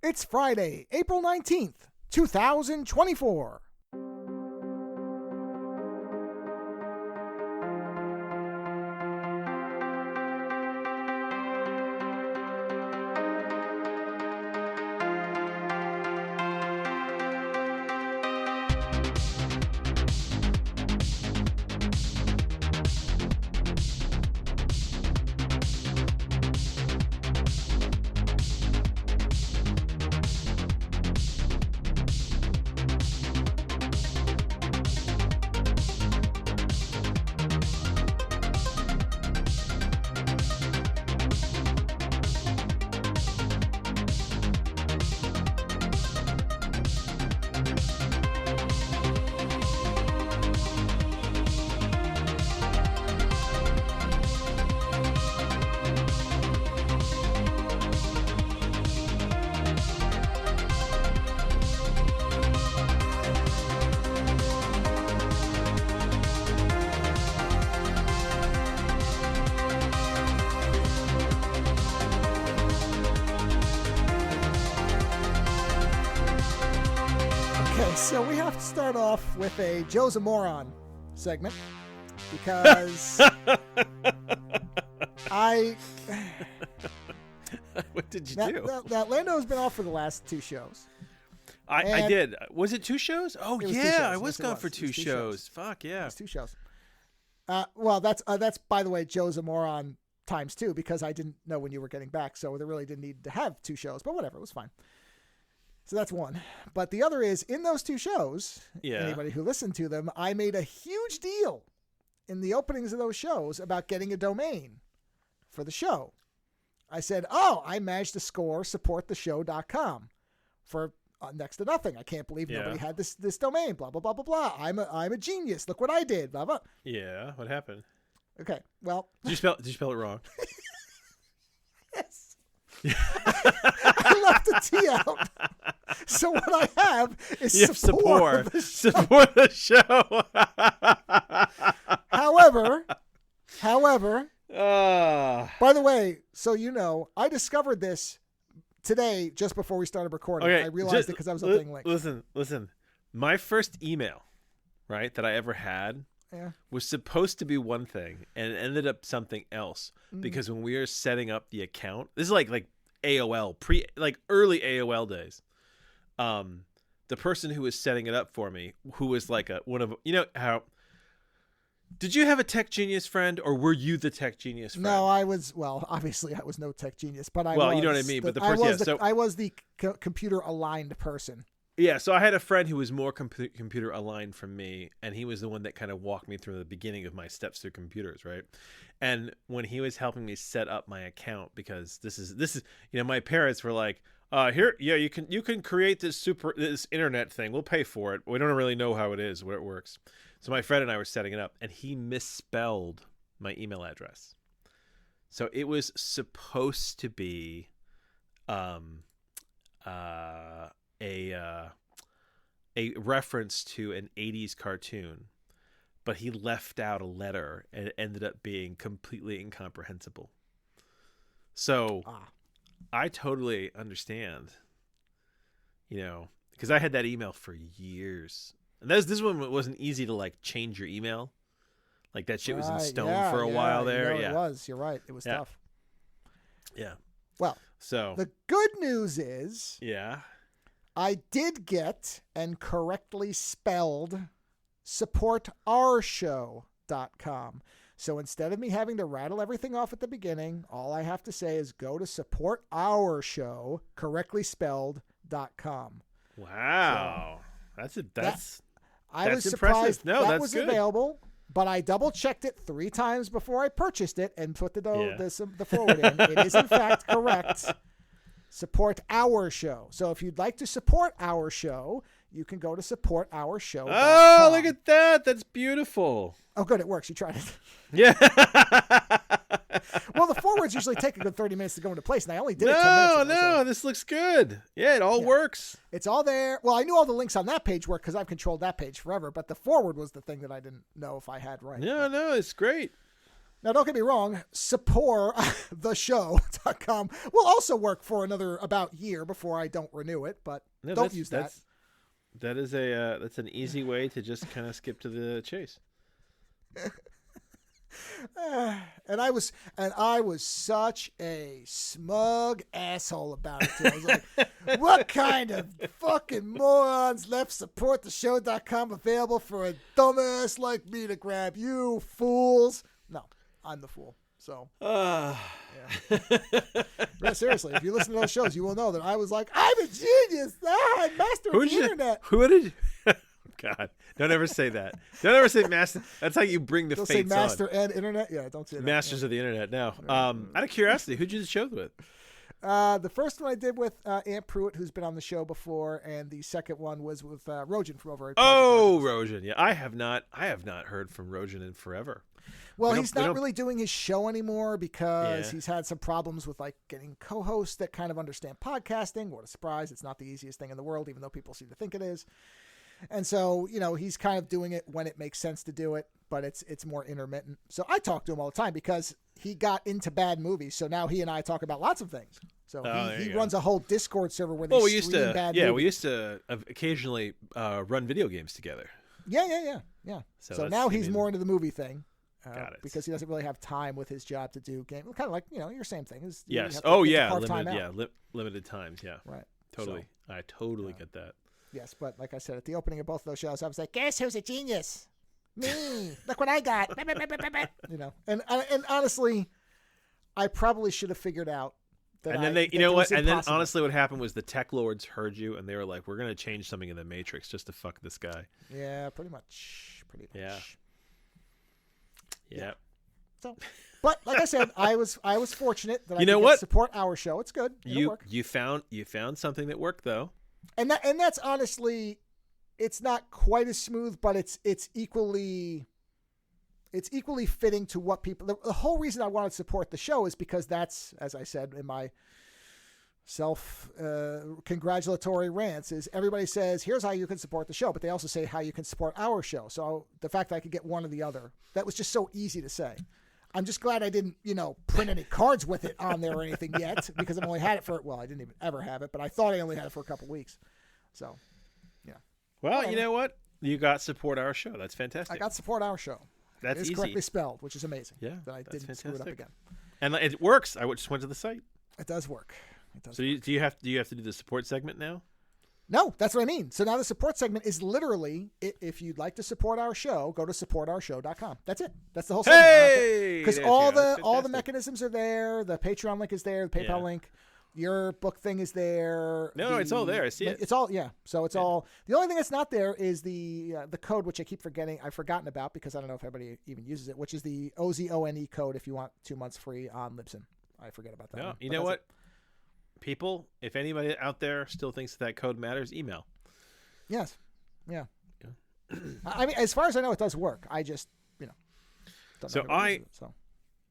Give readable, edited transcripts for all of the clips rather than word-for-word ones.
It's Friday, April 19th, 2024. So we have to start off with a Joe's a Moron segment because What did you do? That Lando's been off for the last two shows. I did. Was it two shows? Oh, yeah. I was gone for two shows. Fuck, yeah. It was two shows. Well, that's, by the way, Joe's a Moron times two because I didn't know when you were getting back, so there really didn't need to have two shows, but whatever, it was fine. So that's one. But the other is, in those two shows, anybody who listened to them, I made a huge deal in the openings of those shows about getting a domain for the show. I said, I managed to score supporttheshow.com for next to nothing. I can't believe nobody had this domain, blah, blah, blah, blah, blah. I'm a genius. Look what I did, blah, blah. Yeah, what happened? Okay, well. Did you spell it wrong? Yes. I left the T out. So what I have is support the show. However, by the way, so you know, I discovered this today just before we started recording. Okay, I realized it because I was opening links. Listen. My first email, right, that I ever had was supposed to be one thing and it ended up something else because when we were setting up the account, this is like AOL, early AOL days. The person who was setting it up for me, who was like how did you have a tech genius friend or were you the tech genius friend? No, obviously I was no tech genius, but I you know what I mean. But I was the computer aligned person. Yeah, so I had a friend who was more computer aligned from me, and he was the one that kind of walked me through the beginning of my steps through computers, right? And when he was helping me set up my account, because this is my parents were like, you can create this internet thing. We'll pay for it. We don't really know how it is, where it works. So my friend and I were setting it up, and he misspelled my email address. So it was supposed to be a reference to an 80s cartoon, but he left out a letter and it ended up being completely incomprehensible. So I totally understand, because I had that email for years. And this one wasn't easy to change your email. Like that shit was in stone for a while there. It was. You're right. It was tough. Yeah. Well, so the good news is, I did get and correctly spelled supportourshow.com. So instead of me having to rattle everything off at the beginning, all I have to say is go to supportourshow, correctly spelled.com. Wow. So I was surprised impressive. that was available, but I double checked it 3 times before I purchased it and put the forward in. It is in fact correct. Support our show. So if you'd like to support our show, you can go to supportourshow.com. Oh, look at that. That's beautiful. Oh, good. It works. You tried it. Yeah. Well, the forwards usually take a good 30 minutes to go into place, and I only did it 10 minutes ago. No, this looks good. Yeah, it all works. It's all there. Well, I knew all the links on that page work because I've controlled that page forever, but the forward was the thing that I didn't know if I had right. No, it's great. Now, don't get me wrong, supporttheshow.com will also work for another about year before I don't renew it, but don't use that. That's an easy way to just kind of skip to the chase. And I was such a smug asshole about it too. I was like, what kind of fucking morons left supporttheshow.com available for a dumbass like me to grab? You fools. No, I'm the fool. So yeah. Seriously, if you listen to those shows, you will know that I was like, I'm a genius. I'm master of the internet. Who did you? God, don't ever say that. Don't ever say master. That's how you bring the don't fates say master on. and internet. Yeah, don't say that. Masters of the internet. No. Out of curiosity, who'd you do the show with? The first one I did with Aunt Pruitt, who's been on the show before, and the second one was with Rojan from over at Rojan. Yeah, I have not heard from Rojan in forever. Well, he's not really doing his show anymore because he's had some problems with like getting co-hosts that kind of understand podcasting. What a surprise. It's not the easiest thing in the world, even though people seem to think it is. And so, he's kind of doing it when it makes sense to do it, but it's more intermittent. So I talk to him all the time because he got into bad movies. So now he and I talk about lots of things. So he runs a whole Discord server where they stream bad movies. We used to occasionally run video games together. Yeah. So now he's more into the movie thing. Got it. Because he doesn't really have time with his job to do game. Kind of like, your same thing. Yes. Limited times. Yeah. Right. Totally. So, I totally get that. Yes, but like I said, at the opening of both of those shows, I was like, guess who's a genius? Me. Look what I got. And honestly, I probably should have figured out that. And then then honestly, what happened was the tech lords heard you, and they were like, "We're going to change something in the Matrix just to fuck this guy." Yeah, pretty much. Yeah. So, but like I said, I was fortunate that I could support our show. It's good. It'll work. You found something that worked though. And that's honestly, it's not quite as smooth, but it's equally fitting to what people. The whole reason I wanted to support the show is because that's, as I said in my congratulatory rants, is everybody says here's how you can support the show, but they also say how you can support our show. So the fact that I could get one or the other, that was just so easy to say. I'm just glad I didn't, print any cards with it on there or anything yet, because I've only had it I didn't even ever have it, but I thought I only had it for a couple weeks. So, yeah. Well, whatever. You know what? You got support our show. That's fantastic. I got support our show. That's easy. Correctly spelled, which is amazing. Yeah. That I didn't screw it up again. And it works. I just went to the site. It does work. So do you have to do the support segment now? No, that's what I mean. So now the support segment is literally, if you'd like to support our show, go to supportourshow.com. That's it. That's the whole segment. Hey! Because all the mechanisms are there. The Patreon link is there. The PayPal link. Your book thing is there. No, it's all there. I see it. It's all, So it's all. The only thing that's not there is the code, which I keep forgetting. I've forgotten about because I don't know if everybody even uses it, which is the Ozone code if you want 2 months free on Libsyn. I forget about that. No, you know what? People, if anybody out there still thinks that code matters, email. Yes. Yeah. I mean, as far as I know, it does work. I just, don't know.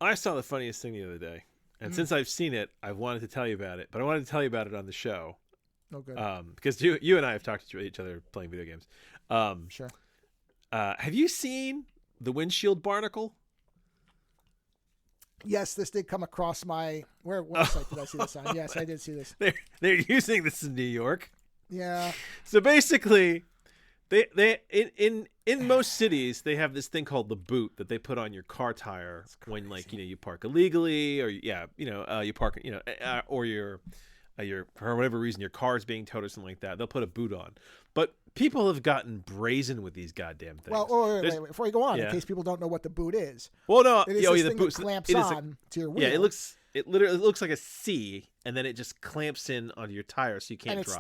I saw the funniest thing the other day. And since I've seen it, I've wanted to tell you about it. But I wanted to tell you about it on the show. Oh, good. Because you and I have talked to each other playing video games. Sure. Have you seen the windshield barnacle? Yes, this did come across my website. Did I see this on? Yes, I did see this. They're using this in New York. Yeah. So basically, they in most cities they have this thing called the boot that they put on your car tire when you park illegally or you park or your for whatever reason your car is being towed or something like that. They'll put a boot on, but people have gotten brazen with these goddamn things. Well, wait, before you go on, in case people don't know what the boot is. Well, no, it is this thing that clamps on to your wheel. Yeah, it literally looks like a C, and then it just clamps in onto your tire, so you can't. And drive.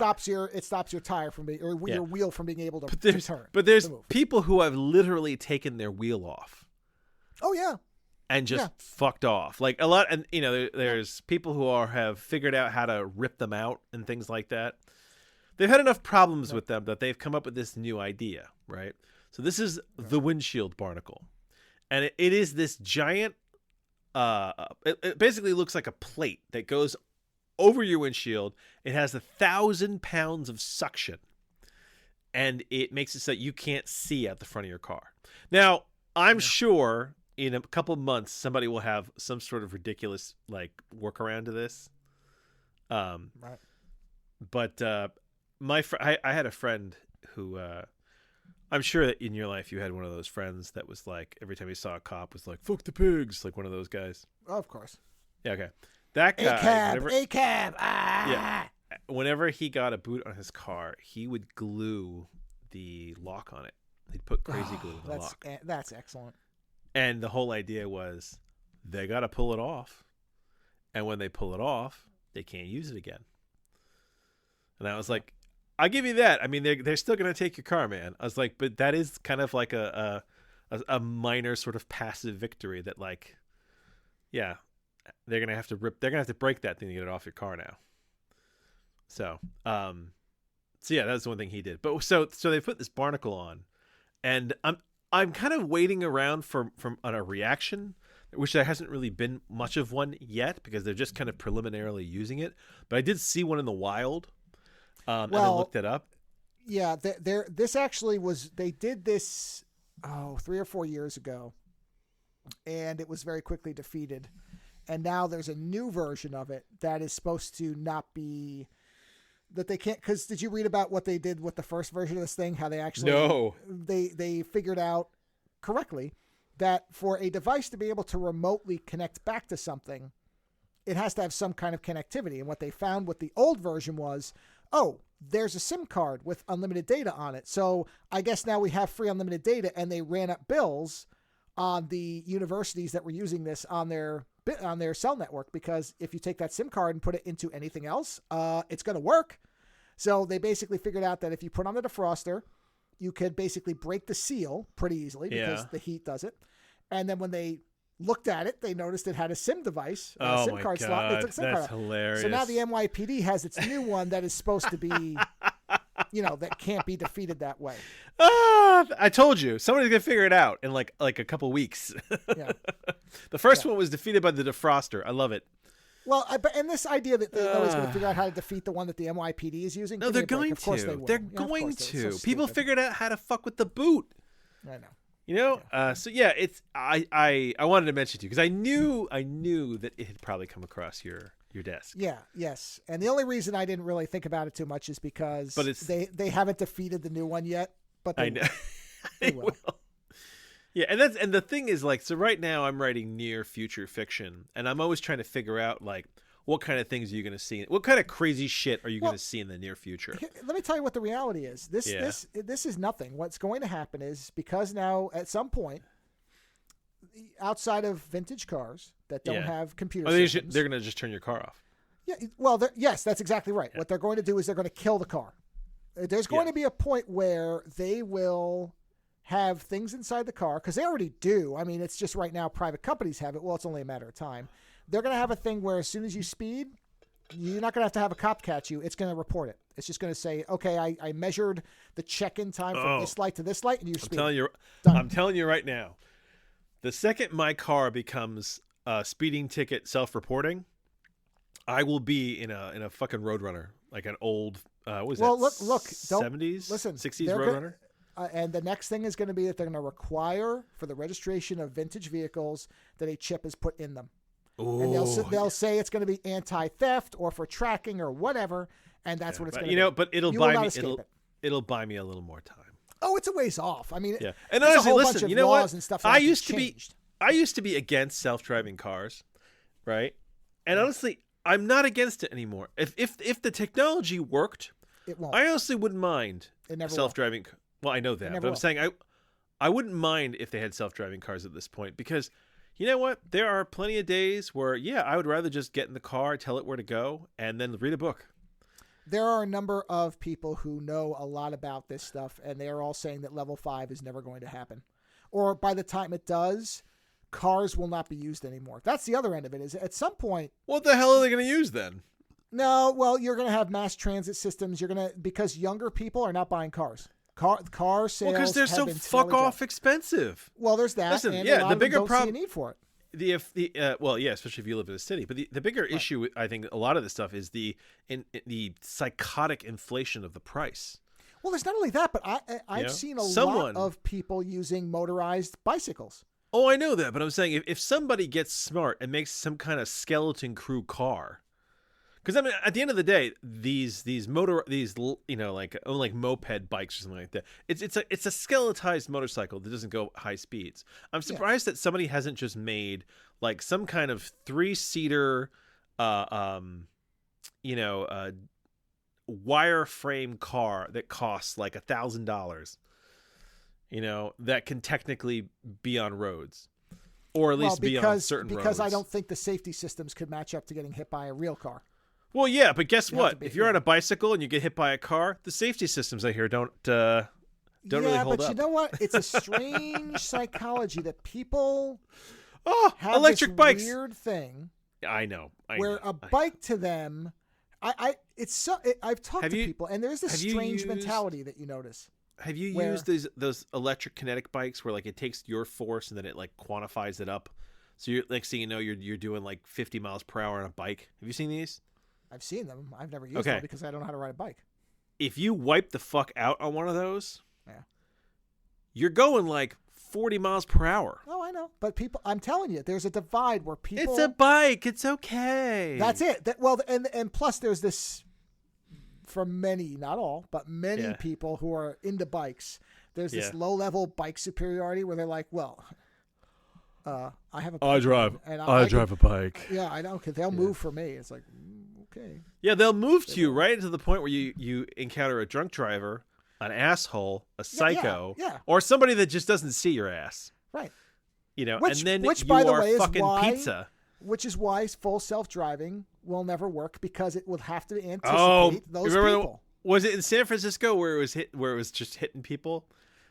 stops your tire from being your wheel from being able to turn. But there's people who have literally taken their wheel off. Oh yeah. And just fucked off, like a lot, and there's people who have figured out how to rip them out and things like that. They've had enough problems with them that they've come up with this new idea, right? So this is the windshield barnacle, and it is this giant. It basically looks like a plate that goes over your windshield. It has 1,000 pounds of suction, and it makes it so you can't see at the front of your car. Now, I'm sure. in a couple months, somebody will have some sort of ridiculous like workaround to this. Right. But I had a friend who I'm sure that in your life you had one of those friends that was like every time he saw a cop was like fuck the pigs, like one of those guys. Oh, of course. Yeah, okay. That guy, a cab. Ah! Yeah. Whenever he got a boot on his car, he would glue the lock on it. He'd put crazy glue in the lock. That's excellent. And the whole idea was they got to pull it off. And when they pull it off, they can't use it again. And I was like, I'll give you that. I mean, they're still going to take your car, man. I was like, but that is kind of like a minor sort of passive victory that like, yeah, they're going to have to break that thing to get it off your car now. So yeah, that's the one thing he did. But so they put this barnacle on, and I'm kind of waiting around on a reaction, which there hasn't really been much of one yet because they're just kind of preliminarily using it. But I did see one in the wild, and I looked it up. Yeah, this actually was. They did this 3 or 4 years ago, and it was very quickly defeated. And now there's a new version of it that is supposed to not be. That they can't, because did you read about what they did with the first version of this thing? How they actually they figured out correctly that for a device to be able to remotely connect back to something, it has to have some kind of connectivity. And what they found with the old version was, there's a SIM card with unlimited data on it. So I guess now we have free unlimited data, and they ran up bills on the universities that were using this on their cell network, because if you take that SIM card and put it into anything else, it's going to work. So they basically figured out that if you put on the defroster, you could basically break the seal pretty easily because the heat does it. And then when they looked at it, they noticed it had a SIM device, a SIM card slot. They took SIM that's card hilarious. So now the NYPD has its new one that is supposed to be, that can't be defeated that way. I told you, somebody's gonna figure it out in like a couple weeks. Yeah. The first one was defeated by the defroster. I love it. Well, and this idea that they're always going to figure out how to defeat the one that the NYPD is using. No, they're going to. Of course they will. They're going to. So people figured out how to fuck with the boot. I know. So yeah, it's I wanted to mention to you because I knew that it had probably come across your desk. Yeah, yes. And the only reason I didn't really think about it too much is because they haven't defeated the new one yet, but they know. They will. Yeah, and the thing is, like, so right now I'm writing near future fiction, and I'm always trying to figure out like what kind of things are you going to see, what kind of crazy shit are you going to see in the near future. Let me tell you what the reality is. This is nothing. What's going to happen is, because now at some point, outside of vintage cars that don't have computer systems, they're going to just turn your car off. Yeah, well, yes, that's exactly right. Yeah. What they're going to do is they're going to kill the car. There's going to be a point where they will have things inside the car, because they already do. I mean, it's just right now private companies have it. Well, it's only a matter of time. They're going to have a thing where as soon as you speed, you're not going to have a cop catch you. It's going to report it. It's just going to say, okay, I measured the check-in time from this light to this light, and you're speeding. I'm telling you right now, the second my car becomes a speeding ticket self-reporting, I will be in a fucking Roadrunner, like an old look 70s, 60s Roadrunner. And the next thing is going to be that they're going to require for the registration of vintage vehicles that a chip is put in them. Ooh. And they'll say it's going to be anti-theft or for tracking or whatever, and that's what it's going to be. But it'll buy me a little more time. Oh, it's a ways off. I mean, yeah. And honestly, listen, you know what? And stuff I used to be against self-driving cars, right? And honestly, I'm not against it anymore. If the technology worked, it won't. I honestly wouldn't mind self-driving. Well, I know that, but I'm saying I wouldn't mind if they had self-driving cars at this point, because you know what? There are plenty of days where, I would rather just get in the car, tell it where to go, and then read a book. There are a number of people who know a lot about this stuff, and they are all saying that level 5 is never going to happen. Or by the time it does, cars will not be used anymore. That's the other end of it, is at some point... What the hell are they going to use then? No, well, you're going to have mass transit systems. Because younger people are not buying cars. Car sales because they're so fuck off expensive. Well, there's that. Listen, and the bigger problem. See a need for it. Especially if you live in a city. But the bigger issue, I think, a lot of this stuff is the psychotic inflation of the price. Well, there's not only that, but I've seen a lot of people using motorized bicycles. Oh, I know that, but I'm saying if somebody gets smart and makes some kind of skeleton crew car, because I mean, at the end of the day, these like moped bikes or something like that. It's a skeletized motorcycle that doesn't go high speeds. I'm surprised that somebody hasn't just made like some kind of 3-seater, wireframe car that costs like $1,000. That can technically be on roads, or at least be on certain roads. Because I don't think the safety systems could match up to getting hit by a real car. Well, yeah, but guess what? If you're on a bicycle and you get hit by a car, the safety systems I hear don't really hold up. Yeah, but you know what? It's a strange psychology that people have electric this bikes. Weird thing. I know. A bike to them, I've talked to people, and there's this strange mentality that you notice. Have you used those electric kinetic bikes where like it takes your force and then it like quantifies it up? So you're like, so you're doing like 50 miles per hour on a bike. Have you seen these? I've seen them. I've never used them because I don't know how to ride a bike. If you wipe the fuck out on one of those, you're going like 40 miles per hour. Oh, I know. But people, I'm telling you, there's a divide where people. It's a bike. It's okay. That's it. And plus there's this, for many, not all, but many people who are into bikes, there's this low-level bike superiority where they're like, well, I have a bike. I drive a bike. Yeah, I know. Cause they'll move for me. It's like, okay. Yeah, they'll move to you right to the point where you encounter a drunk driver, an asshole, a psycho, or somebody that just doesn't see your ass. Right. And then which you by the are way, fucking is why, pizza. Which is why full self-driving will never work because it will have to anticipate those people. Was it in San Francisco where it was just hitting people?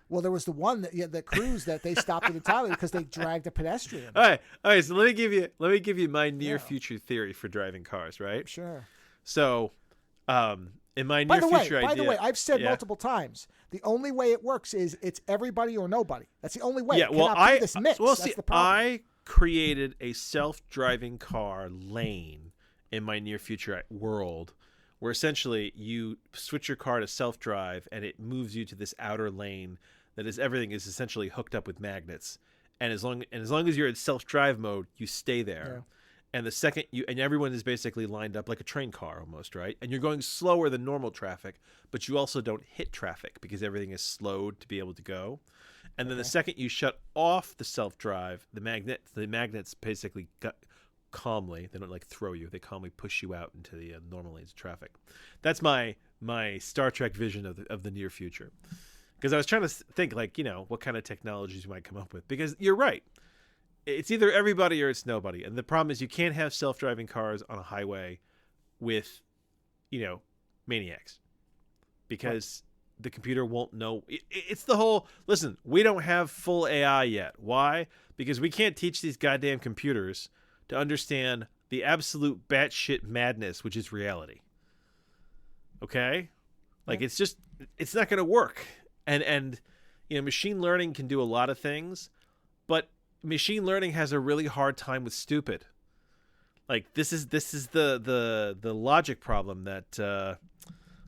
Well, there was the one that cruise that they stopped it entirely because they dragged a pedestrian. All right. So let me give you my near future theory for driving cars. Right? Sure. So, in my near future idea. By the way, I've said multiple times the only way it works is it's everybody or nobody. That's the only way. Yeah. Well, this mix. That's the problem. I created a self-driving car lane in my near future world, where essentially you switch your car to self-drive and it moves you to this outer lane that is everything is essentially hooked up with magnets, and as long as you're in self-drive mode, you stay there. And the second everyone is basically lined up like a train car almost, right? And you're going slower than normal traffic, but you also don't hit traffic because everything is slowed to be able to go. And then the second you shut off the self-drive, the magnets basically calmly, they don't like throw you, they calmly push you out into the normal lanes of traffic. That's my Star Trek vision of the near future. Because I was trying to think like, what kind of technologies you might come up with. Because you're right. It's either everybody or it's nobody. And the problem is you can't have self-driving cars on a highway with, maniacs. Because the computer won't know. It's the whole, listen, we don't have full AI yet. Why? Because we can't teach these goddamn computers to understand the absolute batshit madness, which is reality. Okay? Like, it's not going to work. And machine learning can do a lot of things, but machine learning has a really hard time with stupid. Like, this is the logic problem that I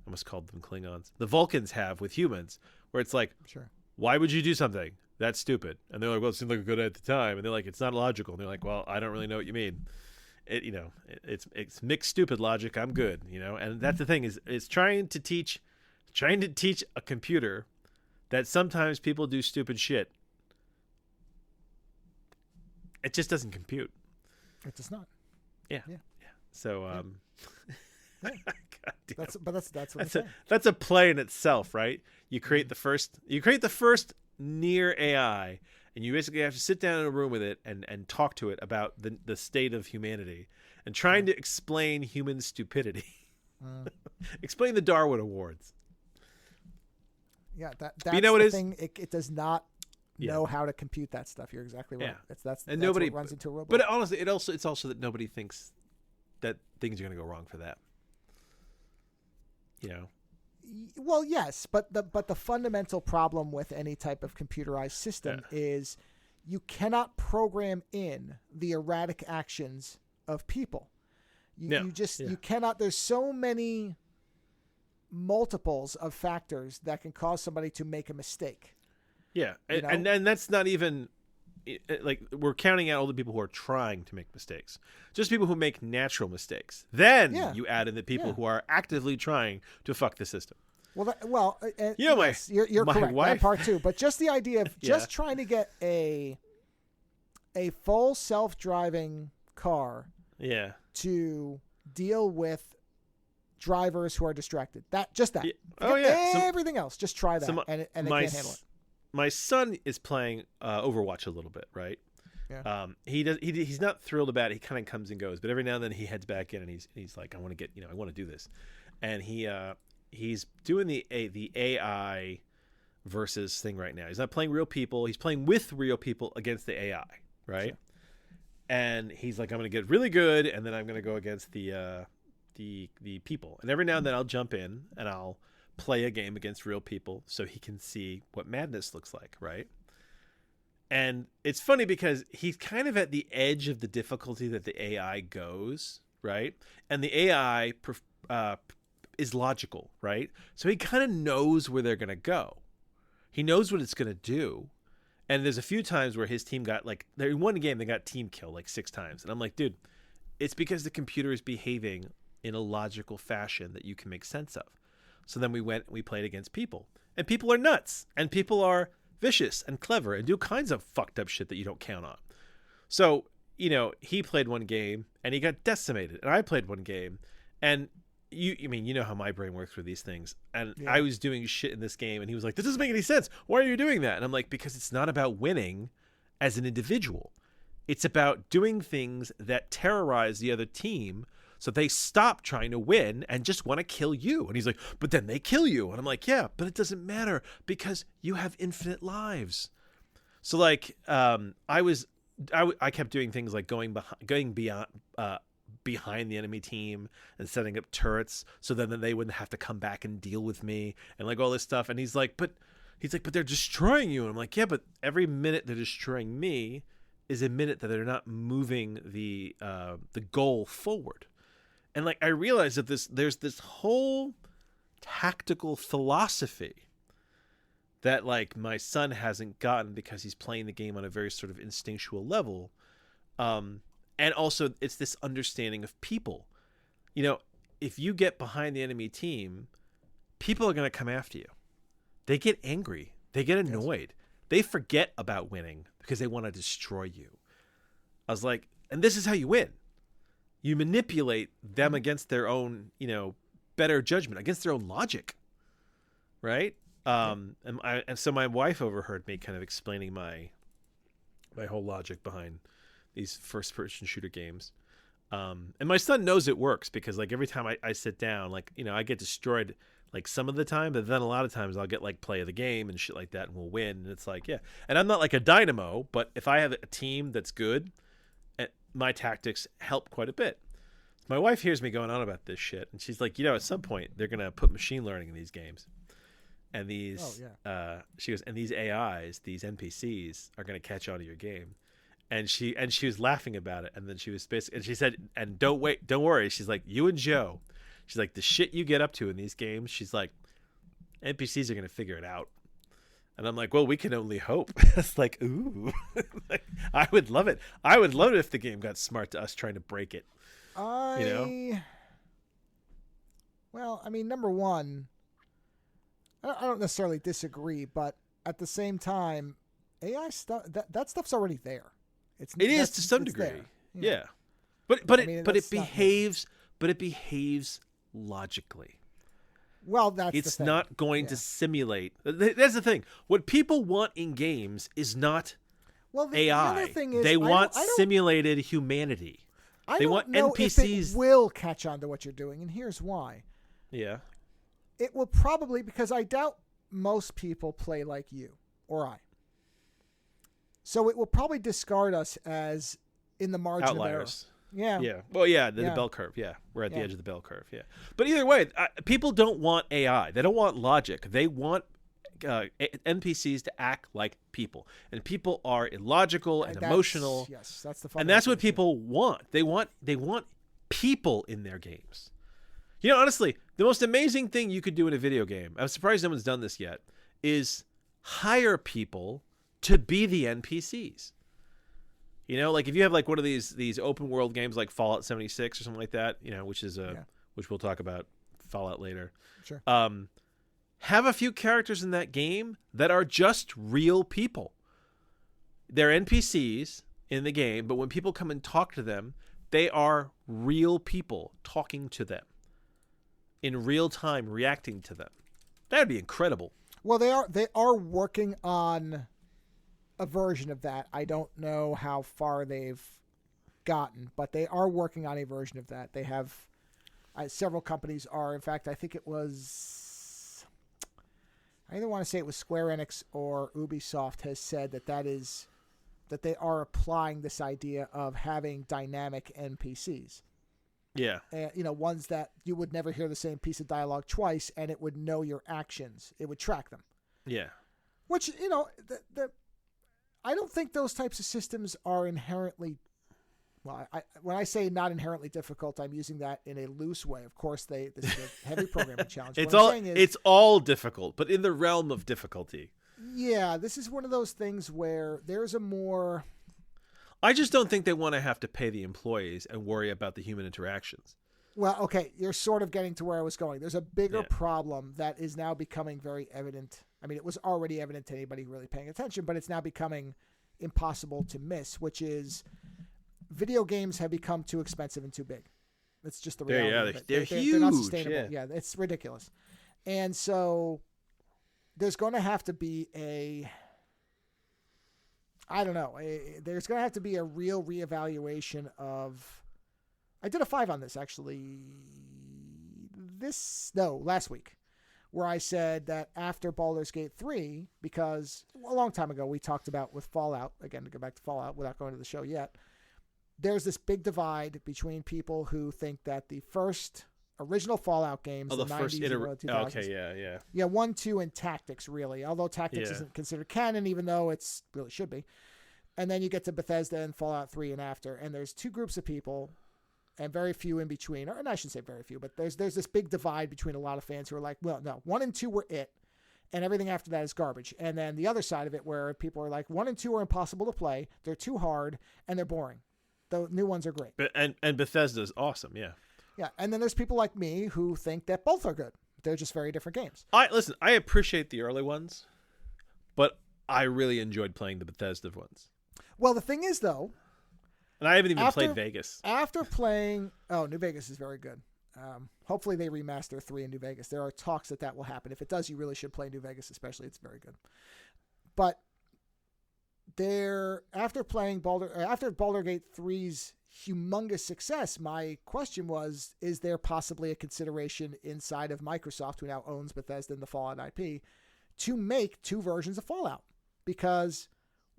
almost called them Klingons. The Vulcans have with humans, where it's like, why would you do something that's stupid? And they're like, well, it seemed like a good idea at the time. And they're like, it's not logical. And they're like, well, I don't really know what you mean. It's mixed stupid logic. I'm good, And that's the thing is trying to teach a computer that sometimes people do stupid shit. It just doesn't compute. It does not. Yeah. So, that's a play in itself, right? You create the first near AI, and you basically have to sit down in a room with it and talk to it about the state of humanity and trying to explain human stupidity. Explain the Darwin Awards. Yeah, that's the thing. It does not know how to compute that stuff. You're exactly right. Yeah. That's nobody what runs into a robot. But honestly, it's also that nobody thinks that things are going to go wrong for that. Well, yes, but the fundamental problem with any type of computerized system is you cannot program in the erratic actions of people. You cannot. There's so many multiples of factors that can cause somebody to make a mistake. Yeah, and that's not even like we're counting out all the people who are trying to make mistakes, just people who make natural mistakes. Then you add in the people who are actively trying to fuck the system. Well, yes, you're my correct, wife, that part too. But just the idea of just trying to get a full self-driving car, to deal with drivers who are distracted. Everything else, just try that, and they can't handle it. My son is playing Overwatch a little bit, right? Yeah. He's not thrilled about it. He kind of comes and goes, but every now and then he heads back in, and he's like, I want to do this, and he's doing the AI versus thing right now. He's not playing real people. He's playing with real people against the AI, right? Sure. And he's like, I'm going to get really good, and then I'm going to go against the people. And every now and then I'll jump in and I'll play a game against real people so he can see what madness looks like, right? And it's funny because he's kind of at the edge of the difficulty that the AI goes, right? And the AI is logical, right? So he kind of knows where they're going to go. He knows what it's going to do. And there's a few times where his team got in one game, they got team kill 6 times. And I'm like, dude, it's because the computer is behaving in a logical fashion that you can make sense of. So then we played against people. And people are nuts. And people are vicious and clever and do kinds of fucked up shit that you don't count on. So, he played one game and he got decimated. And I played one game. And you know how my brain works with these things. And I was doing shit in this game and he was like, this doesn't make any sense. Why are you doing that? And I'm like, because it's not about winning as an individual. It's about doing things that terrorize the other team so they stop trying to win and just want to kill you. And he's like, but then they kill you. And I'm like, yeah, but it doesn't matter because you have infinite lives. So I kept doing things like going beyond behind the enemy team and setting up turrets so then they wouldn't have to come back and deal with me and all this stuff. And he's like, but they're destroying you. And I'm like, yeah, but every minute they're destroying me is a minute that they're not moving the goal forward. And I realized that there's this whole tactical philosophy that my son hasn't gotten because he's playing the game on a very sort of instinctual level. And also it's this understanding of people. If you get behind the enemy team, people are going to come after you. They get angry. They get annoyed. Yes. They forget about winning because they want to destroy you. I was like, and this is how you win. You manipulate them against their own, better judgment, against their own logic. Right? And so my wife overheard me kind of explaining my whole logic behind these first-person shooter games. And my son knows it works because every time I sit down, I get destroyed some of the time, but then a lot of times I'll get play of the game and shit like that and we'll win. And it's and I'm not a dynamo, but if I have a team that's good, my tactics help quite a bit. My wife hears me going on about this shit and she's like, at some point they're going to put machine learning in these games. And she goes, and these AIs, these NPCs are going to catch on to your game. And she was laughing about it. And then she was and she said, and don't worry. She's like, you and Joe, she's like, the shit you get up to in these games, she's like, NPCs are going to figure it out. And I'm like, well, we can only hope. It's ooh. I would love it. I would love it if the game got smart to us trying to break it. Well, I mean, number one, I don't necessarily disagree, but at the same time, AI stuff, that stuff's already there. It is to some degree. Yeah. But it behaves logically. Well, it's not going to simulate. That's the thing. What people want in games is not AI. The other thing is, they want simulated humanity. They want NPCs. If it will catch on to what you're doing, and here's why. Yeah. It will probably, because I doubt most people play like you or I. So it will probably discard us as in the margin outliers. of error. Yeah. Yeah. Well, the bell curve. Yeah. We're at the edge of the bell curve. Yeah. But either way, people don't want AI. They don't want logic. They want NPCs to act like people. And people are illogical and emotional. Yes, that's the and that's what people want. They want people in their games. Honestly, the most amazing thing you could do in a video game, I'm surprised no one's done this yet, is hire people to be the NPCs. You know, like if you have like one of these open world games like Fallout 76 or something like that, you know, which is which we'll talk about Fallout later. Sure. Have a few characters in that game that are just real people. They're NPCs in the game, but when people come and talk to them, they are real people talking to them in real time, reacting to them. That would be incredible. Well, they are working on a version of that. I don't know how far they've gotten, but they are working on a version of that. They have several companies are. In fact, I think it was, I either want to say it was Square Enix or Ubisoft has said that they are applying this idea of having dynamic NPCs. Yeah. You know, ones that you would never hear the same piece of dialogue twice, and it would know your actions. It would track them. Yeah. Which, you know, I don't think those types of systems are inherently, well, when I say not inherently difficult, I'm using that in a loose way. Of course, this is a heavy programming challenge. It's all difficult, but in the realm of difficulty. Yeah, this is one of those things where there's a more... I just don't think they want to have to pay the employees and worry about the human interactions. Well, okay, you're sort of getting to where I was going. There's a bigger problem that is now becoming very evident. I mean, it was already evident to anybody really paying attention, but it's now becoming impossible to miss, which is video games have become too expensive and too big. It's just the reality. They're huge. They're not sustainable. Yeah, it's ridiculous. And so there's going to have to be there's going to have to be a real reevaluation of... I did a 5 on this, actually, last week, where I said that after Baldur's Gate 3, because a long time ago we talked about with Fallout, again, to go back to Fallout without going to the show yet, there's this big divide between people who think that the first original Fallout games, the 90s and early 2000s. Okay, yeah. Yeah, 1, 2, and Tactics, really, although Tactics isn't considered canon, even though it's really should be. And then you get to Bethesda and Fallout 3 and after, and there's two groups of people and very few in between, and I shouldn't say very few, but there's this big divide between a lot of fans who are like, well, no, 1 and 2 were it, and everything after that is garbage. And then the other side of it where people are like, 1 and 2 are impossible to play, they're too hard, and they're boring. The new ones are great. And Bethesda's awesome, yeah. Yeah, and then there's people like me who think that both are good. They're just very different games. I appreciate the early ones, but I really enjoyed playing the Bethesda ones. Well, the thing is, though... And I haven't even played Vegas. After playing... Oh, New Vegas is very good. Hopefully they remaster 3 in New Vegas. There are talks that will happen. If it does, you really should play New Vegas, especially. It's very good. But after Baldur's Gate 3's humongous success, my question was, is there possibly a consideration inside of Microsoft, who now owns Bethesda and the Fallout IP, to make 2 versions of Fallout? Because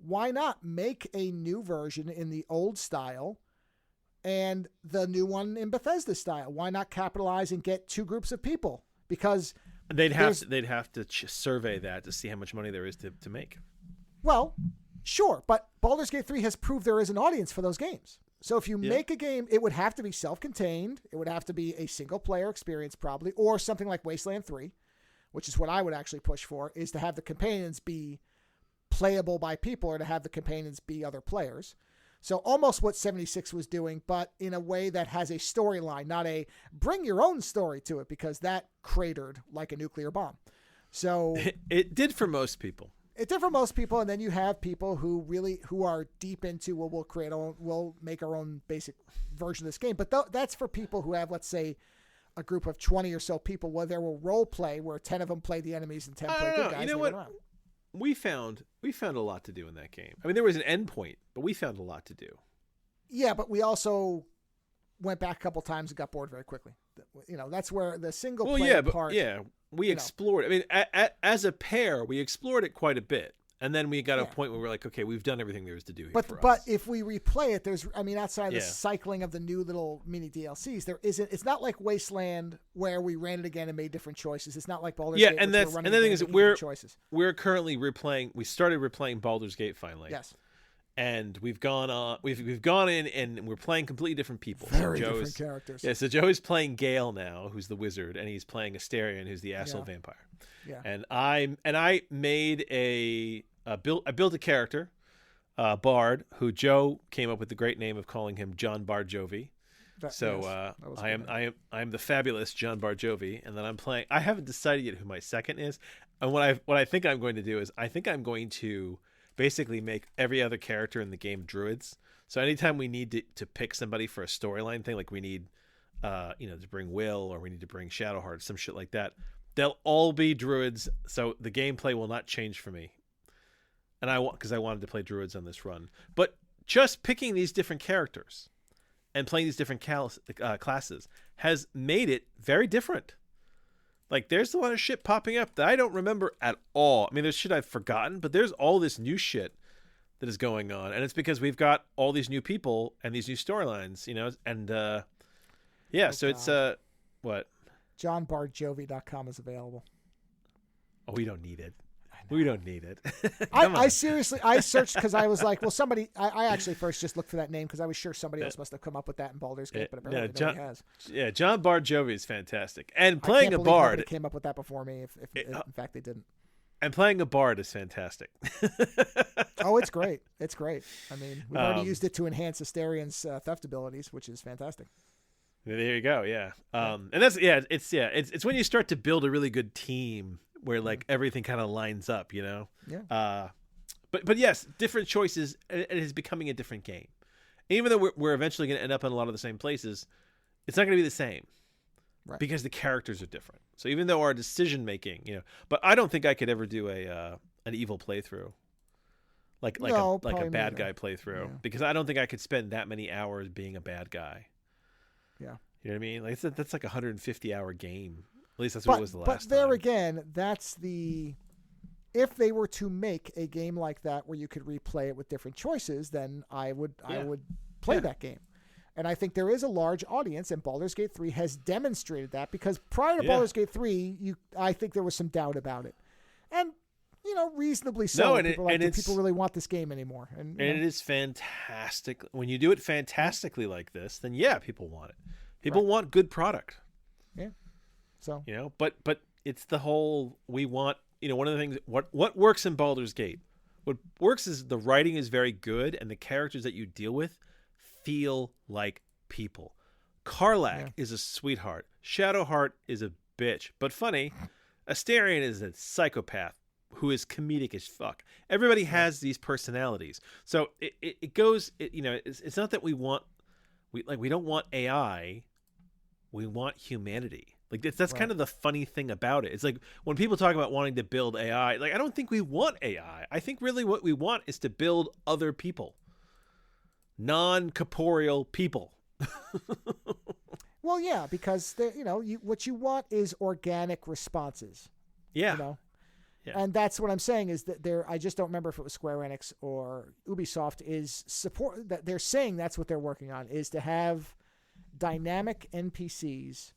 why not make a new version in the old style and the new one in Bethesda style? Why not capitalize and get 2 groups of people? Because they'd have to survey that to see how much money there is to make. Well, sure, but Baldur's Gate 3 has proved there is an audience for those games. So if you make a game, it would have to be self-contained. It would have to be a single-player experience probably, or something like Wasteland 3, which is what I would actually push for, is to have the companions be playable by people or to have the companions be other players. So almost what 76 was doing, but in a way that has a storyline, not a bring your own story to it, because that cratered like a nuclear bomb. So it did for most people. It did for most people, and then you have people who are deep into, well, we'll make our own basic version of this game. But that's for people who have, let's say, a group of 20 or so people where there will role play, where 10 of them play the enemies and 10 play good guys. You know what? We found a lot to do in that game. I mean, there was an end point, but we found a lot to do. Yeah, but we also went back a couple times and got bored very quickly. You know, that's where the single player part. Yeah, we explored. I mean, as a pair, we explored it quite a bit, and then we got a point where we're like, okay, we've done everything there is to do here. But if we replay it, outside the cycling of the new little mini DLCs, there isn't. It's not like Wasteland where we ran it again and made different choices. It's not like Baldur's Gate. Yeah, and the thing is, we're currently replaying. We started replaying Baldur's Gate finally. Yes. And we've gone on. We've gone in and we're playing completely different people. Very different characters. Yeah, so Joe is playing Gale now, who's the wizard, and he's playing Asterion, who's the asshole vampire. Yeah. And I made I built a character. Bard, who Joe came up with the great name of calling him Jon Bard Jovi. Yes, I am the fabulous Jon Bard Jovi, and then I'm playing. I haven't decided yet who my second is, and what I think I'm going to do is I think I'm going to basically make every other character in the game druids. So anytime we need to pick somebody for a storyline thing, like we need, to bring Will, or we need to bring Shadowheart, some shit like that, they'll all be druids. So the gameplay will not change for me, and because I wanted to play druids on this run, but just picking these different characters and playing these different classes has made it very different. Like, there's a lot of shit popping up that I don't remember at all. I mean, there's shit I've forgotten, but there's all this new shit that is going on. And it's because we've got all these new people and these new storylines, and so it's, what? JonBardJovi.com is available. Oh, we don't need it. We don't need it. I seriously, I searched because I was like, well, somebody, I actually first just looked for that name because I was sure somebody else must have come up with that in Baldur's Gate, but apparently nobody has. Yeah, Jon Bard Jovi is fantastic. And I playing can't a believe bard. nobody came up with that before me, if in fact they didn't. And playing a bard is fantastic. Oh, it's great. It's great. I mean, we've already used it to enhance Asterian's theft abilities, which is fantastic. There you go. Yeah. And that's, it's when you start to build a really good team where like everything kind of lines up, Yeah. But yes, different choices. It is becoming a different game. Even though we're eventually going to end up in a lot of the same places, it's not going to be the same, right? Because the characters are different. So even though our decision making, but I don't think I could ever do an evil playthrough, like a bad guy playthrough, because I don't think I could spend that many hours being a bad guy. Yeah. You know what I mean? Like that's like a 150-hour game. At least that's what it was the last time. But there again, that's if they were to make a game like that where you could replay it with different choices, then I would play that game. And I think there is a large audience, and Baldur's Gate 3 has demonstrated that, because prior to Baldur's Gate 3, I think there was some doubt about it. And reasonably so. Do people really want this game anymore? And it is fantastic. When you do it fantastically like this, then people want it. People want good product. Yeah. So but it's the whole, we want, one of the things, what works in Baldur's Gate, what works is the writing is very good, and the characters that you deal with feel like people. Karlach is a sweetheart. Shadowheart is a bitch, but funny. Astarion is a psychopath who is comedic as fuck. Everybody has these personalities. So it goes, it's not that we don't want AI. We want humanity. Like that's kind of the funny thing about it. It's like when people talk about wanting to build AI, like I don't think we want AI. I think really what we want is to build other people. Non-corporeal people. Well, yeah, because what you want is organic responses. Yeah. Yeah. And that's what I'm saying is that I just don't remember if it was Square Enix or Ubisoft is support that they're saying that's what they're working on, is to have dynamic NPCs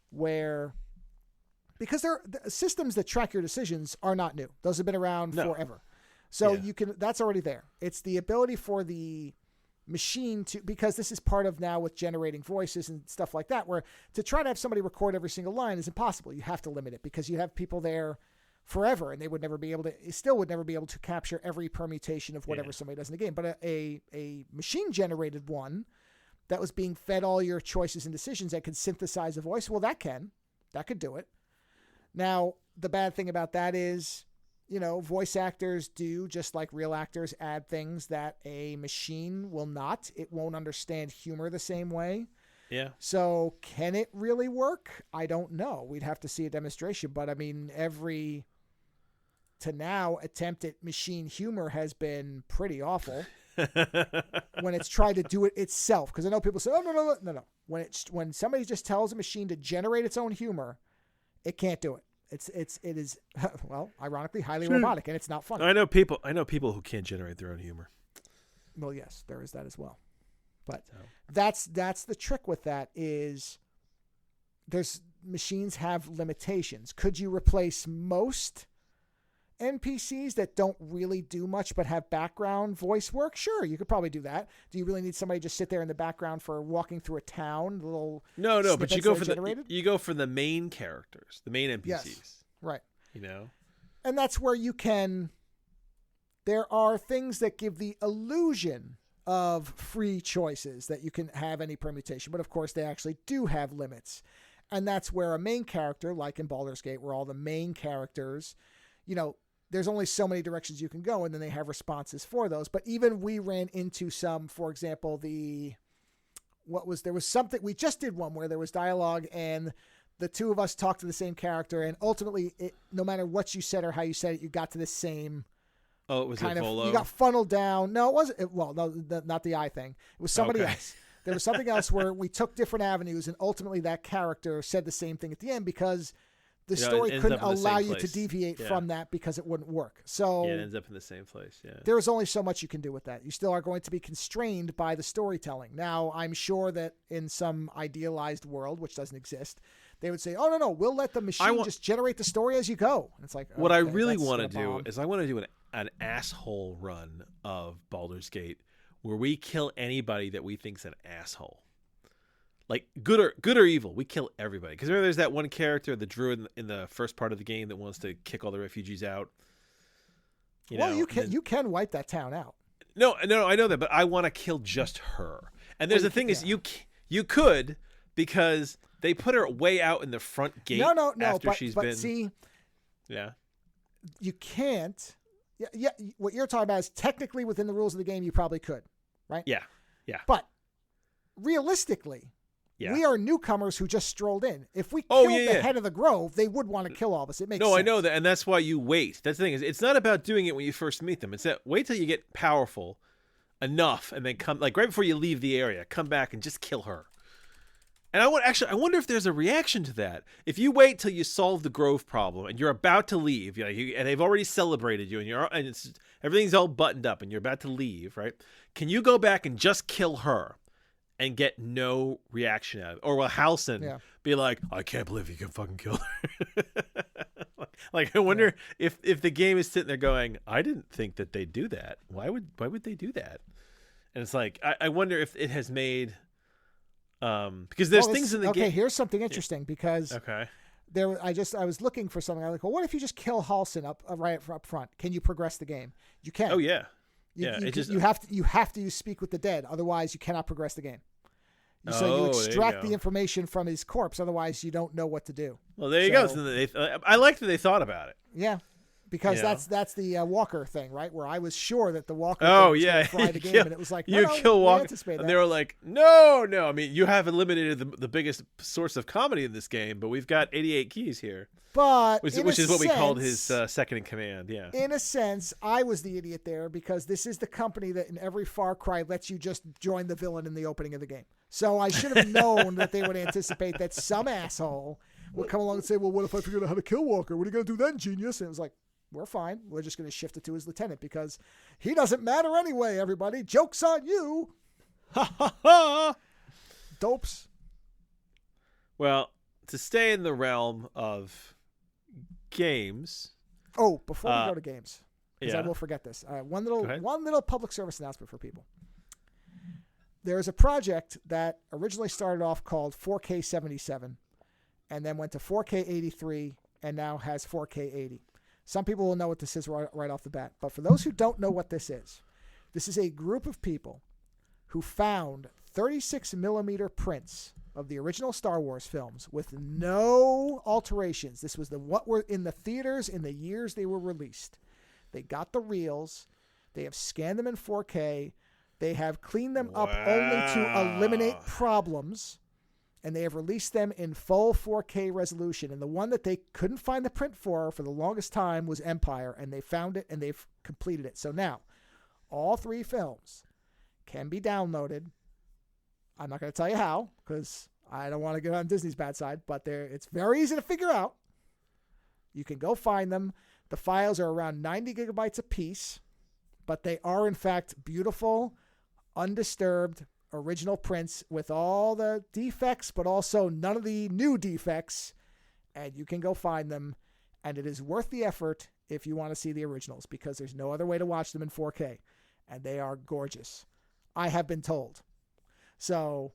where, because the systems that track your decisions are not new. Those have been around forever. So that's already there. It's the ability for the machine to, because this is part of now with generating voices and stuff like that, where to try to have somebody record every single line is impossible. You have to limit it because you have people there forever, and they would never be able to capture every permutation of whatever somebody does in the game. But a machine generated one that was being fed all your choices and decisions that could synthesize a voice, well, that could do it. Now, the bad thing about that is, voice actors do, just like real actors, add things that a machine will not. It won't understand humor the same way. Yeah. So can it really work? I don't know. We'd have to see a demonstration. But I mean, every to now attempt at machine humor has been pretty awful when it's tried to do it itself. Because I know people say, oh, no. When somebody just tells a machine to generate its own humor, it can't do it. It is well, ironically, highly robotic, and it's not funny. I know people who can't generate their own humor. Well, yes, there is that as well. But that's the trick with that is machines have limitations. Could you replace most NPCs that don't really do much but have background voice work? Sure, you could probably do that. Do you really need somebody to just sit there in the background for walking through a town? No, but you go for the main characters, the main NPCs. Yes, right. And that's where you can there are things that give the illusion of free choices that you can have any permutation. But of course, they actually do have limits. And that's where a main character, like in Baldur's Gate, where all the main characters, there's only so many directions you can go, and then they have responses for those. But even we ran into some, for example, there was something, we just did one where there was dialogue and the two of us talked to the same character, and ultimately, no matter what you said or how you said it, you got to the same. Oh, it was kind of Volo? You got funneled down. No, it wasn't. Well, no, not the eye thing. It was somebody else. There was something else where we took different avenues, and ultimately that character said the same thing at the end because the story couldn't allow you to deviate from that because it wouldn't work. So it ends up in the same place. Yeah. There is only so much you can do with that. You still are going to be constrained by the storytelling. Now, I'm sure that in some idealized world, which doesn't exist, they would say, "Oh no, we'll let the machine just generate the story as you go." And it's like, what I really want to do is I want to do an asshole run of Baldur's Gate where we kill anybody that we think's an asshole. Like good or evil, we kill everybody. Because remember, there's that one character, the druid in the first part of the game, that wants to kick all the refugees out. You can wipe that town out. No, I know that, but I want to kill just her. And there's the thing is, you could, because they put her way out in the front gate. No. After she's been. See, yeah, you can't. Yeah. What you're talking about is technically within the rules of the game, you probably could, right? Yeah. But realistically. Yeah. We are newcomers who just strolled in. If we killed the head of the grove, they would want to kill all of us. It makes sense. I know that, and that's why you wait. That's the thing. It's not about doing it when you first meet them. It's that wait till you get powerful enough, and then come, like right before you leave the area, come back and just kill her. And I wonder if there's a reaction to that. If you wait till you solve the grove problem and you're about to leave, and they've already celebrated you, and everything's all buttoned up, and you're about to leave, right? Can you go back and just kill her? And get no reaction out of it? Or will Halson be like, I can't believe you can fucking kill her? Like I wonder if the game is sitting there going, I didn't think that they'd do that. Why would they do that? And it's like, I wonder if it has made because there's things in the game. Okay, here's something interesting because I was looking for something. I was like, well, what if you just kill Halson up front? Can you progress the game? You can. Oh yeah. You have to speak with the dead, otherwise you cannot progress the game. So you extract the information from his corpse, otherwise you don't know what to do. Well, there you go. So I like that they thought about it. Yeah, because that's the Walker thing, right? Where I was sure that the Walker was going to fry the game, and it was like, you kill Walker, and they were like, no. I mean, you have eliminated the biggest source of comedy in this game, but we've got 88 keys here. But which is what we called his second in command. Yeah. In a sense, I was the idiot there because this is the company that in every Far Cry lets you just join the villain in the opening of the game. So I should have known that they would anticipate that some asshole would come along and say, well, what if I figured out how to kill Walker? What are you going to do then, genius? And it was like, we're fine. We're just going to shift it to his lieutenant because he doesn't matter anyway, everybody. Joke's on you. Ha ha ha. Dopes. Well, to stay in the realm of games. Oh, before we go to games, because I will forget this. One little public service announcement for people. There is a project that originally started off called 4K 77 and then went to 4K 83 and now has 4K 80. Some people will know what this is right off the bat. But for those who don't know what this is a group of people who found 36 millimeter prints of the original Star Wars films with no alterations. This was what were in the theaters in the years they were released. They got the reels. They have scanned them in 4K. They have cleaned them up only to eliminate problems, and they have released them in full 4K resolution. And the one that they couldn't find the print for the longest time was Empire, and they found it, and they've completed it. So now, all three films can be downloaded. I'm not going to tell you how, because I don't want to get on Disney's bad side, but it's very easy to figure out. You can go find them. The files are around 90 gigabytes a piece, but they are, in fact, beautiful, undisturbed, original prints with all the defects, but also none of the new defects. And you can go find them, and it is worth the effort if you want to see the originals, because there's no other way to watch them in 4K, and they are gorgeous. I have been told. So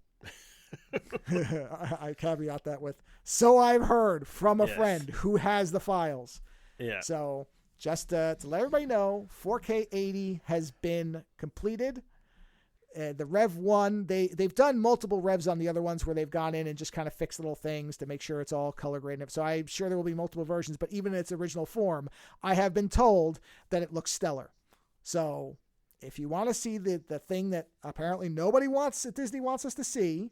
I caveat that with, so I've heard from a friend who has the files. Yeah. So just to let everybody know, 4K 80 has been completed. The Rev 1, they've done multiple revs on the other ones where they've gone in and just kind of fixed little things to make sure it's all color graded. So I'm sure there will be multiple versions, but even in its original form, I have been told that it looks stellar. So if you want to see the thing that apparently nobody wants, that Disney wants us to see,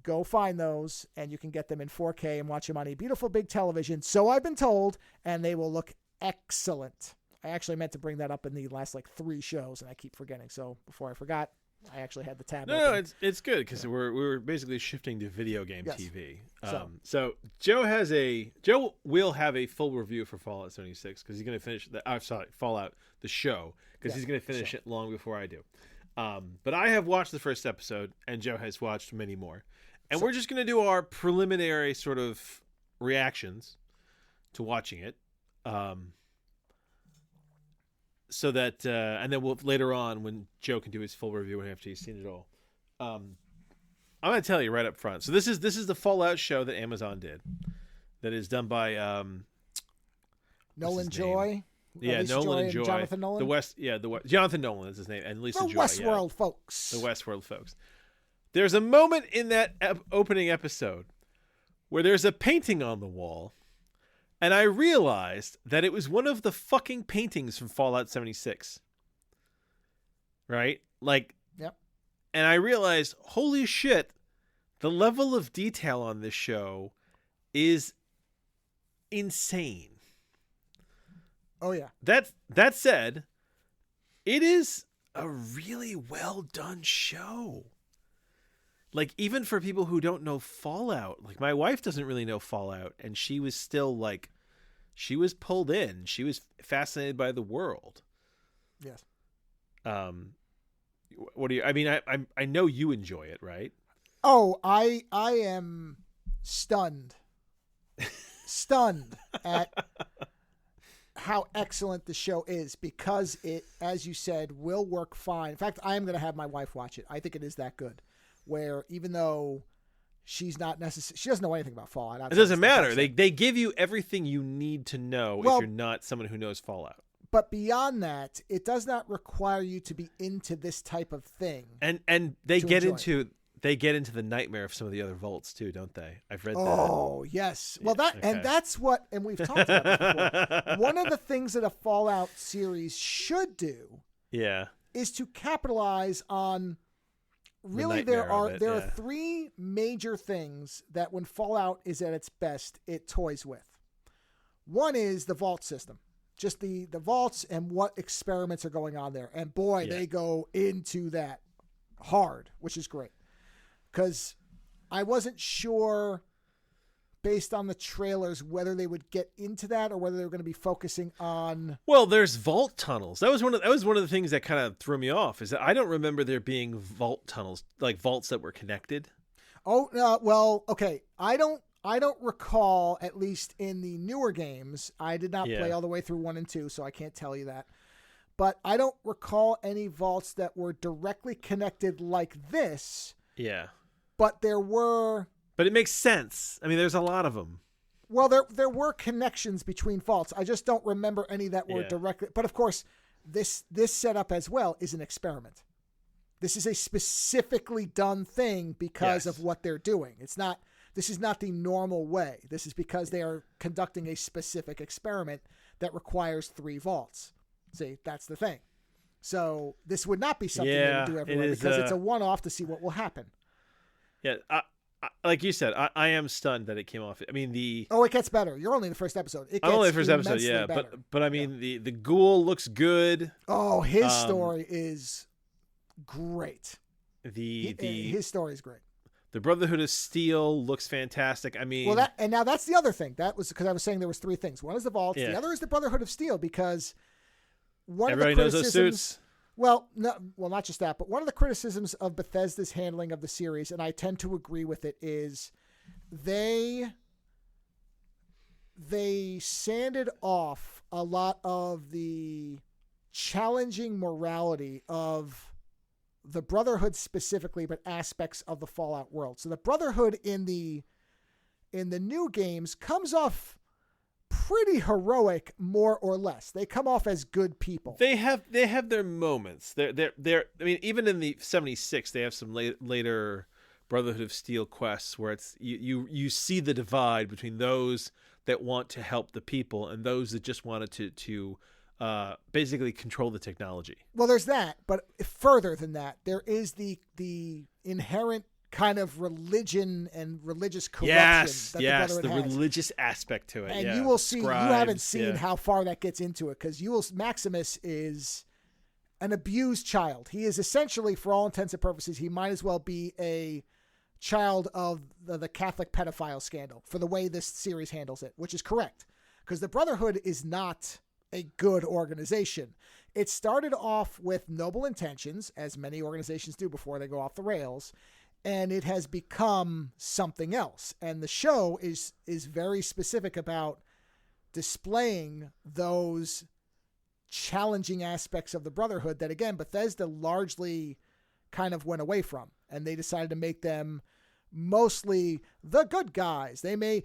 go find those, and you can get them in 4K and watch them on a beautiful big television. So I've been told, and they will look excellent. I actually meant to bring that up in the last 3 shows, and I keep forgetting. So before I forgot, I actually had the tab. No, it's good because we're basically shifting to video game TV. So Joe will have a full review for Fallout 76 because he's going to finish Fallout the show because he's going to finish it long before I do. But I have watched the first episode, and Joe has watched many more, and we're just going to do our preliminary sort of reactions to watching it. So that, and then we'll later on when Joe can do his full review after he's seen it all. I'm going to tell you right up front. So this is the Fallout show that Amazon did, that is done by Nolan Joy. Yeah, Nolan and Joy. Jonathan Nolan. Jonathan Nolan is his name, and Lisa Joy. Westworld folks. The Westworld folks. There's a moment in that opening episode where there's a painting on the wall. And I realized that it was one of the fucking paintings from Fallout 76. Right? Yep. And I realized, holy shit, the level of detail on this show is insane. Oh, yeah. That said, it is a really well done show. Even for people who don't know Fallout, my wife doesn't really know Fallout, and she was still she was pulled in. She was fascinated by the world. Yes. What do you? I mean, I know you enjoy it, right? Oh, I am stunned at how excellent the show is because it, as you said, will work fine. In fact, I am going to have my wife watch it. I think it is that good. Where even though she's not necessarily, she doesn't know anything about Fallout. It doesn't matter. They give you everything you need to know if you're not someone who knows Fallout. But beyond that, it does not require you to be into this type of thing. And they get into the nightmare of some of the other vaults too, don't they? I've read that. Oh, yes. Well, and that's what, and we've talked about this before. One of the things that a Fallout series should do is to capitalize on. Really, there are 3 major things that when Fallout is at its best, it toys with. One is the vault system, just the vaults and what experiments are going on there. And boy, they go into that hard, which is great. Because I wasn't sure, based on the trailers, whether they would get into that or whether they were going to be focusing on. Well, there's vault tunnels. That was one of the things that kind of threw me off. Is that I don't remember there being vault tunnels, vaults that were connected. Oh, well, okay. I don't recall, at least in the newer games. I did not play all the way through 1 and 2, so I can't tell you that. But I don't recall any vaults that were directly connected like this. Yeah. But there were. But it makes sense. I mean, there's a lot of them. Well, there were connections between vaults. I just don't remember any that were directly. But of course, this setup as well is an experiment. This is a specifically done thing because of what they're doing. This is not the normal way. This is because they are conducting a specific experiment that requires 3 vaults. See, that's the thing. So this would not be something they would do everywhere because it's a one-off to see what will happen. Yeah, like you said, I am stunned that it came off. I mean, it gets better. You're only in the first episode. It gets only the first episode, yeah. Better. But I mean, the ghoul looks good. Oh, his story is great. His story is great. The Brotherhood of Steel looks fantastic. I mean, now that's the other thing. That was because I was saying there was 3 things. One is the vaults. The other is the Brotherhood of Steel because everybody knows those suits. Well, not just that, but one of the criticisms of Bethesda's handling of the series, and I tend to agree with it, is they sanded off a lot of the challenging morality of the Brotherhood specifically, but aspects of the Fallout world. So the Brotherhood in the new games comes off pretty heroic, more or less. They come off as good people. They have their moments. They're I mean, even in the 76, they have some later Brotherhood of Steel quests where it's you see the divide between those that want to help the people and those that just wanted to basically control the technology. Well, there's that, but further than that, there is the inherent kind of religion and religious corruption that the Brotherhood has. Religious aspect to it. And you will see, Scribes, you haven't seen how far that gets into it, because Maximus is an abused child. He is essentially, for all intents and purposes, he might as well be a child of the Catholic pedophile scandal for the way this series handles it, which is correct, because the Brotherhood is not a good organization. It started off with noble intentions, as many organizations do before they go off the rails, and it has become something else. And the show is very specific about displaying those challenging aspects of the Brotherhood that, again, Bethesda largely kind of went away from, and they decided to make them mostly the good guys. They may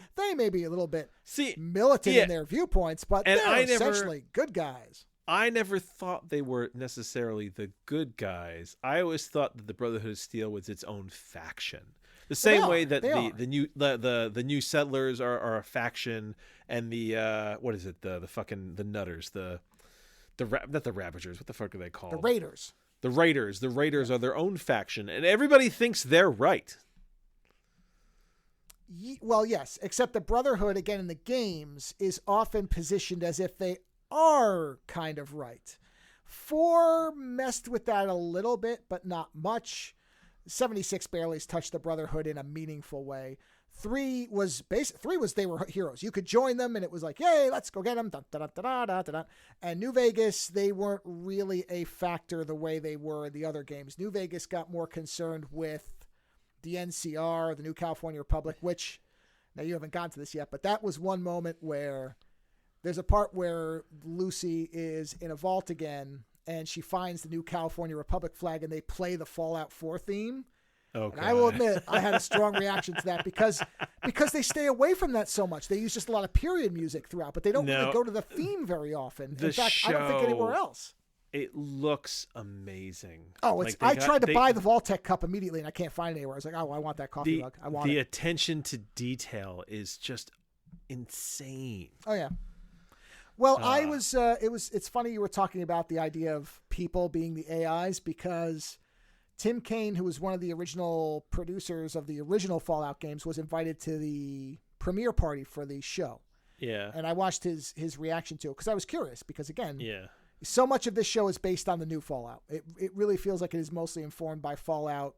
be a little bit militant in their viewpoints, but they're essentially good guys. I never thought they were necessarily the good guys. I always thought that the Brotherhood of Steel was its own faction. The same way that the new settlers are a faction, and the what is it? The Nutters, not the Ravagers. What the fuck are they called? The Raiders. The Raiders. The Raiders are their own faction, and everybody thinks they're right. Well, yes, except the Brotherhood, again, in the games, is often positioned as if they are kind of right. 4 messed with that a little bit, but not much. 76 barely touched the Brotherhood in a meaningful way. 3 was they were heroes. You could join them, and it was like, yay, let's go get them. Da, da, da, da, da, da, da. And New Vegas, they weren't really a factor the way they were in the other games. New Vegas got more concerned with the NCR, the New California Republic, which, now you haven't gotten to this yet, but that was one moment where there's a part where Lucy is in a vault again, and she finds the New California Republic flag, and they play the Fallout 4 theme. Okay. And I will admit, I had a strong reaction to that because they stay away from that so much. They use just a lot of period music throughout, but they don't really go to the theme very often. In fact, I don't think anywhere else. It looks amazing. Oh, it's. I tried to buy the Vault-Tec cup immediately, and I can't find it anywhere. I was like, oh, I want that coffee mug. I want it. The attention to detail is just insane. Oh yeah. Well, it's funny you were talking about the idea of people being the AIs, because Tim Kaine, who was one of the original producers of the original Fallout games, was invited to the premiere party for the show. Yeah. And I watched his reaction to it because I was curious, because again, yeah, so much of this show is based on the new Fallout. It really feels like it is mostly informed by Fallout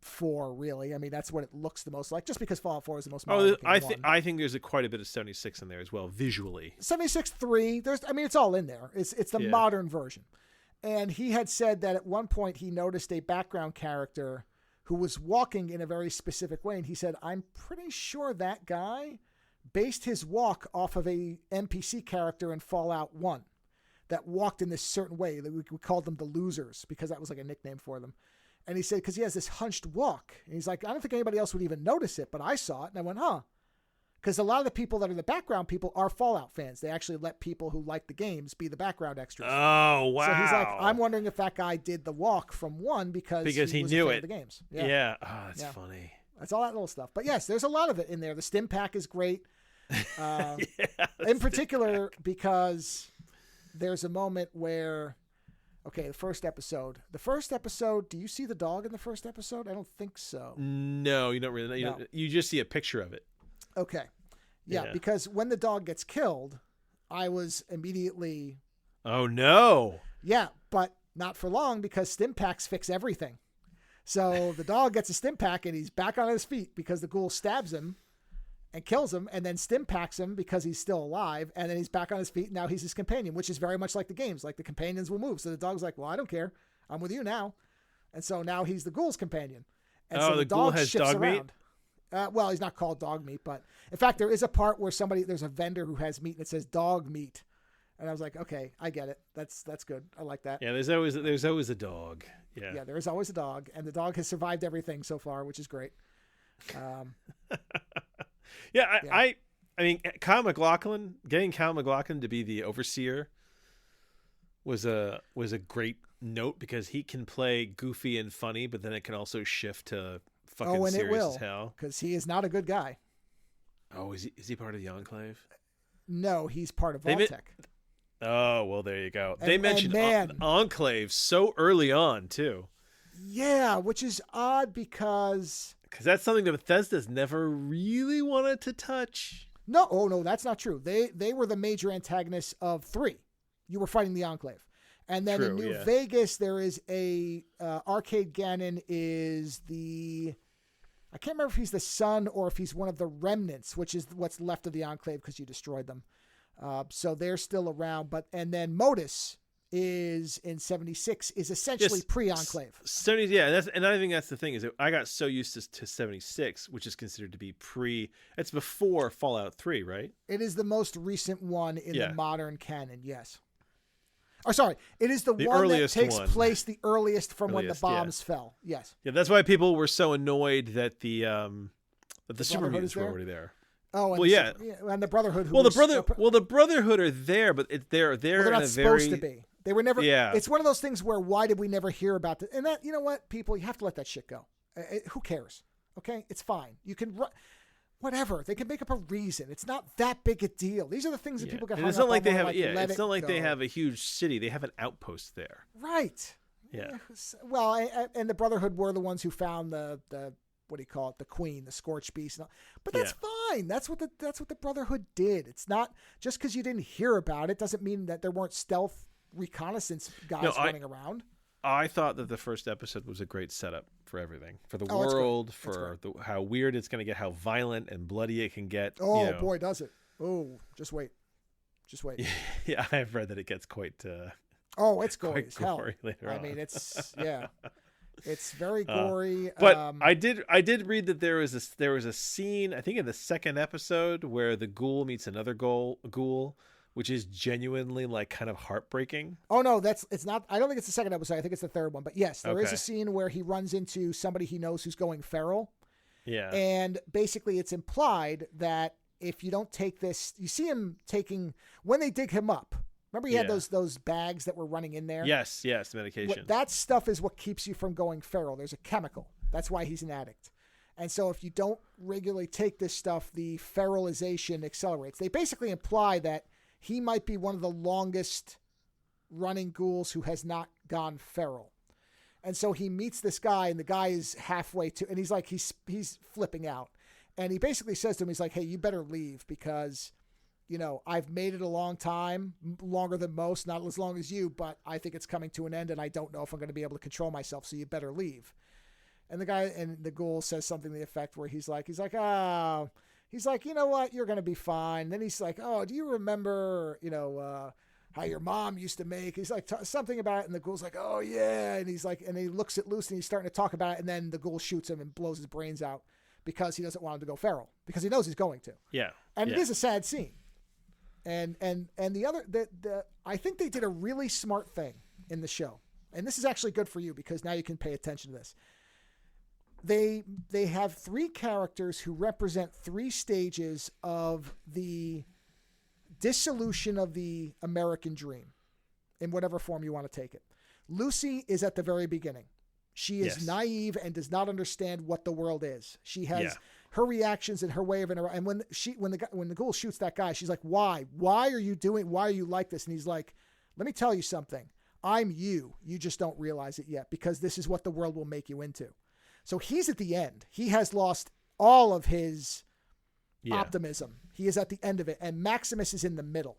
4, really. I mean, that's what it looks the most like, just because Fallout 4 is the most modern. I think there's quite a bit of 76 in there as well, visually. 76.3, it's all in there. It's the modern version. And he had said that at one point he noticed a background character who was walking in a very specific way, and he said, I'm pretty sure that guy based his walk off of a NPC character in Fallout 1 that walked in this certain way. We called them the Losers, because that was like a nickname for them. And he said, because he has this hunched walk. And he's like, I don't think anybody else would even notice it, but I saw it. And I went, huh. Because a lot of the people that are the background people are Fallout fans. They actually let people who like the games be the background extras. Oh, wow. So he's like, I'm wondering if that guy did the walk from 1 because he was knew a fan it. of the games. Yeah. Oh, that's funny. That's all that little stuff. But yes, there's a lot of it in there. The stim pack is great. In particular, because there's a moment where, okay, the first episode, do you see the dog in the first episode? I don't think so. No, you don't really. You just see a picture of it. Okay. Yeah, because when the dog gets killed, I was immediately... Oh, no. Yeah, but not for long, because stim packs fix everything. So the dog gets a stim pack, and he's back on his feet because the ghoul stabs him and kills him, and then stim packs him because he's still alive, and then he's back on his feet, and now he's his companion, which is very much like the games. Like, the companions will move. So the dog's like, well, I don't care. I'm with you now. And so now he's the ghoul's companion. And so the ghoul dog has shifts dog around. meat? Well, he's not called dog meat, but in fact, there is a part where there's a vendor who has meat and it says dog meat. And I was like, okay, I get it. That's good. I like that. Yeah, there's always a dog. Yeah, there is always a dog, and the dog has survived everything so far, which is great. I mean, getting Kyle MacLachlan to be the overseer was a great note because he can play goofy and funny, but then it can also shift to fucking and serious it will, as hell. Because he is not a good guy. Oh, is he part of the Enclave? No, he's part of Vault-Tec. Oh, well, there you go. They mentioned Enclave so early on, too. Yeah, which is odd because that's something that Bethesda's never really wanted to touch. No, that's not true. They were the major antagonists of 3. You were fighting the Enclave. And then in New Vegas, there is a Arcade Gannon is I can't remember if he's the son or if he's one of the remnants, which is what's left of the Enclave because you destroyed them. So they're still around. And then Modus is in 76 is essentially pre-Enclave. 70, yeah, and I think that's the thing is that I got so used to 76, which is considered to be it's before Fallout 3, right? It is the most recent one in the modern canon, yes. Or sorry, it is the one that takes place the earliest from when the bombs fell. Yes. Yeah, that's why people were so annoyed that the super mutants were already there. Oh, and and the Brotherhood. The Brotherhood are there, but they're not supposed to be. They were never. Yeah. It's one of those things where why did we never hear about it? And that, you know what, people, you have to let that shit go. Who cares? Okay, it's fine. You can whatever. They can make up a reason. It's not that big a deal. These are the things that people get hung up on. It's not like they have. It's not like they have a huge city. They have an outpost there. Right. Yeah. Well, and the Brotherhood were the ones who found the what do you call it? The Queen, the Scorched Beast. But that's fine. That's what the Brotherhood did. It's not just because you didn't hear about it doesn't mean that there weren't stealth reconnaissance guys running around. I thought that the first episode was a great setup for everything, for the world, for how weird it's going to get, how violent and bloody it can get. Oh, boy, does it. Oh, just wait. Yeah, I've read that it gets quite it's gory as hell. Later on. Mean, it's it's very gory. But I did read that there was a scene, I think in the second episode, where the ghoul meets another ghoul, which is genuinely like kind of heartbreaking. Oh no, it's not. I don't think it's the second episode. I think it's the third one. But yes, there is a scene where he runs into somebody he knows who's going feral. Yeah. And basically it's implied that if you don't take this, you see him taking, when they dig him up, remember he had those bags that were running in there? Yes, medication. That stuff is what keeps you from going feral. There's a chemical. That's why he's an addict. And so if you don't regularly take this stuff, the feralization accelerates. They basically imply that he might be one of the longest running ghouls who has not gone feral. And so he meets this guy, and the guy is halfway to, and he's like, he's flipping out. And he basically says to him, he's like, hey, you better leave because, you know, I've made it a long time, longer than most, not as long as you, but I think it's coming to an end, and I don't know if I'm going to be able to control myself, so you better leave. And the ghoul says something to the effect where he's like, you know what, you're going to be fine. Then he's like, oh, do you remember, how your mom used to make? He's like, something about it. And the ghoul's like, oh yeah. And he's like, and he looks at Lucy and he's starting to talk about it. And then the ghoul shoots him and blows his brains out because he doesn't want him to go feral because he knows he's going to. Yeah. And it is a sad scene. And the other, I think they did a really smart thing in the show. And this is actually good for you because now you can pay attention to this. They have 3 characters who represent 3 stages of the dissolution of the American dream in whatever form you want to take it. Lucy is at the very beginning. She is naive and does not understand what the world is. She has her reactions and her way of interacting. And when the ghoul shoots that guy, she's like, why are you like this? And he's like, let me tell you something. I'm you. You just don't realize it yet because this is what the world will make you into. So he's at the end. He has lost all of his optimism. He is at the end of it. And Maximus is in the middle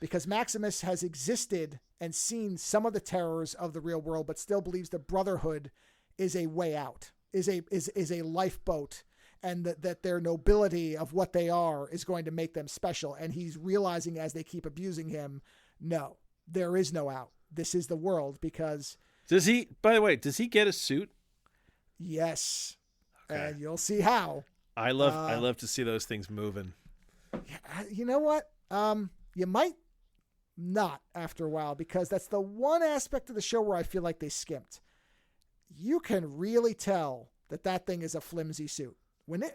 because Maximus has existed and seen some of the terrors of the real world, but still believes the Brotherhood is a way out, is a lifeboat, and that their nobility of what they are is going to make them special. And he's realizing as they keep abusing him, no, there is no out. This is the world because... Does he get a suit? Yes. Okay. And you'll see how. I love to see those things moving. You know what? You might not after a while because that's the one aspect of the show where I feel like they skimped. You can really tell that thing is a flimsy suit.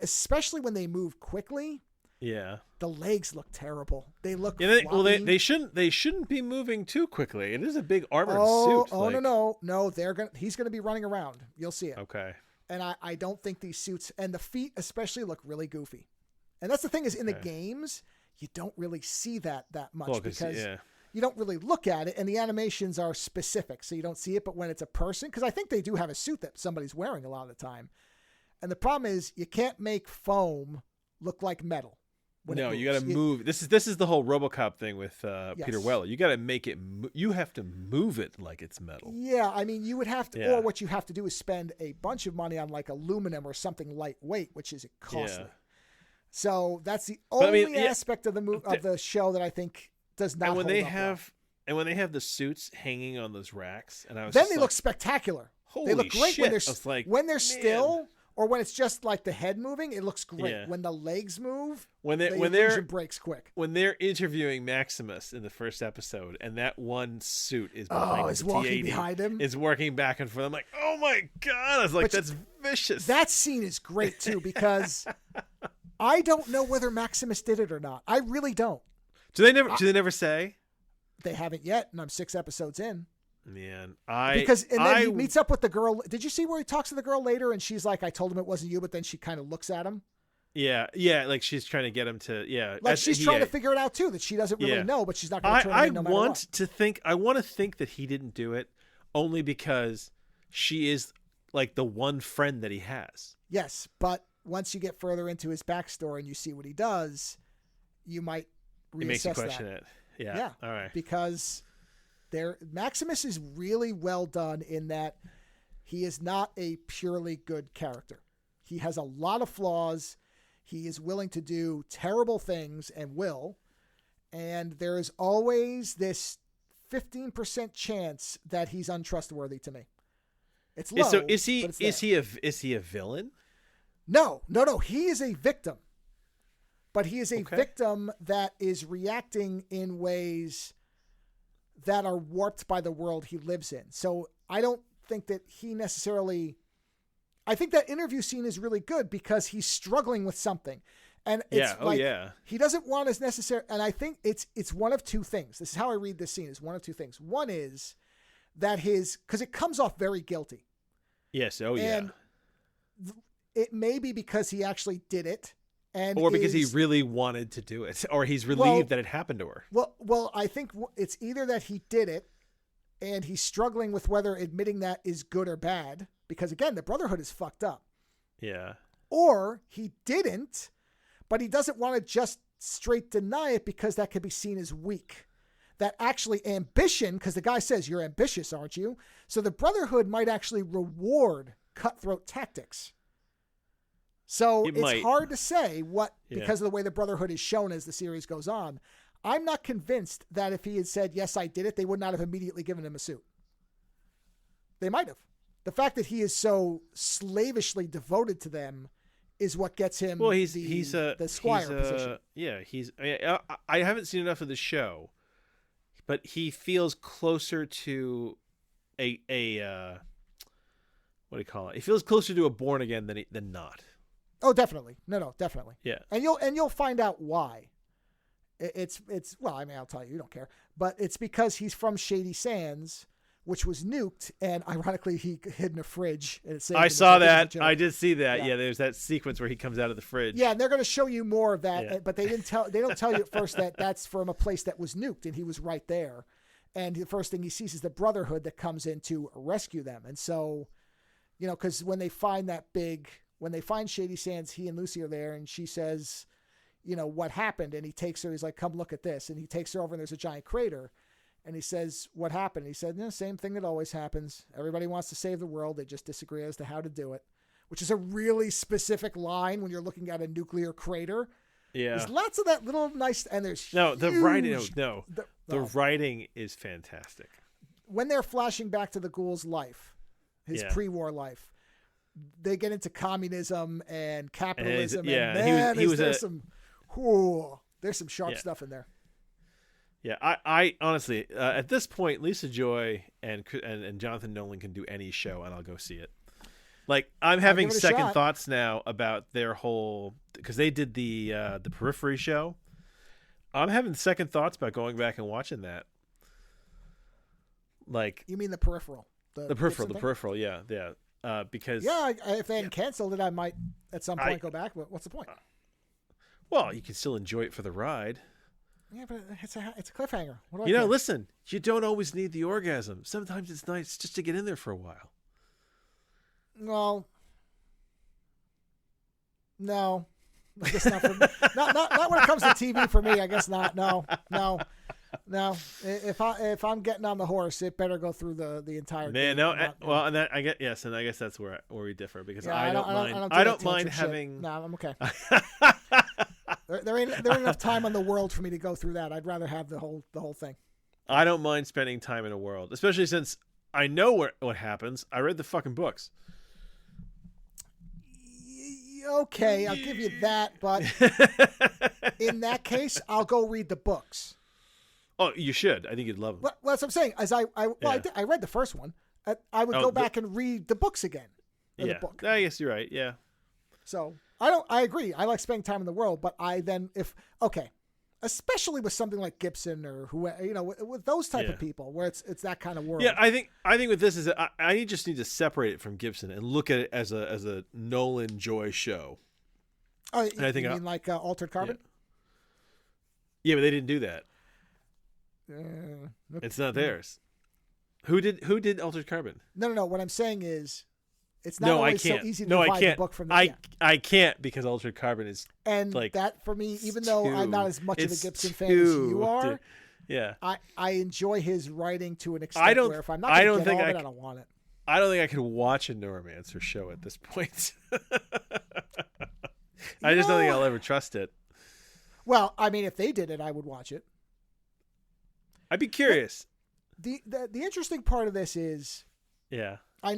Especially when they move quickly, Yeah. The legs look terrible. They look they shouldn't be moving too quickly. It is a big armored suit. No, he's gonna be running around. You'll see it. Okay. And I don't think these suits, and the feet especially, look really goofy. And that's the thing, is in the games you don't really see that much because you don't really look at it, and the animations are specific, so you don't see it. But when it's a person, because I think they do have a suit that somebody's wearing a lot of the time, and the problem is you can't make foam look like metal. No, you got to move. This is the whole RoboCop thing with Peter Weller. You got to make it. You have to move it like it's metal. Yeah, I mean, you would have to, or what you have to do is spend a bunch of money on like aluminum or something lightweight, which is costly. Yeah. So that's the only aspect of the show that I think does not. And when hold they up have, well. And when they have the suits hanging on those racks, and then they look spectacular. Holy they look great shit. when they're still. Or when it's just like the head moving, it looks great. Yeah. When the legs move, the illusion breaks quick. When they're interviewing Maximus in the first episode, and that one suit is walking behind him, is working back and forth. I'm like, oh my god! I was like, that's vicious. That scene is great too because I don't know whether Maximus did it or not. I really don't. Do they never say? They haven't yet, and I'm 6 episodes in. Man, he meets up with the girl. Did you see where he talks to the girl later? And she's like, "I told him it wasn't you," but then she kind of looks at him. Yeah, like she's trying to get him to, like she's trying to figure it out too. That she doesn't really know, but she's not going to turn him in no matter what. I want to think that he didn't do it only because she is like the one friend that he has. Yes, but once you get further into his backstory and you see what he does, you might reassess it makes you question it. Yeah. All right. Because Maximus is really well done in that he is not a purely good character. He has a lot of flaws. He is willing to do terrible things and will. And there is always this 15% chance that he's untrustworthy to me. It's low. So is he a villain? No. He is a victim. But he is a victim that is reacting in ways that are warped by the world he lives in. So I don't think that he necessarily... I think that interview scene is really good because he's struggling with something. And it's he doesn't want as necessary... And I think it's one of two things. This is how I read this scene, is one of two things. One is that because it comes off very guilty. Yes, and it may be because he actually did it. Or because he really wanted to do it, or he's relieved that it happened to her. Well, I think it's either that he did it, and he's struggling with whether admitting that is good or bad, because again, the Brotherhood is fucked up. Yeah. Or he didn't, but he doesn't want to just straight deny it because that could be seen as weak. That actually ambition, because the guy says, "You're ambitious, aren't you?" So the Brotherhood might actually reward cutthroat tactics. So it's hard to say because of the way the Brotherhood is shown as the series goes on. I'm not convinced that if he had said, "Yes, I did it," they would not have immediately given him a suit. They might have. The fact that he is so slavishly devoted to them is what gets him the squire position. Yeah, I haven't seen enough of the show, but he feels closer to a what do you call it? He feels closer to a born again than not. Oh, definitely. No, definitely. Yeah. And you'll find out why. It's well, I mean, I'll tell you, you don't care. But it's because he's from Shady Sands, which was nuked, and ironically he hid in a fridge. And I saw that. I did see that. Yeah, there's that sequence where he comes out of the fridge. Yeah, and they're going to show you more of that, but they don't tell you at first that that's from a place that was nuked, and he was right there. And the first thing he sees is the Brotherhood that comes in to rescue them. And so, because when they find Shady Sands, he and Lucy are there, and she says, what happened? And he takes her, he's like, "Come look at this." And he takes her over, and there's a giant crater. And he says, "What happened?" And he said, same thing that always happens. Everybody wants to save the world. They just disagree as to how to do it, which is a really specific line when you're looking at a nuclear crater. Yeah. There's lots of that little nice, and there's the writing. The writing is fantastic. When they're flashing back to the Ghoul's life, his pre-war life, they get into communism and capitalism. There's some sharp stuff in there. Yeah, I honestly, at this point, Lisa Joy and Jonathan Nolan can do any show, and I'll go see it. Like I'm I'll having give it a second shot. thoughts now about their whole because they did the Periphery show. I'm having second thoughts about going back and watching that. Like You mean the Peripheral? the Gibson thing? peripheral, yeah. Because Yeah, if they hadn't canceled it, I might at some point go back. But what's the point? well, you can still enjoy it for the ride. Yeah, but it's a cliffhanger. What do I You know, care? listen, you don't always need the orgasm. Sometimes it's nice just to get in there for a while. Well, no, I guess not for me. Not when it comes to TV for me. I guess not. No. If I'm getting on the horse, it better go through the entire. Man, game. no. Not- Well, and that I get yes, and I guess that's where we differ because Yeah, I don't mind. I don't mind having. No, I'm okay. there ain't enough time on the world for me to go through that. I'd rather have the whole thing. I don't mind spending time in a world, especially since I know what happens. I read the fucking books. Okay, I'll give you that, but in that case, I'll go read the books. Oh, you should. I think you'd love them. Well, that's what I'm saying. As I read the first one. I would go back and read the books again. Yeah, The book. I guess you're right. Yeah. So I agree. I like spending time in the world, but especially with something like Gibson or who, with those type of people where it's that kind of world. Yeah, I think with this is I just need to separate it from Gibson and look at it as a Nolan Joy show. Oh, and I think you mean like Altered Carbon? Yeah, but they didn't do that. Okay. It's not theirs. Who did Altered Carbon? No. What I'm saying is, it's not always so easy to divide the book from the I can't because Altered Carbon is and like that for me, even though I'm not as much of a Gibson fan as you are, yeah, I enjoy his writing to an extent where if I'm not going to get all of it, I don't want it. I don't think I could watch a Neuromancer show at this point. I just don't think I'll ever trust it. Well, I mean, if they did it, I would watch it. I'd be curious. The interesting part of this is, yeah, I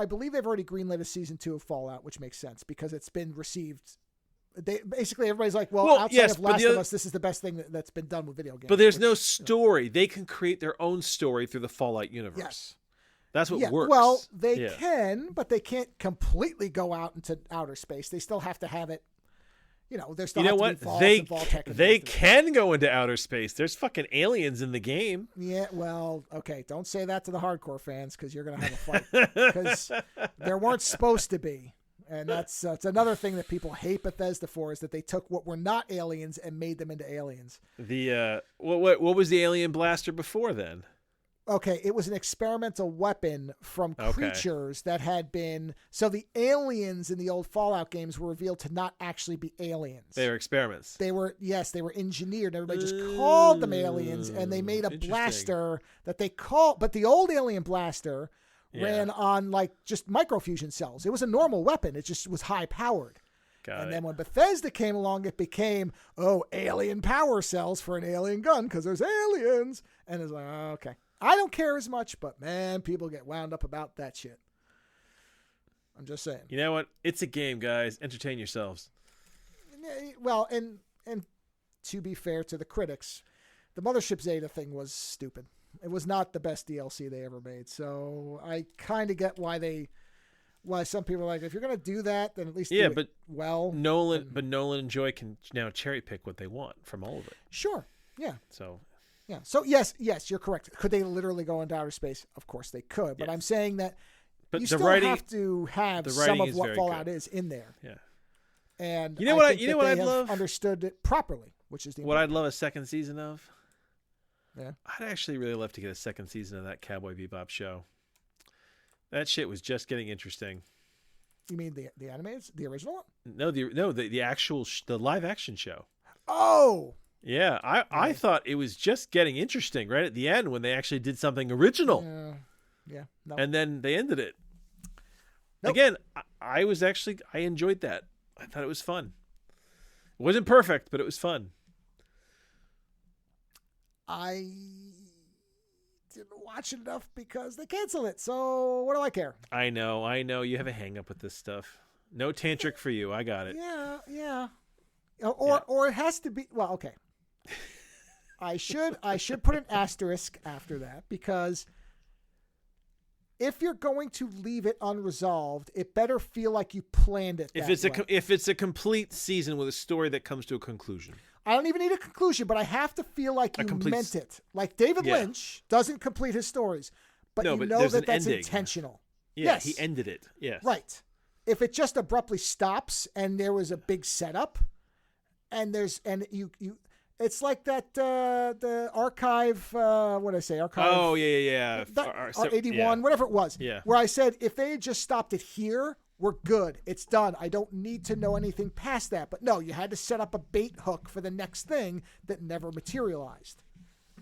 believe they've already greenlit a season 2 of Fallout, which makes sense because it's been received. Basically everybody's like, well outside of Last of Us, this is the best thing that's been done with video games. But there's no story. They can create their own story through the Fallout universe. Yes. That's what works. Well, they can, but they can't completely go out into outer space. They still have to have it. There's still have to be Vault and Vault-Tec and they can go into outer space. There's fucking aliens in the game. Yeah, well, okay. Don't say that to the hardcore fans because you're going to have a fight. Because there weren't supposed to be. And that's another thing that people hate Bethesda for is that they took what were not aliens and made them into aliens. What was the alien blaster before then? Okay, it was an experimental weapon from creatures that had been... So the aliens in the old Fallout games were revealed to not actually be aliens. They were experiments. They were engineered. Everybody just called them aliens, and they made a blaster that they called... But the old alien blaster ran on like just microfusion cells. It was a normal weapon. It just was high-powered. Then when Bethesda came along, it became, alien power cells for an alien gun because there's aliens. And it's like, okay. I don't care as much, but man, people get wound up about that shit. I'm just saying. You know what? It's a game, guys. Entertain yourselves. Well, and to be fair to the critics, the Mothership Zeta thing was stupid. It was not the best DLC they ever made. So I kind of get why some people are like, if you're going to do that, then at least do it well. Nolan and Joy can now cherry pick what they want from all of it. Sure. Yeah. So. Yeah. So yes, you're correct. Could they literally go into outer space? Of course they could. But I'm saying that you still have to have some of what Fallout is in there. Yeah. And you know what I'd love? Understood it properly, which is what I'd love a second season of. Yeah. I'd actually really love to get a second season of that Cowboy Bebop show. That shit was just getting interesting. You mean the animated, the original one? No, the actual the live action show. Oh. Yeah, I thought it was just getting interesting right at the end when they actually did something original. Yeah. No. And then they ended it. Nope. Again, I enjoyed that. I thought it was fun. It wasn't perfect, but it was fun. I didn't watch it enough because they canceled it. So what do I care? I know. You have a hang up with this stuff. No tantric for you. I got it. Yeah. Or it has to be. Well, okay. I should put an asterisk after that because if you're going to leave it unresolved, it better feel like you planned it. If it's a complete season with a story that comes to a conclusion. I don't even need a conclusion, but I have to feel like you meant it. Like David Lynch doesn't complete his stories, but you know that that's intentional. Yeah, yes. He ended it. Yes. Right. If it just abruptly stops and there was a big setup, and it's like that the archive. What did I say? Archive. Oh yeah. R81, whatever it was. Yeah. Where I said if they had just stopped it here, we're good. It's done. I don't need to know anything past that. But no, you had to set up a bait hook for the next thing that never materialized.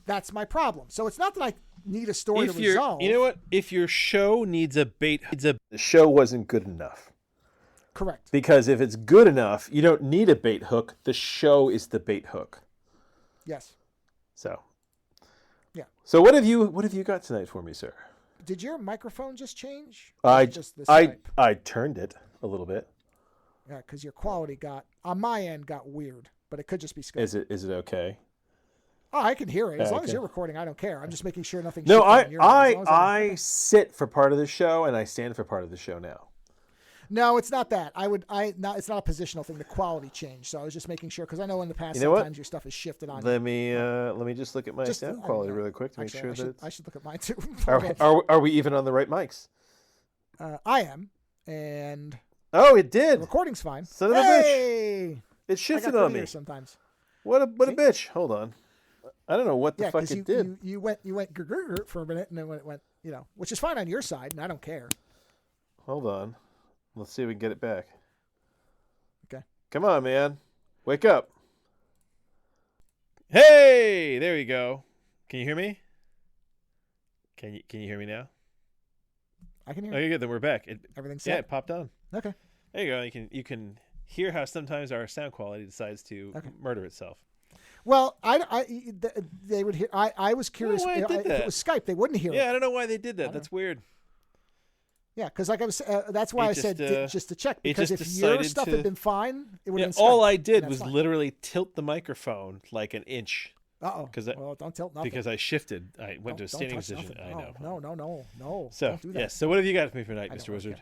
That's my problem. So it's not that I need a story to resolve. You know what? If your show needs a bait, the show wasn't good enough. Correct. Because if it's good enough, you don't need a bait hook. The show is the bait hook. Yes. So. Yeah. So what have you got tonight for me, sir? Did your microphone just change? I turned it a little bit. Yeah, because your quality on my end got weird, but it could just be Skype. Is it okay? Oh, I can hear it. As long as you're recording, I don't care. I'm just making sure nothing. No, I sit for part of the show and I stand for part of the show now. No, it's not that. It's not a positional thing. The quality changed, so I was just making sure because I know in the past sometimes your stuff is shifted on. Let me just look at my sound quality really quick to make sure that I should look at mine too. Are we even on the right mics? I am, and it did. The recording's fine. Son of a bitch! It shifted on me sometimes. What a bitch! Hold on. I don't know what the fuck it did. You went for a minute, and then when it went, which is fine on your side, and I don't care. Hold on. Let's see if we can get it back. Okay. Come on, man. Wake up. Hey, there you go. Can you hear me? Can you hear me now? I can hear. Okay, good. Then we're back. Everything's set. Yeah, it popped on. Okay. There you go. You can hear how sometimes our sound quality decides to murder itself. Well, they would hear. I was curious if it was Skype, they wouldn't hear it. Yeah, I don't know why they did that. That's weird. Yeah, because like I was, that's why I said just to check. Because if your stuff had been fine, it would have been Skype. All I did was literally tilt the microphone like an inch. Well, don't tilt nothing. Because I shifted. I went to a standing position. Nothing. I know. No. So don't do that. Yes. So what have you got for me for tonight, Mr. Wizard?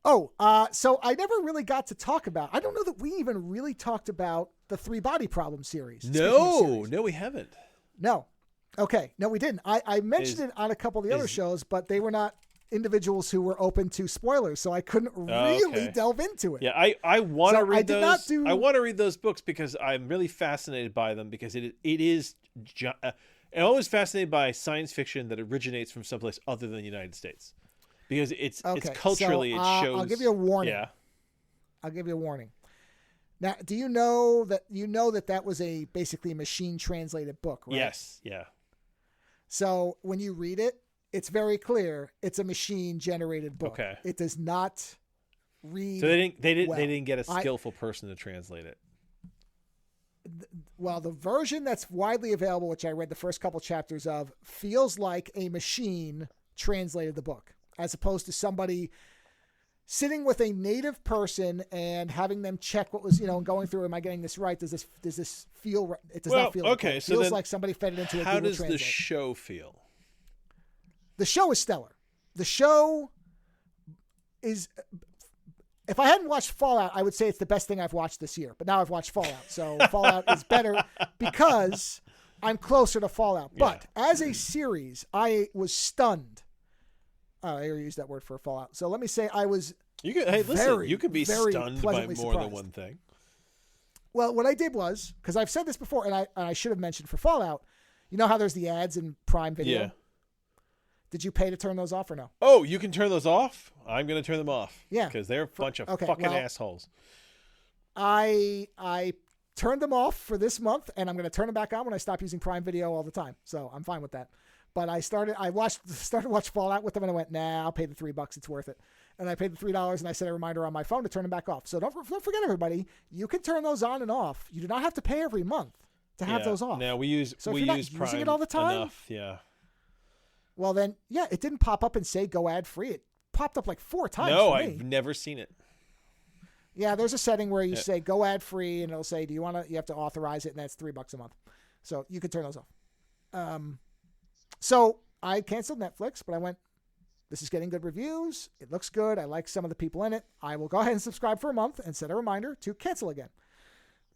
So I never really got to talk about. I don't know that we even really talked about the 3 Body Problem series. No, we haven't. No. Okay. No, we didn't. I mentioned it on a couple of the other shows, but they were not individuals who were open to spoilers, so I couldn't really delve into it. Yeah, I want to read those. I want to read those books because I'm really fascinated by them because it is. I'm always fascinated by science fiction that originates from someplace other than the United States, because it's culturally it shows. I'll give you a warning. Yeah. I'll give you a warning. Now, do you know that was basically a machine translated book, right? Yes. Yeah. So when you read it, it's very clear it's a machine generated book. Okay. It does not read. So they didn't get a skillful person to translate it. Well, the version that's widely available, which I read the first couple chapters of, feels like a machine translated the book, as opposed to somebody sitting with a native person and having them check what was, and going through, am I getting this right? Does this feel right? It does not feel okay. It feels like somebody fed it into a Google Translate. How does the show feel? The show is stellar. The show is, if I hadn't watched Fallout, I would say it's the best thing I've watched this year. But now I've watched Fallout. So Fallout is better because I'm closer to Fallout. But as a series, I was stunned. I already used that word for Fallout. So let me say I was you can be stunned by more than one thing. Well, what I did was, because I've said this before, and I should have mentioned for Fallout, you know how there's the ads in Prime Video? Yeah. Did you pay to turn those off or no? Oh, you can turn those off? I'm going to turn them off. Yeah. Because they're a bunch of fucking assholes. I turned them off for this month, and I'm going to turn them back on when I stop using Prime Video all the time. So I'm fine with that. But I started to watch Fallout with them, and I went, nah, I'll pay the $3. It's worth it. And I paid the $3, and I set a reminder on my phone to turn them back off. So don't forget, everybody, you can turn those on and off. You do not have to pay every month to have those off. No, we use Prime using it all the time. Enough, yeah. Well, then, it didn't pop up and say go ad free. It popped up like 4 times. No, I've never seen it. Yeah, there's a setting where you say go ad free, and it'll say, do you want to? You have to authorize it, and that's $3 a month. So you can turn those off. So I canceled Netflix, but I went, this is getting good reviews. It looks good. I like some of the people in it. I will go ahead and subscribe for a month and set a reminder to cancel again.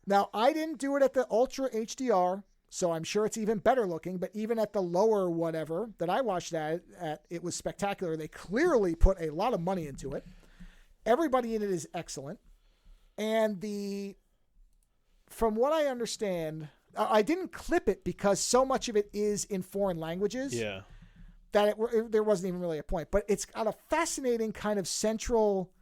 Now, I didn't do it at the Ultra HDR, so I'm sure it's even better looking, but even at the lower whatever that I watched at, it was spectacular. They clearly put a lot of money into it. Everybody in it is excellent. And from what I understand, I didn't clip it because so much of it is in foreign languages. Yeah. That there wasn't even really a point. But it's got a fascinating kind of central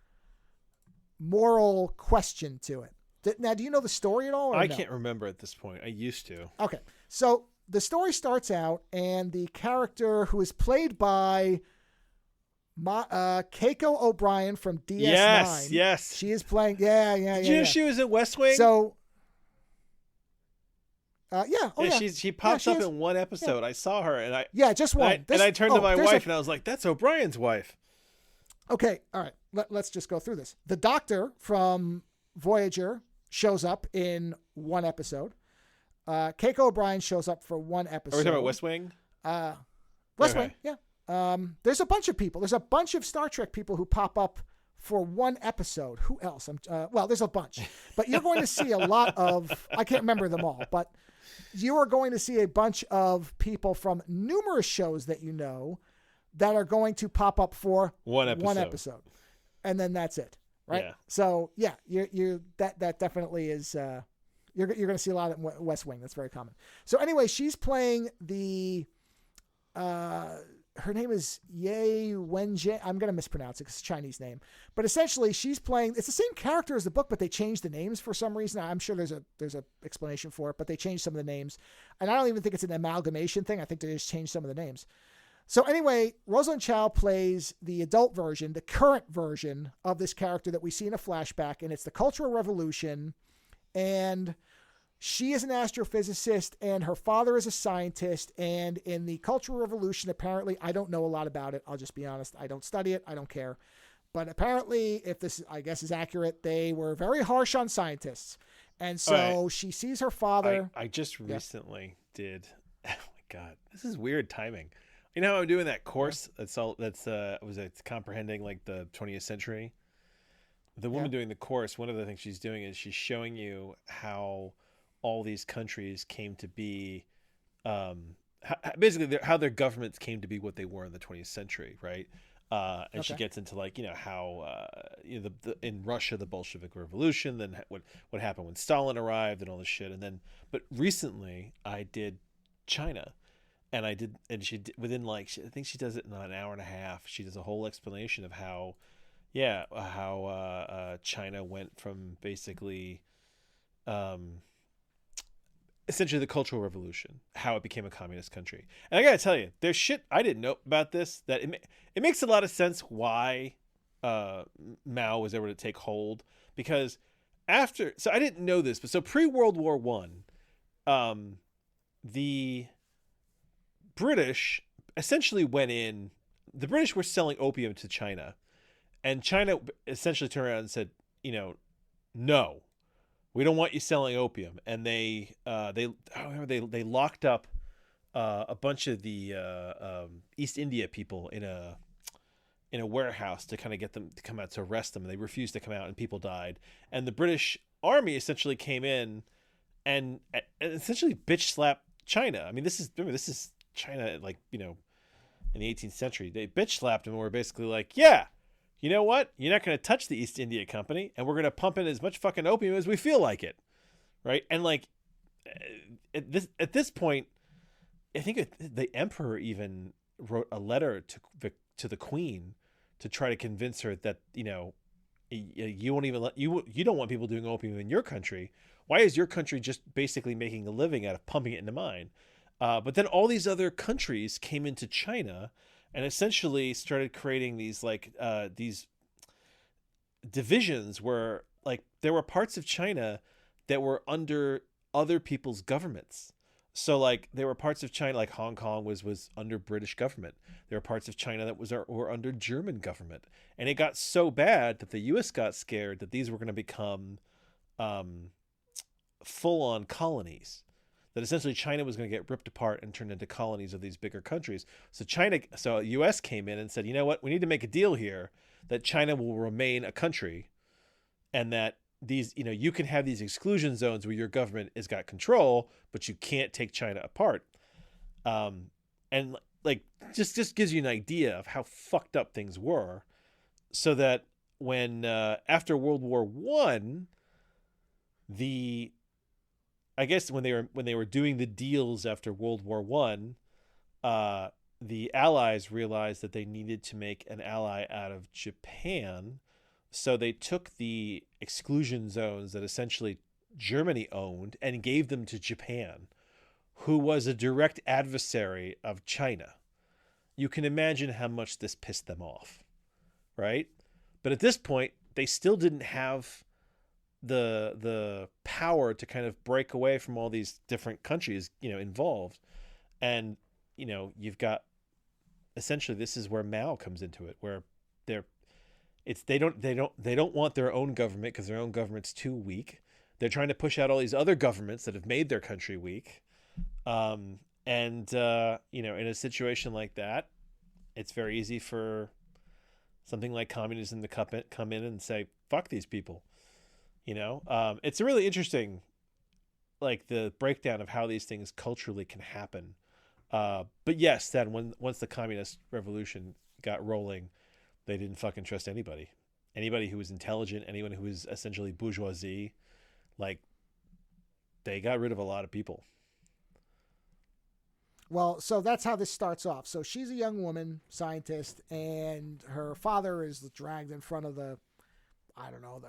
moral question to it. Now, do you know the story at all? I can't remember at this point. I used to. Okay. So the story starts out, and the character who is played by Keiko O'Brien from DS9. Yes. She is playing. Yeah. Did you know she was in West Wing? So. Yeah. Oh, yeah. She pops up in one episode. Yeah. I saw her, and just one. I turned to my wife, and I was like, "That's O'Brien's wife." Okay. All right. Let's just go through this. The Doctor from Voyager shows up in one episode. Keiko O'Brien shows up for one episode. Are we talking about West Wing? West Wing. Yeah. There's a bunch of people. There's a bunch of Star Trek people who pop up for one episode. Who else? Well, there's a bunch, but you're going to see a lot of. I can't remember them all, but. You are going to see a bunch of people from numerous shows that you know that are going to pop up for one episode. And then that's it. Right. Yeah. So yeah, that definitely is, you're going to see a lot of West Wing. That's very common. So anyway, she's playing her name is Ye Wenjie. I'm going to mispronounce it because it's a Chinese name. But essentially, she's playing. It's the same character as the book, but they changed the names for some reason. I'm sure there's a explanation for it, but they changed some of the names. And I don't even think it's an amalgamation thing. I think they just changed some of the names. So anyway, Rosalind Chow plays the adult version, the current version of this character that we see in a flashback, and it's the Cultural Revolution. And she is an astrophysicist, and her father is a scientist. And in the Cultural Revolution, apparently, I don't know a lot about it. I'll just be honest. I don't study it. I don't care. But apparently, if this, I guess, is accurate, they were very harsh on scientists. And so she sees her father. I just recently did. Oh, my God. This is weird timing. You know how I'm doing that course? It's comprehending like the 20th century? The woman doing the course, one of the things she's doing is she's showing you how all these countries came to be, basically how their governments came to be what they were in the 20th century, right? And she gets into like, how in Russia the Bolshevik Revolution, then what happened when Stalin arrived and all this shit, and then but recently I did China, and she did, within like I think she does it in an hour and a half. She does a whole explanation of how China went from basically. Essentially the Cultural Revolution, how it became a communist country. And I gotta tell you, there's shit I didn't know about this, that it makes a lot of sense why Mao was able to take hold, because so I didn't know this, but so pre-World War I, the British essentially went in, the British were selling opium to China, and China essentially turned around and said, no. We don't want you selling opium, and they locked up a bunch of the East India people in a warehouse to kind of get them to come out to arrest them. And they refused to come out, and people died. And the British Army essentially came in and essentially bitch slapped China. I mean, this is China, like in the 18th century. They bitch slapped them and were basically like, yeah. You know what? You're not going to touch the East India Company, and we're going to pump in as much fucking opium as we feel like it, right? And like at this point, I think the emperor even wrote a letter to the queen to try to convince her that you won't even you don't want people doing opium in your country. Why is your country just basically making a living out of pumping it into mine? But then all these other countries came into China. And essentially started creating these these divisions where like there were parts of China that were under other people's governments. So like there were parts of China, like Hong Kong was under British government. There were parts of China that were under German government. And it got so bad that the US got scared that these were going to become full-on colonies. that essentially China was going to get ripped apart and turned into colonies of these bigger countries. So U.S. came in and said, you know what, we need to make a deal here that China will remain a country, and that these, you can have these exclusion zones where your government has got control, but you can't take China apart. And like just gives you an idea of how fucked up things were, so that when after World War One, I guess when they were doing the deals after World War One, the Allies realized that they needed to make an ally out of Japan, so they took the exclusion zones that essentially Germany owned and gave them to Japan, who was a direct adversary of China. You can imagine how much this pissed them off, right? But at this point, they still didn't have the power to kind of break away from all these different countries, involved. And, you've got, essentially, this is where Mao comes into it, where they don't want their own government because their own government's too weak. They're trying to push out all these other governments that have made their country weak. In a situation like that, it's very easy for something like communism to come in and say, fuck these people. It's a really interesting, like, the breakdown of how these things culturally can happen. But yes, then once the communist revolution got rolling, they didn't fucking trust anybody who was intelligent, anyone who was essentially bourgeoisie. Like, they got rid of a lot of people. Well, so that's how this starts off. So she's a young woman, scientist, and her father is dragged in front of the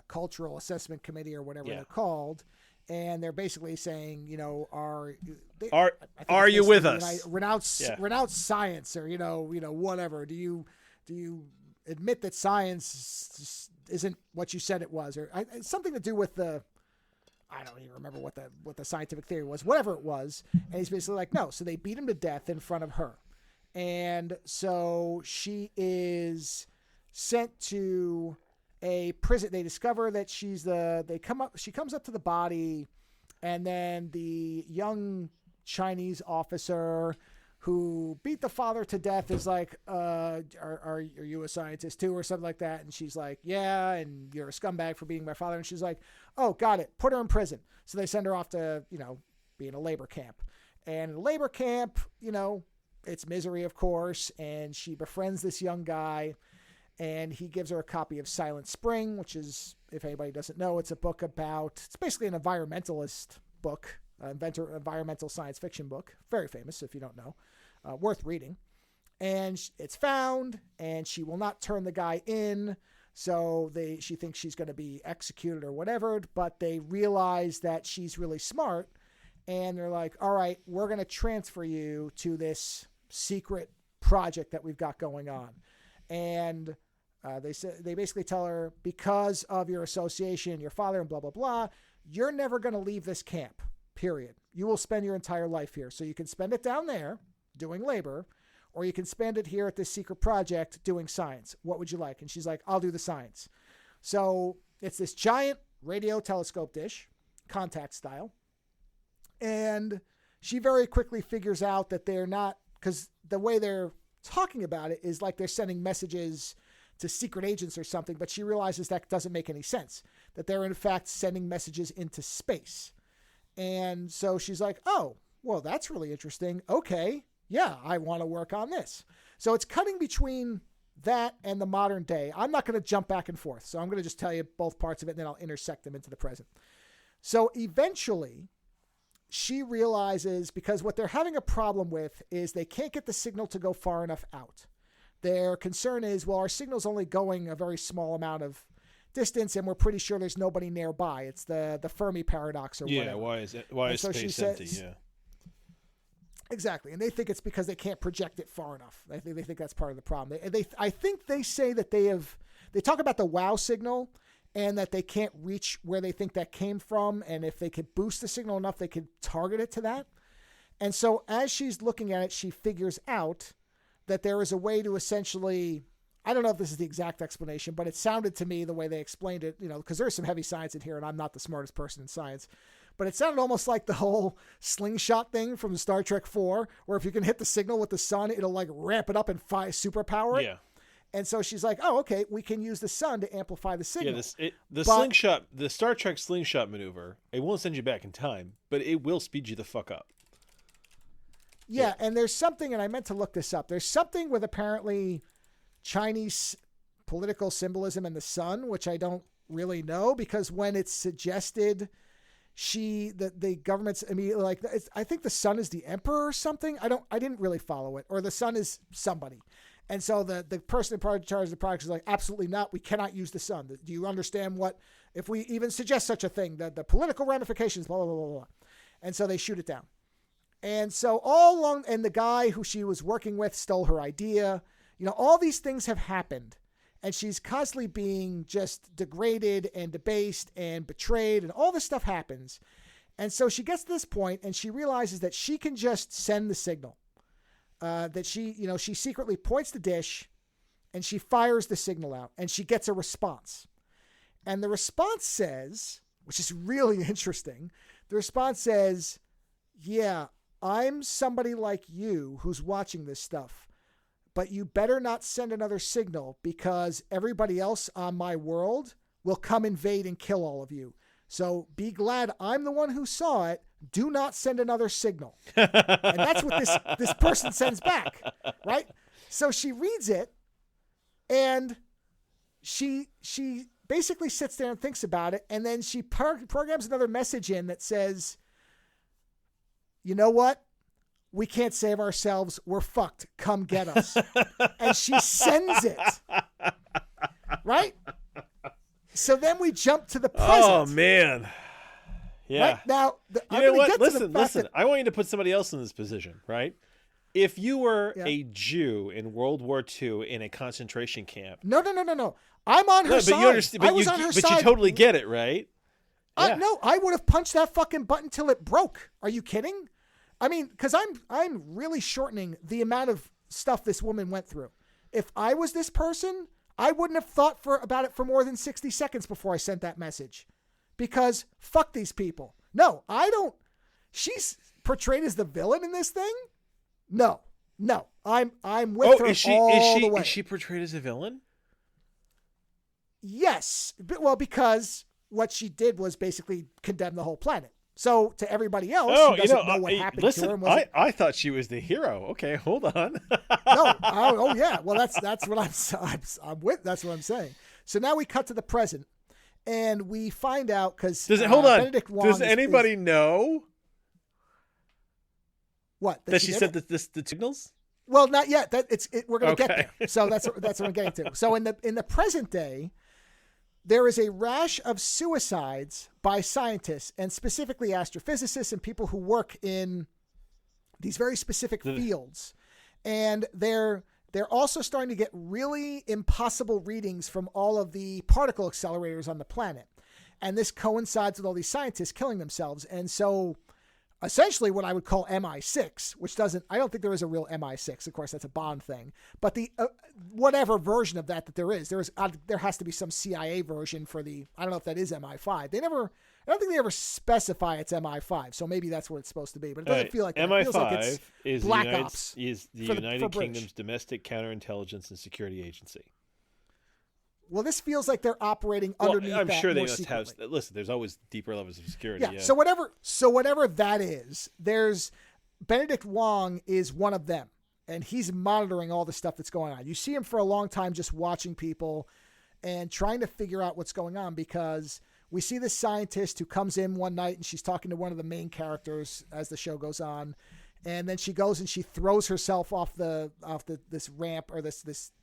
Cultural Assessment Committee or whatever they're called. And they're basically saying, are you with us? Renounce science, or, whatever. Do you admit that science isn't what you said it was? Or something to do with I don't even remember what the scientific theory was, whatever it was. And he's basically like, no. So they beat him to death in front of her. And so she is sent to a prison. They discover that she comes up to the body, and then the young Chinese officer who beat the father to death is like, are you a scientist too, or something like that? And she's like, yeah, and you're a scumbag for beating my father. And she's like, oh, got it. Put her in prison. So they send her off to, be in a labor camp. And in a labor camp, it's misery, of course. And she befriends this young guy, and he gives her a copy of Silent Spring, which is, if anybody doesn't know, it's a book it's basically an environmentalist book, environmental science fiction book. Very famous, if you don't know. Worth reading. And it's found, and she will not turn the guy in. So she thinks she's going to be executed or whatever, but they realize that she's really smart, and they're like, all right, we're going to transfer you to this secret project that we've got going on. And they basically tell her, because of your association, your father, and blah, blah, blah, you're never going to leave this camp, period. You will spend your entire life here. So you can spend it down there doing labor, or you can spend it here at this secret project doing science. What would you like? And she's like, I'll do the science. So it's this giant radio telescope dish, contact style. And she very quickly figures out that they're not, because the way they're talking about it is like they're sending messages to secret agents or something, but she realizes that doesn't make any sense, that they're in fact sending messages into space. And so she's like, oh, well, that's really interesting. Okay, yeah, I want to work on this. So it's cutting between that and the modern day. I'm not going to jump back and forth, so I'm going to just tell you both parts of it, and then I'll intersect them into the present. So eventually, she realizes, because what they're having a problem with is they can't get the signal to go far enough out. Their concern is, well, our signal's only going a very small amount of distance, and we're pretty sure there's nobody nearby. It's the Fermi paradox or whatever. Yeah, why is space empty? Yeah. Exactly, and they think it's because they can't project it far enough. They think that's part of the problem. I think they say that they talk about the wow signal, and that they can't reach where they think that came from, and if they could boost the signal enough, they could target it to that. And so as she's looking at it, she figures out that there is a way to essentially, I don't know if this is the exact explanation, but it sounded to me the way they explained it, because there's some heavy science in here, and I'm not the smartest person in science, but it sounded almost like the whole slingshot thing from Star Trek 4, where if you can hit the signal with the sun, it'll like ramp it up and superpower it. Yeah. And so she's like, oh, okay, we can use the sun to amplify the signal. Yeah, slingshot, the Star Trek slingshot maneuver, it won't send you back in time, but it will speed you the fuck up. Yeah, and there's something, and I meant to look this up. There's something with apparently Chinese political symbolism in the sun, which I don't really know, because when it's suggested, the government's immediately like, I think the sun is the emperor or something. I didn't really follow it, or the sun is somebody. And so the person in charge of the project is like, absolutely not. We cannot use the sun. Do you understand if we even suggest such a thing, the political ramifications, blah, blah, blah, blah. And so they shoot it down. And so all along, and the guy who she was working with stole her idea. All these things have happened. And she's constantly being just degraded and debased and betrayed, and all this stuff happens. And so she gets to this point, and she realizes that she can just send the signal. That she secretly points the dish and she fires the signal out and she gets a response. And the response says, which is really interesting, the response says, yeah, I'm somebody like you who's watching this stuff, but you better not send another signal because everybody else on my world will come invade and kill all of you. So be glad I'm the one who saw it. Do not send another signal. And that's what this person sends back, right? So she reads it, and she basically sits there and thinks about it, and then she programs another message in that says, you know what? We can't save ourselves. We're fucked. Come get us. And she sends it, right? So then we jump to the present. Oh, man. Yeah. Right? Now, you know what? Listen. I want you to put somebody else in this position, right? If you were a Jew in World War II in a concentration camp. No. I'm on her side. I was on her side. But you totally get it, right? Yeah. No, I would have punched that fucking button till it broke. Are you kidding? I mean, because I'm really shortening the amount of stuff this woman went through. If I was this person, I wouldn't have thought about it for more than 60 seconds before I sent that message. Because fuck these people. No, I don't. She's portrayed as the villain in this thing? No. I'm with her all the way. Is she portrayed as a villain? Yes. Well, because what she did was basically condemn the whole planet. So to everybody else who doesn't know what happened to her. I thought she was the hero. Okay, hold on. No. Oh yeah. Well, that's what I'm with. That's what I'm saying. So now we cut to the present. And we find out because hold on. Benedict Wong does anybody know what that she sent the signals? Well, not yet. We're going to get there. So that's what I'm getting to. So in the present day, there is a rash of suicides by scientists and specifically astrophysicists and people who work in these very specific fields, and they're also starting to get really impossible readings from all of the particle accelerators on the planet. And this coincides with all these scientists killing themselves. And so essentially what I would call MI6, which I don't think there is a real MI6. Of course, that's a Bond thing. But the whatever version of that there has to be some CIA version for I don't know if that is MI5. I don't think they ever specify it's MI5, so maybe that's what it's supposed to be. But it doesn't feel like that. MI5 it feels like it's Black Ops is the United Kingdom's domestic counterintelligence and security agency. Well, this feels like they're operating underneath. I'm sure they must secretly have. Listen, there's always deeper levels of security. Yeah. So whatever that is, there's Benedict Wong is one of them, and he's monitoring all the stuff that's going on. You see him for a long time, just watching people and trying to figure out what's going on, because we see this scientist who comes in one night and she's talking to one of the main characters as the show goes on. And then she goes and she throws herself off this ramp or this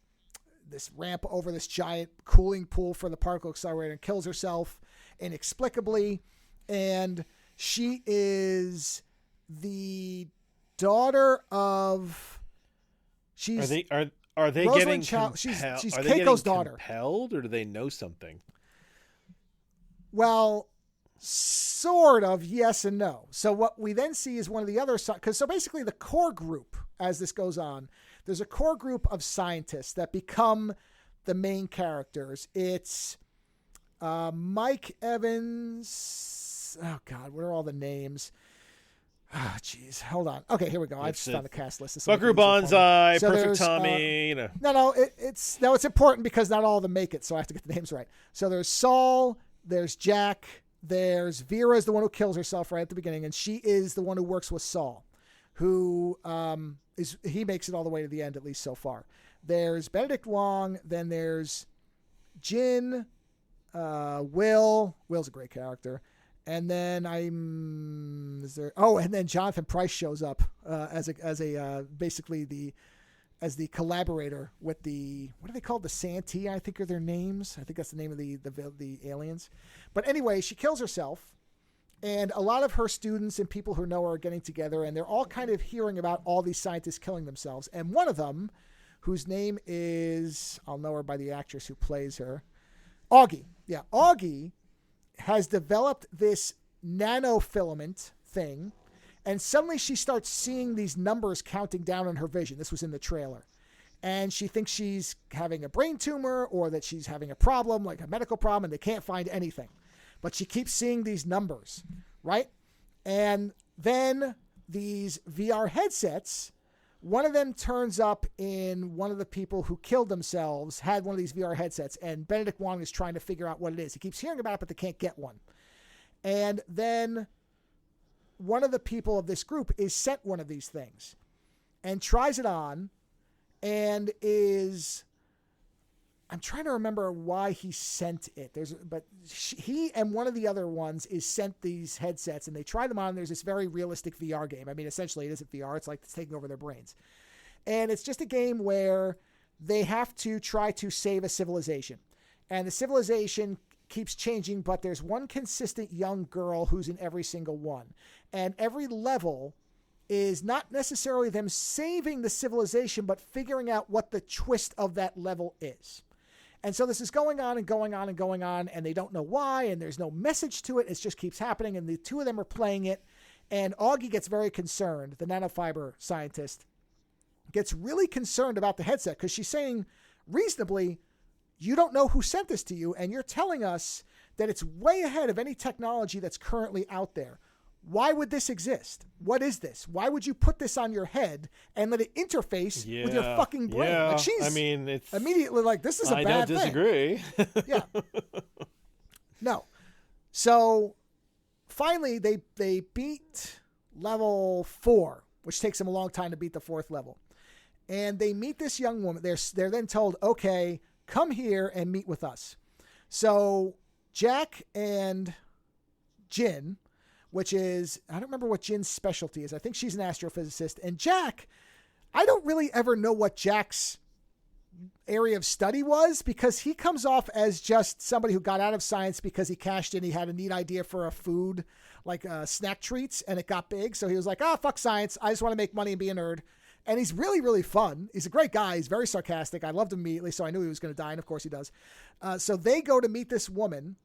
ramp over this giant cooling pool for the particle accelerator and kills herself inexplicably. And she is the daughter of, she's, are they Rosalind getting she's are they Keiko's getting daughter. Compelled, or do they know something? Well, sort of yes and no. So what we then see is one of the other, because so basically the core group, as this goes on, there's a core group of scientists that become the main characters. It's Mike Evans, oh God, what are all the names? Ah, jeez. Hold on. Okay, here we go. I just found the cast list. Buckaroo Banzai, Perfect Tommy, it's important because not all of them make it, so I have to get the names right. So there's Saul, there's Jack, there's Vera is the one who kills herself right at the beginning, and she is the one who works with Saul, who he makes it all the way to the end, at least so far. There's Benedict Wong, then there's Jin, Will's a great character. And then and then Jonathan Pryce shows up as basically as the collaborator with the, what are they called? The Santee, I think are their names. I think that's the name of the aliens. But anyway, she kills herself, and a lot of her students and people who know her are getting together, and they're all kind of hearing about all these scientists killing themselves. And one of them, whose name is, I'll know her by the actress who plays her, Augie. Yeah, Augie has developed this nanofilament thing, and suddenly she starts seeing these numbers counting down on her vision. This was in the trailer. And she thinks she's having a brain tumor or that she's having a problem, like a medical problem, and they can't find anything. But she keeps seeing these numbers, right? And then these VR headsets, one of them turns up in one of the people who killed themselves, had one of these VR headsets, and Benedict Wong is trying to figure out what it is. He keeps hearing about it, but they can't get one. And then one of the people of this group is sent one of these things and tries it on and I'm trying to remember why he sent it. He and one of the other ones is sent these headsets, and they try them on. And there's this very realistic VR game. I mean, essentially, it isn't VR. It's like it's taking over their brains. And it's just a game where they have to try to save a civilization. And the civilization keeps changing, but there's one consistent young girl who's in every single one. And every level is not necessarily them saving the civilization, but figuring out what the twist of that level is. And so this is going on and going on and going on, and they don't know why, and there's no message to it. It just keeps happening, and the two of them are playing it. And Augie gets very concerned, the nanofiber scientist, gets really concerned about the headset because she's saying reasonably, you don't know who sent this to you, and you're telling us that it's way ahead of any technology that's currently out there. Why would this exist? What is this? Why would you put this on your head and let it interface with your fucking brain? Yeah. Like it's immediately like, this is a bad thing. I don't disagree. Yeah. No. So finally they beat level 4, which takes them a long time to beat the 4th level. And they meet this young woman. They're then told, okay, come here and meet with us. So Jack and Jin, which is, I don't remember what Jin's specialty is. I think she's an astrophysicist. And Jack, I don't really ever know what Jack's area of study was, because he comes off as just somebody who got out of science because he cashed in. He had a neat idea for a food, like snack treats, and it got big. So he was like, fuck science. I just want to make money and be a nerd. And he's really, really fun. He's a great guy. He's very sarcastic. I loved him immediately, so I knew he was going to die, and of course he does. So they go to meet this woman,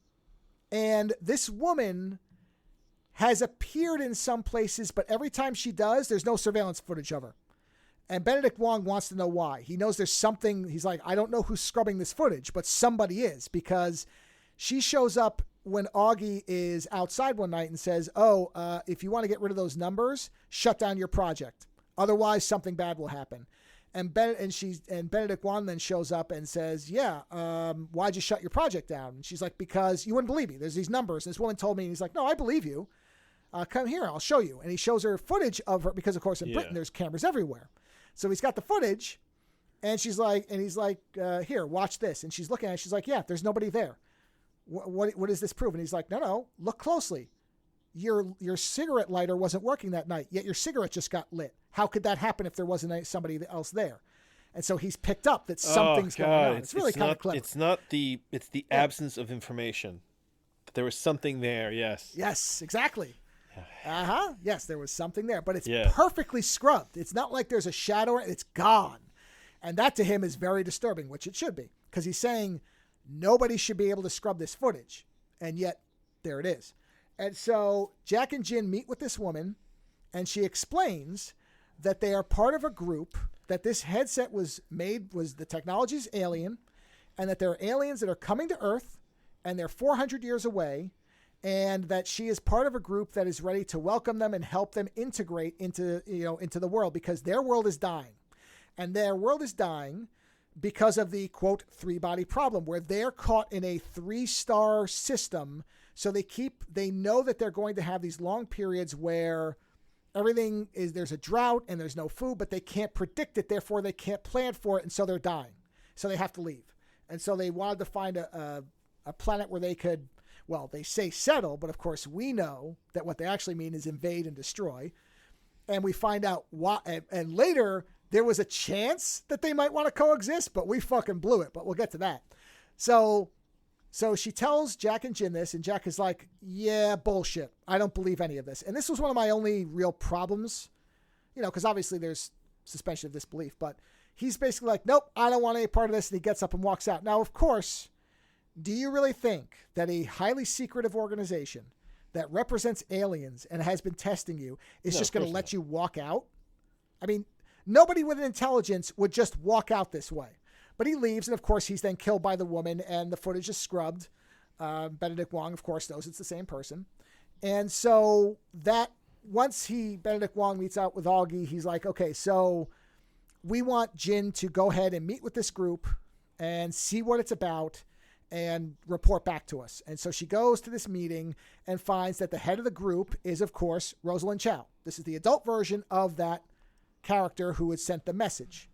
and this woman has appeared in some places, but every time she does, there's no surveillance footage of her. And Benedict Wong wants to know why. He knows there's something. He's like, I don't know who's scrubbing this footage, but somebody is, because she shows up when Augie is outside one night and says, if you want to get rid of those numbers, shut down your project. Otherwise, something bad will happen. And Benedict Wong then shows up and says, why'd you shut your project down? And she's like, because you wouldn't believe me. There's these numbers. And this woman told me, and he's like, no, I believe you. Come here, I'll show you. And he shows her footage of her, because of course in Britain there's cameras everywhere. So he's got the footage, and he's like, here, watch this. And she's looking at it. She's like, yeah, there's nobody there. What does this prove? And he's like, no, look closely. Your cigarette lighter wasn't working that night, yet your cigarette just got lit. How could that happen if there wasn't somebody else there? And so he's picked up that something's going on. It's really kind of clever. It's the absence of information. There was something there, yes. Yes, exactly. Yes, there was something there, but it's perfectly scrubbed. It's not like there's a shadow. It's gone. And that to him is very disturbing, which it should be, because he's saying nobody should be able to scrub this footage. And yet there it is. And so Jack and Jin meet with this woman, and she explains that they are part of a group, that this headset was the technology's alien, and that there are aliens that are coming to Earth, and they're 400 years away, and that she is part of a group that is ready to welcome them and help them integrate into the world, because their world is dying. And their world is dying because of the, quote, 3-body problem, where they're caught in a 3-star system. So they know that they're going to have these long periods where there's a drought and there's no food, but they can't predict it. Therefore, they can't plan for it. And so they're dying. So they have to leave. And so they wanted to find a planet where they could, well, they say settle, but of course we know that what they actually mean is invade and destroy. And we find out why, and later there was a chance that they might want to coexist, but we fucking blew it. But we'll get to that. So she tells Jack and Jin this, and Jack is like, yeah, bullshit. I don't believe any of this. And this was one of my only real problems, because obviously there's suspension of disbelief, but he's basically like, nope, I don't want any part of this. And he gets up and walks out. Now, of course, do you really think that a highly secretive organization that represents aliens and has been testing you is just going to let you walk out? I mean, nobody with an intelligence would just walk out this way. But he leaves, and of course, he's then killed by the woman, and the footage is scrubbed. Benedict Wong, of course, knows it's the same person. And so that once Benedict Wong meets out with Augie, he's like, okay, so we want Jin to go ahead and meet with this group and see what it's about and report back to us. And so she goes to this meeting and finds that the head of the group is, of course, Rosalind Chow. This is the adult version of that character who had sent the message.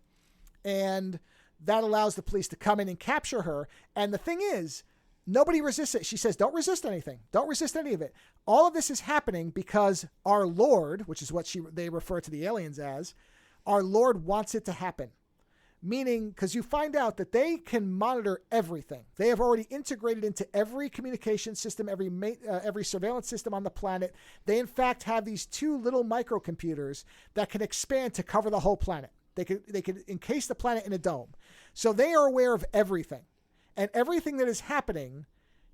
And that allows the police to come in and capture her. And the thing is, nobody resists it. She says, don't resist anything. Don't resist any of it. All of this is happening because our Lord, which is what they refer to the aliens as, our Lord wants it to happen. Meaning, because you find out that they can monitor everything. They have already integrated into every communication system, every surveillance system on the planet. They, in fact, have these 2 little microcomputers that can expand to cover the whole planet. They could encase the planet in a dome. So they are aware of everything. And everything that is happening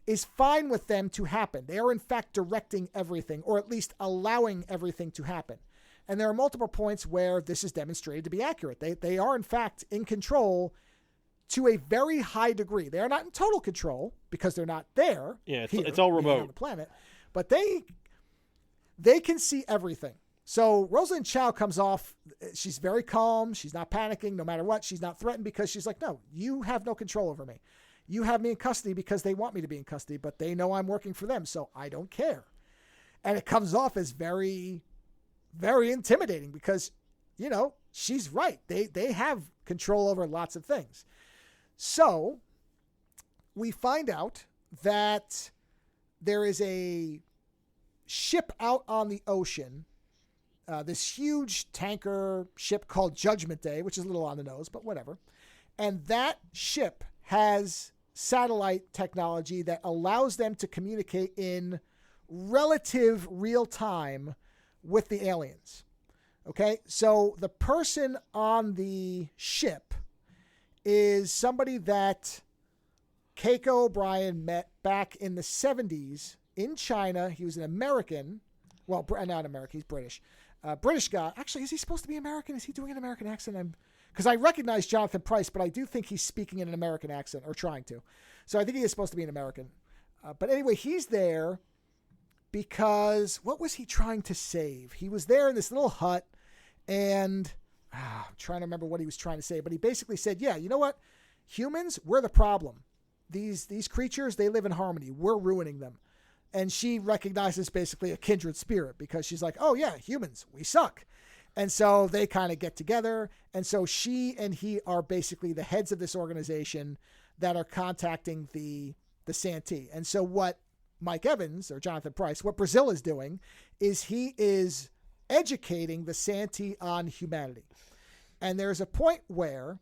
is fine with them to happen. They are, in fact, directing everything, or at least allowing everything to happen. And there are multiple points where this is demonstrated to be accurate. They are, in fact, in control to a very high degree. They are not in total control because they're not there. Yeah, it's all remote on the planet. But they can see everything. So Rosalind Chow comes off. She's very calm. She's not panicking no matter what. She's not threatened because she's like, no, you have no control over me. You have me in custody because they want me to be in custody, but they know I'm working for them, so I don't care. And it comes off as very, very intimidating because, she's right. They have control over lots of things. So we find out that there is a ship out on the ocean, this huge tanker ship called Judgment Day, which is a little on the nose, but whatever. And that ship has satellite technology that allows them to communicate in relative real time with the aliens. Okay, so the person on the ship is somebody that Keiko O'Brien met back in the 70s in China. He was an American. Well, not American, he's British. British guy. Actually, is he supposed to be American? Is he doing an American accent? Because I recognize Jonathan Pryce, but I do think he's speaking in an American accent, or trying to. So I think he is supposed to be an American. But anyway, he's there because what was he trying to save? He was there in this little hut, and I'm trying to remember what he was trying to say. But he basically said, yeah, you know what? Humans, we're the problem. These creatures, they live in harmony. We're ruining them. And she recognizes basically a kindred spirit because she's like, oh, yeah, humans, we suck. And so they kind of get together. And so she and he are basically the heads of this organization that are contacting the Santee. And so what Mike Evans or Jonathan Pryce, what Brazil is doing is he is educating the Santee on humanity. And there's a point where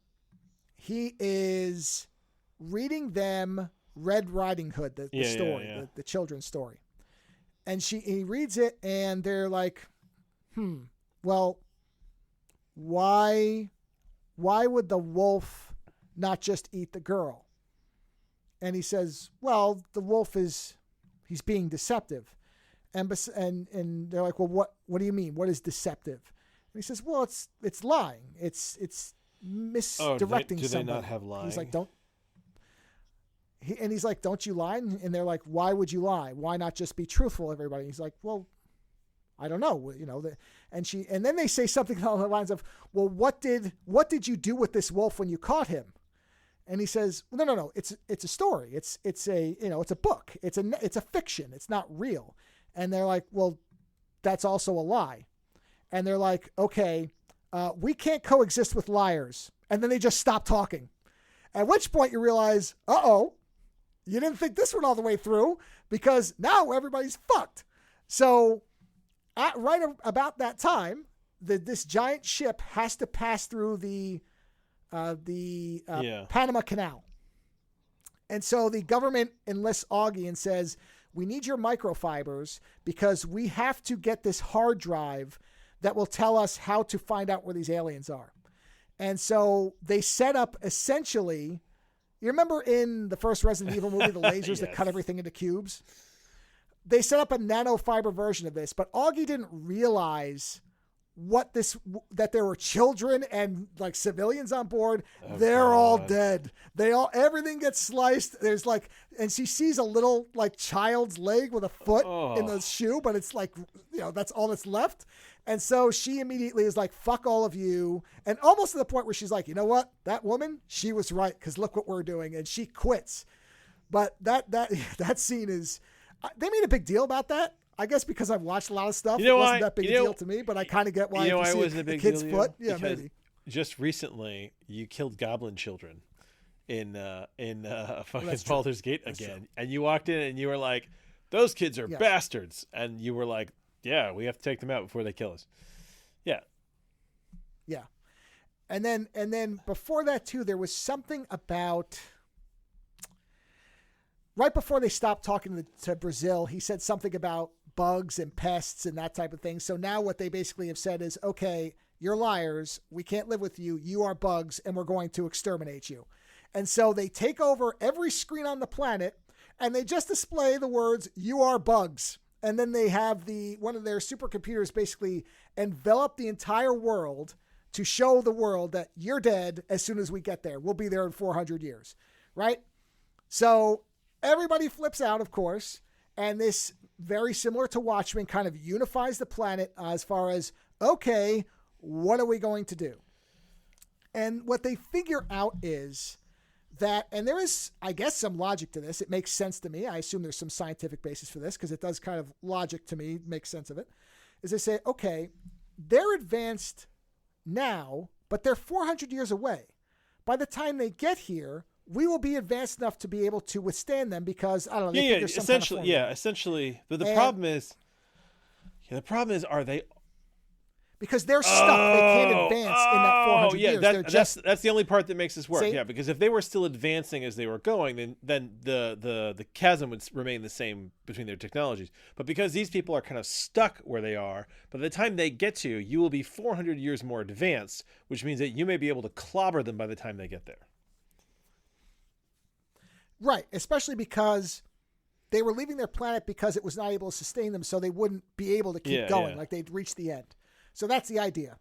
he is reading them Red Riding Hood, the story, the children's story. And he reads it and they're like, well, why would the wolf not just eat the girl? And he says, well, the wolf he's being deceptive. And they're like, well, what do you mean? What is deceptive? And he says, well, it's lying. It's misdirecting somebody. Do they not have lying? He's like, he's like, don't you lie? And they're like, why would you lie? Why not just be truthful, everybody? He's like, well, I don't know, and then they say something along the lines of, well, what did you do with this wolf when you caught him? And he says, no, it's a story. It's a book. It's a fiction. It's not real. And they're like, well, that's also a lie. And they're like, okay, we can't coexist with liars. And then they just stop talking. At which point you realize, you didn't think this one all the way through, because now everybody's fucked. So right about that time, this giant ship has to pass through the Panama Canal. And so the government enlists Augie and says, we need your microfibers because we have to get this hard drive that will tell us how to find out where these aliens are. And so they set up essentially, you remember in the first Resident Evil movie, the lasers that cut everything into cubes? They set up a nanofiber version of this, but Augie didn't realize that there were children and like civilians on board. They're all dead. Everything gets sliced. There's like, and she sees a little like child's leg with a foot in the shoe, but it's like, that's all that's left. And so she immediately is like, fuck all of you. And almost to the point where she's like, you know what? That woman, she was right. Cause look what we're doing. And she quits. But that scene is, they made a big deal about that. I guess because I've watched a lot of stuff, it wasn't that big a deal to me, but I kind of get why I wasn't a big kid's deal foot. Yeah, maybe. Just recently, you killed goblin children in fucking Baldur's Gate again, and you walked in and you were like, "Those kids are bastards," and you were like, "Yeah, we have to take them out before they kill us." Yeah, yeah, and then before that too, there was something about. Right before they stopped talking to Brazil, he said something about bugs and pests and that type of thing. So now what they basically have said is, okay, you're liars. We can't live with you. You are bugs, and we're going to exterminate you. And so they take over every screen on the planet, and they just display the words, you are bugs. And then they have one of their supercomputers basically envelop the entire world to show the world that you're dead as soon as we get there. We'll be there in 400 years, right? So everybody flips out, of course, and this, very similar to Watchmen, kind of unifies the planet as far as, okay, what are we going to do? And what they figure out is that, and there is, I guess, some logic to this. It makes sense to me. I assume there's some scientific basis for this because it does kind of logic to me, make sense of it, is they say, okay, they're advanced now, but they're 400 years away. By the time they get here, we will be advanced enough to be able to withstand them because, I don't know. Essentially. But the problem is, are they? Because they're stuck. They can't advance in that 400 years. That's the only part that makes this work. See? Yeah, because if they were still advancing as they were going, then the chasm would remain the same between their technologies. But because these people are kind of stuck where they are, by the time they get to you, you will be 400 years more advanced, which means that you may be able to clobber them by the time they get there. Right, especially because they were leaving their planet because it was not able to sustain them, so they wouldn't be able to keep going, like they'd reached the end. So that's the idea.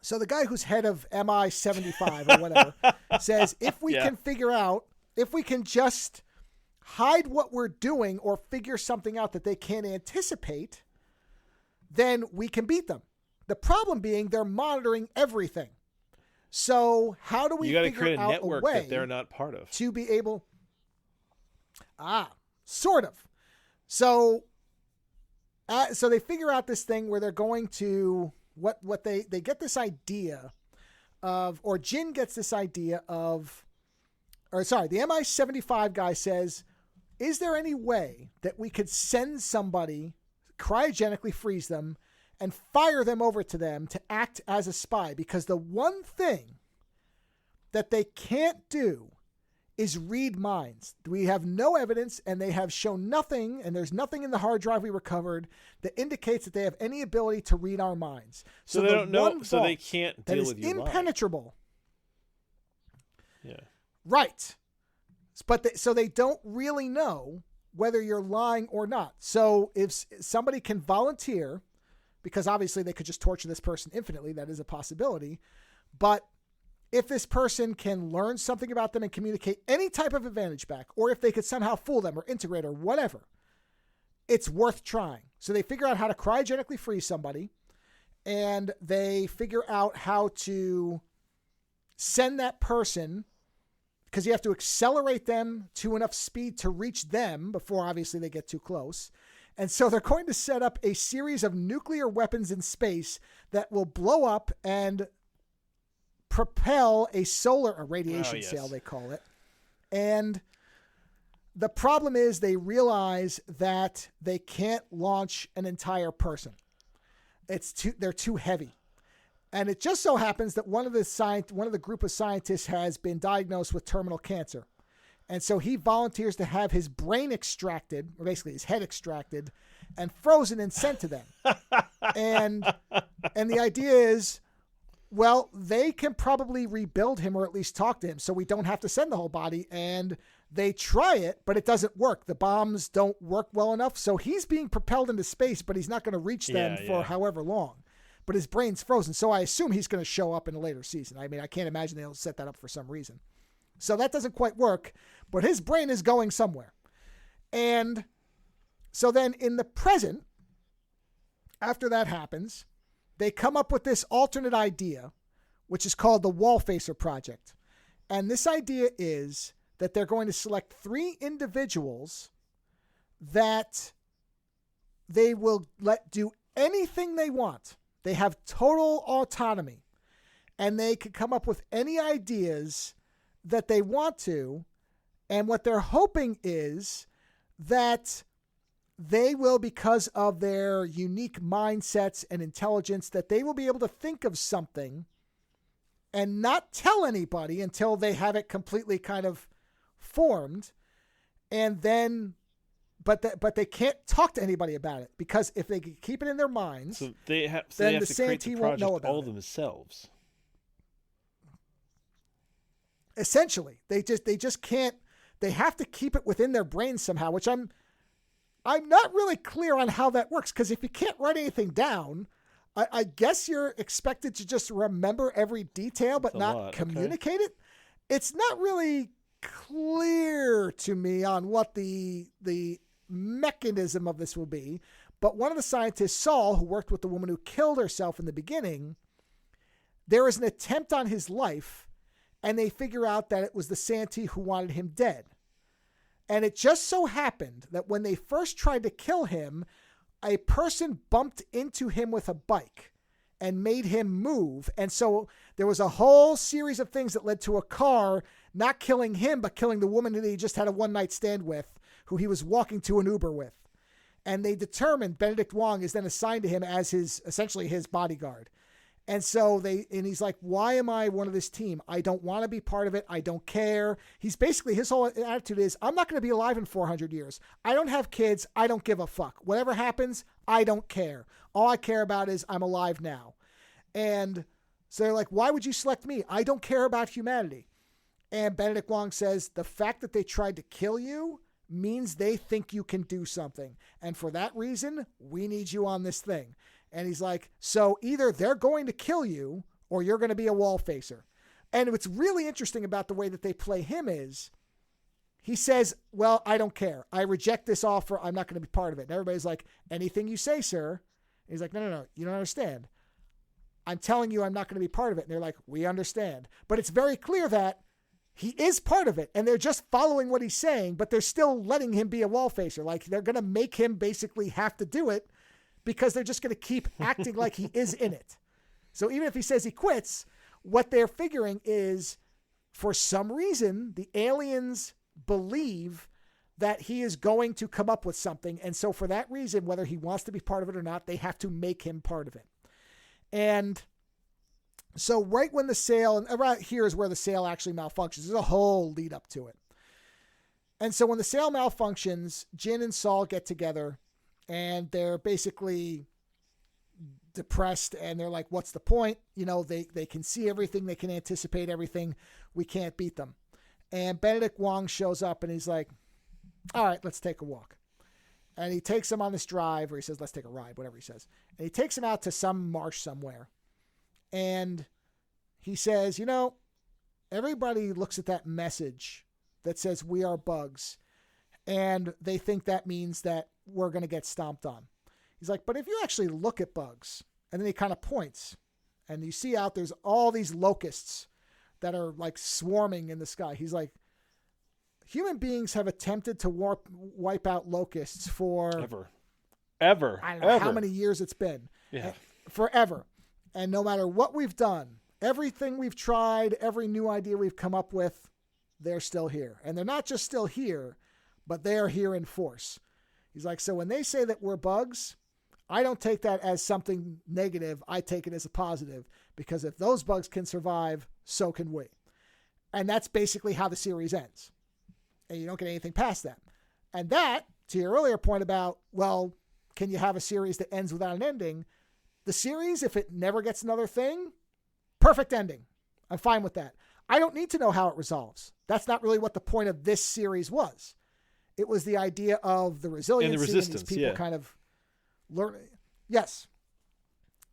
So the guy who's head of MI-75 or whatever says, if we can figure out, if we can just hide what we're doing or figure something out that they can't anticipate, then we can beat them. The problem being they're monitoring everything. So how do we figure out a way? You got to create a network that they're not part of to be able? Sort of. So they figure out this thing where they're going to what they get this idea of, or Jin gets this idea of, the MI-75 guy says, is there any way that we could send somebody, cryogenically freeze them, and fire them over to them to act as a spy? Because the one thing that they can't do is read minds. We have no evidence, and they have shown nothing, and there's nothing in the hard drive we recovered that indicates that they have any ability to read our minds. So they don't know, so they can't deal with you impenetrable. Lying. Yeah. Right. But so they don't really know whether you're lying or not. So if somebody can volunteer, because obviously they could just torture this person infinitely, that is a possibility, but if this person can learn something about them and communicate any type of advantage back, or if they could somehow fool them or integrate or whatever, it's worth trying. So they figure out how to cryogenically freeze somebody, and they figure out how to send that person, because you have to accelerate them to enough speed to reach them before obviously they get too close. And so they're going to set up a series of nuclear weapons in space that will blow up and propel a radiation sail, they call it. And the problem is they realize that they can't launch an entire person. They're too heavy. And it just so happens that one of the group of scientists has been diagnosed with terminal cancer. And so he volunteers to have his brain extracted, or basically his head extracted, and frozen and sent to them. and the idea is, well, they can probably rebuild him or at least talk to him so we don't have to send the whole body. And they try it, but it doesn't work. The bombs don't work well enough. So he's being propelled into space, but he's not going to reach them for however long. But his brain's frozen. So I assume he's going to show up in a later season. I mean, I can't imagine they'll set that up for some reason. So that doesn't quite work, but his brain is going somewhere. And so then in the present, after that happens, they come up with this alternate idea, which is called the Wall Facer Project. And this idea is that they're going to select 3 individuals that they will let do anything they want. They have total autonomy, and they can come up with any ideas that they want to. And what they're hoping is that they will, because of their unique mindsets and intelligence, that they will be able to think of something and not tell anybody until they have it completely kind of formed. And then, but they can't talk to anybody about it, because if they keep it in their minds, so they have then to the create Santee the won't know project about all it. themselves. Essentially, they just can't. They have to keep it within their brains somehow, which I'm not really clear on how that works, because if you can't write anything down, I guess you're expected to just remember every detail but not communicate it. It's not really clear to me on what the mechanism of this will be. But one of the scientists, Saul, who worked with the woman who killed herself in the beginning, there is an attempt on his life, and they figure out that it was the Santee who wanted him dead. And it just so happened that when they first tried to kill him, a person bumped into him with a bike and made him move. And so there was a whole series of things that led to a car not killing him, but killing the woman that he just had a one-night stand with, who he was walking to an Uber with. And they determined Benedict Wong is then assigned to him as essentially his bodyguard. And so he's like, why am I one of this team? I don't want to be part of it. I don't care. He's basically, his whole attitude is, I'm not going to be alive in 400 years. I don't have kids. I don't give a fuck. Whatever happens, I don't care. All I care about is I'm alive now. And so they're like, why would you select me? I don't care about humanity. And Benedict Wong says, the fact that they tried to kill you means they think you can do something. And for that reason, we need you on this thing. And he's like, so either they're going to kill you or you're going to be a wall facer. And what's really interesting about the way that they play him is he says, well, I don't care. I reject this offer. I'm not going to be part of it. And everybody's like, anything you say, sir. And he's like, no. You don't understand. I'm telling you I'm not going to be part of it. And they're like, we understand. But it's very clear that he is part of it. And they're just following what he's saying, but they're still letting him be a wall facer. Like, they're going to make him basically have to do it, because they're just going to keep acting like he is in it. So even if he says he quits, what they're figuring is, for some reason, the aliens believe that he is going to come up with something. And so for that reason, whether he wants to be part of it or not, they have to make him part of it. And so right when the sail, and around here is where the sail actually malfunctions. There's a whole lead up to it. And so when the sail malfunctions, Jin and Saul get together, and they're basically depressed, and they're like, what's the point? You know, they can see everything. They can anticipate everything. We can't beat them. And Benedict Wong shows up, and he's like, all right, let's take a walk. And he takes them on this drive, or he says, let's take a ride, whatever he says. And he takes them out to some marsh somewhere. And he says, you know, everybody looks at that message that says we are bugs, and they think that means that we're going to get stomped on. He's like, but if you actually look at bugs, and then he kind of points, and you see out there's all these locusts that are like swarming in the sky. He's like, human beings have attempted to wipe out locusts for ever. I don't know how many years it's been. Yeah. Forever. And no matter what we've done, everything we've tried, every new idea we've come up with, they're still here. And they're not just still here, but they are here in force. He's like, so when they say that we're bugs, I don't take that as something negative. I take it as a positive, because if those bugs can survive, so can we. And that's basically how the series ends. And you don't get anything past that. And that, to your earlier point about, well, can you have a series that ends without an ending? The series, if it never gets another thing, perfect ending. I'm fine with that. I don't need to know how it resolves. That's not really what the point of this series was. It was the idea of the resiliency and the resistance, and these people kind of learning. Yes.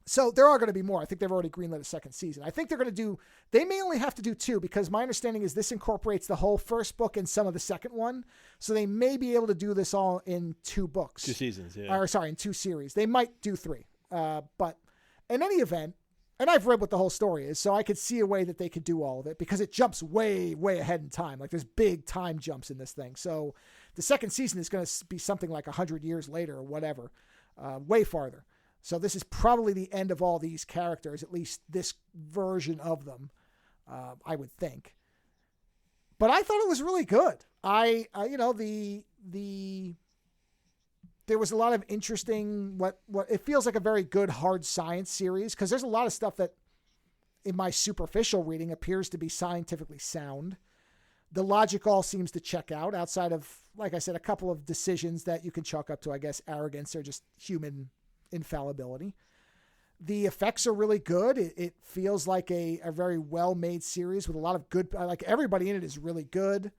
So there are going to be more. I think they've already greenlit a second season. I think they're going to do, they may only have to do 2, because my understanding is this incorporates the whole first book and some of the second one. So they may be able to do this all in 2 books. 2 seasons, yeah. Or sorry, in 2 series. They might do 3. But in any event, and I've read what the whole story is, so I could see a way that they could do all of it, because it jumps way, way ahead in time. Like there's big time jumps in this thing. So the second season is going to be something like 100 years later or whatever, way farther. So this is probably the end of all these characters, at least this version of them, I would think. But I thought it was really good. There was a lot of interesting, what it feels like a very good hard science series, because there's a lot of stuff that in my superficial reading appears to be scientifically sound. The logic all seems to check out outside of, like I said, a couple of decisions that you can chalk up to, I guess, arrogance or just human infallibility. The effects are really good. It feels like a very well-made series with a lot of good, like everybody in it is really good.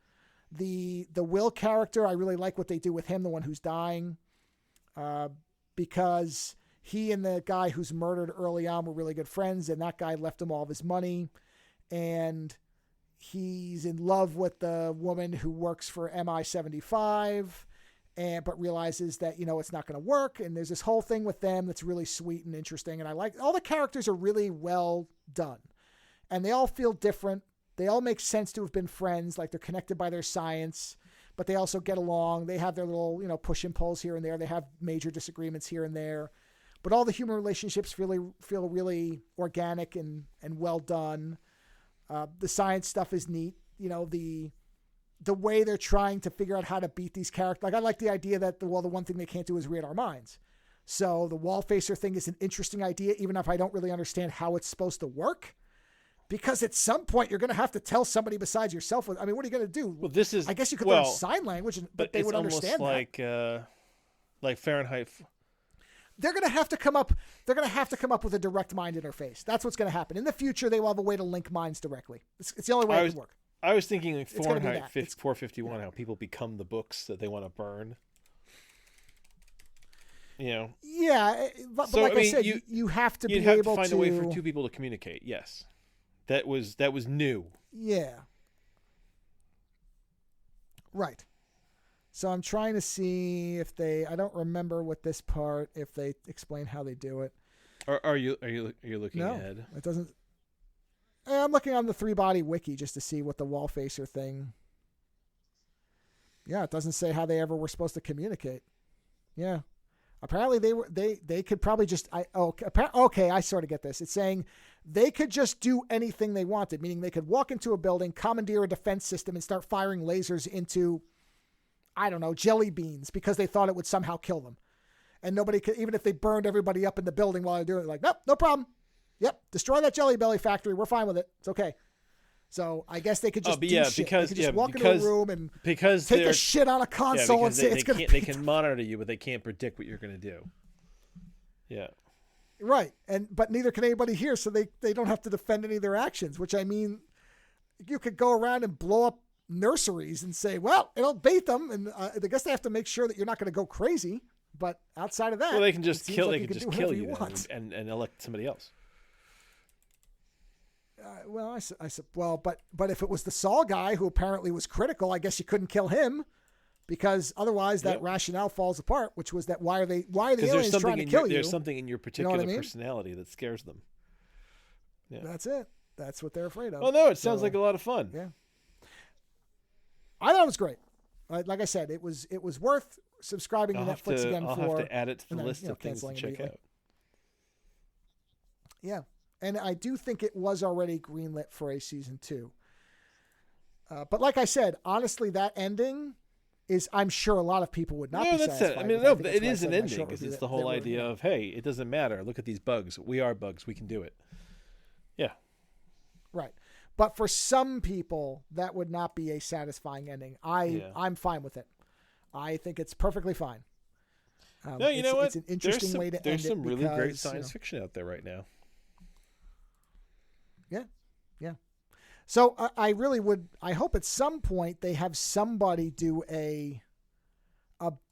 The Will character, I really like what they do with him, the one who's dying, because he and the guy who's murdered early on were really good friends, and that guy left him all of his money, and he's in love with the woman who works for MI75, but realizes that, it's not going to work. And there's this whole thing with them that's really sweet and interesting. And I like all the characters are really well done, and they all feel different. They all make sense to have been friends. Like they're connected by their science, but they also get along. They have their little, push and pulls here and there. They have major disagreements here and there, but all the human relationships feel really organic and well done. The science stuff is neat. The way they're trying to figure out how to beat these characters. Like I like the idea that the one thing they can't do is read our minds. So the wall facer thing is an interesting idea, even if I don't really understand how it's supposed to work. Because at some point you're going to have to tell somebody besides yourself. I mean, what are you going to do? Well, this is. I guess you could learn sign language, but they would understand that. Like Fahrenheit. They're going to have to come up. They're going to have to come up with a direct mind interface. That's what's going to happen in the future. They will have a way to link minds directly. It's the only way it can work. I was thinking like Fahrenheit 451, how people become the books that they want to burn. Yeah, but like I said, you have to be able to. You'd have to find a way for 2 people to communicate. Yes, that was new. Yeah. Right. So I'm trying to see if I don't remember what this part, if they explain how they do it. Are you looking ahead? It doesn't. I'm looking on the 3-body wiki just to see what the wall facer thing. Yeah, it doesn't say how they ever were supposed to communicate. Yeah. Apparently they could probably just okay, I sort of get this. It's saying they could just do anything they wanted, meaning they could walk into a building, commandeer a defense system, and start firing lasers into, I don't know, jelly beans, because they thought it would somehow kill them. And nobody could, even if they burned everybody up in the building while they're doing it, like, nope, no problem. Yep, destroy that Jelly Belly factory. We're fine with it. It's okay. So I guess they could just shit. They could just walk into a room and take a shit on a console and say it's going to be. They can monitor you, but they can't predict what you're going to do. Yeah. Right, but neither can anybody here, so they don't have to defend any of their actions. Which, I mean, you could go around and blow up nurseries and say, well, it'll bait them, and I guess they have to make sure that you're not going to go crazy. But outside of that, they can just kill. They can just kill you and elect somebody else. But if it was the Saul guy who apparently was critical, I guess you couldn't kill him because otherwise that rationale falls apart. Which was that why are the aliens trying to kill you? There's something in your particular personality that scares them. Yeah. That's it. That's what they're afraid of. Well, no, it sounds like a lot of fun. Yeah, I thought it was great. Like I said, it was worth subscribing to Netflix again. I'll have to add it to the list of things to check out. Yeah, and I do think it was already greenlit for a season 2. But like I said, honestly, that ending is, I'm sure a lot of people would not be satisfied. I mean, no, it is an ending because it's the whole idea of, hey, it doesn't matter. Look at these bugs. We are bugs. We can do it. Yeah. Right. But for some people, that would not be a satisfying ending. I'm fine with it. I think it's perfectly fine. No, you know what? It's an interesting way to end it. There's some really great science fiction out there right now. Yeah. Yeah. So I really would, I hope at some point they have somebody do a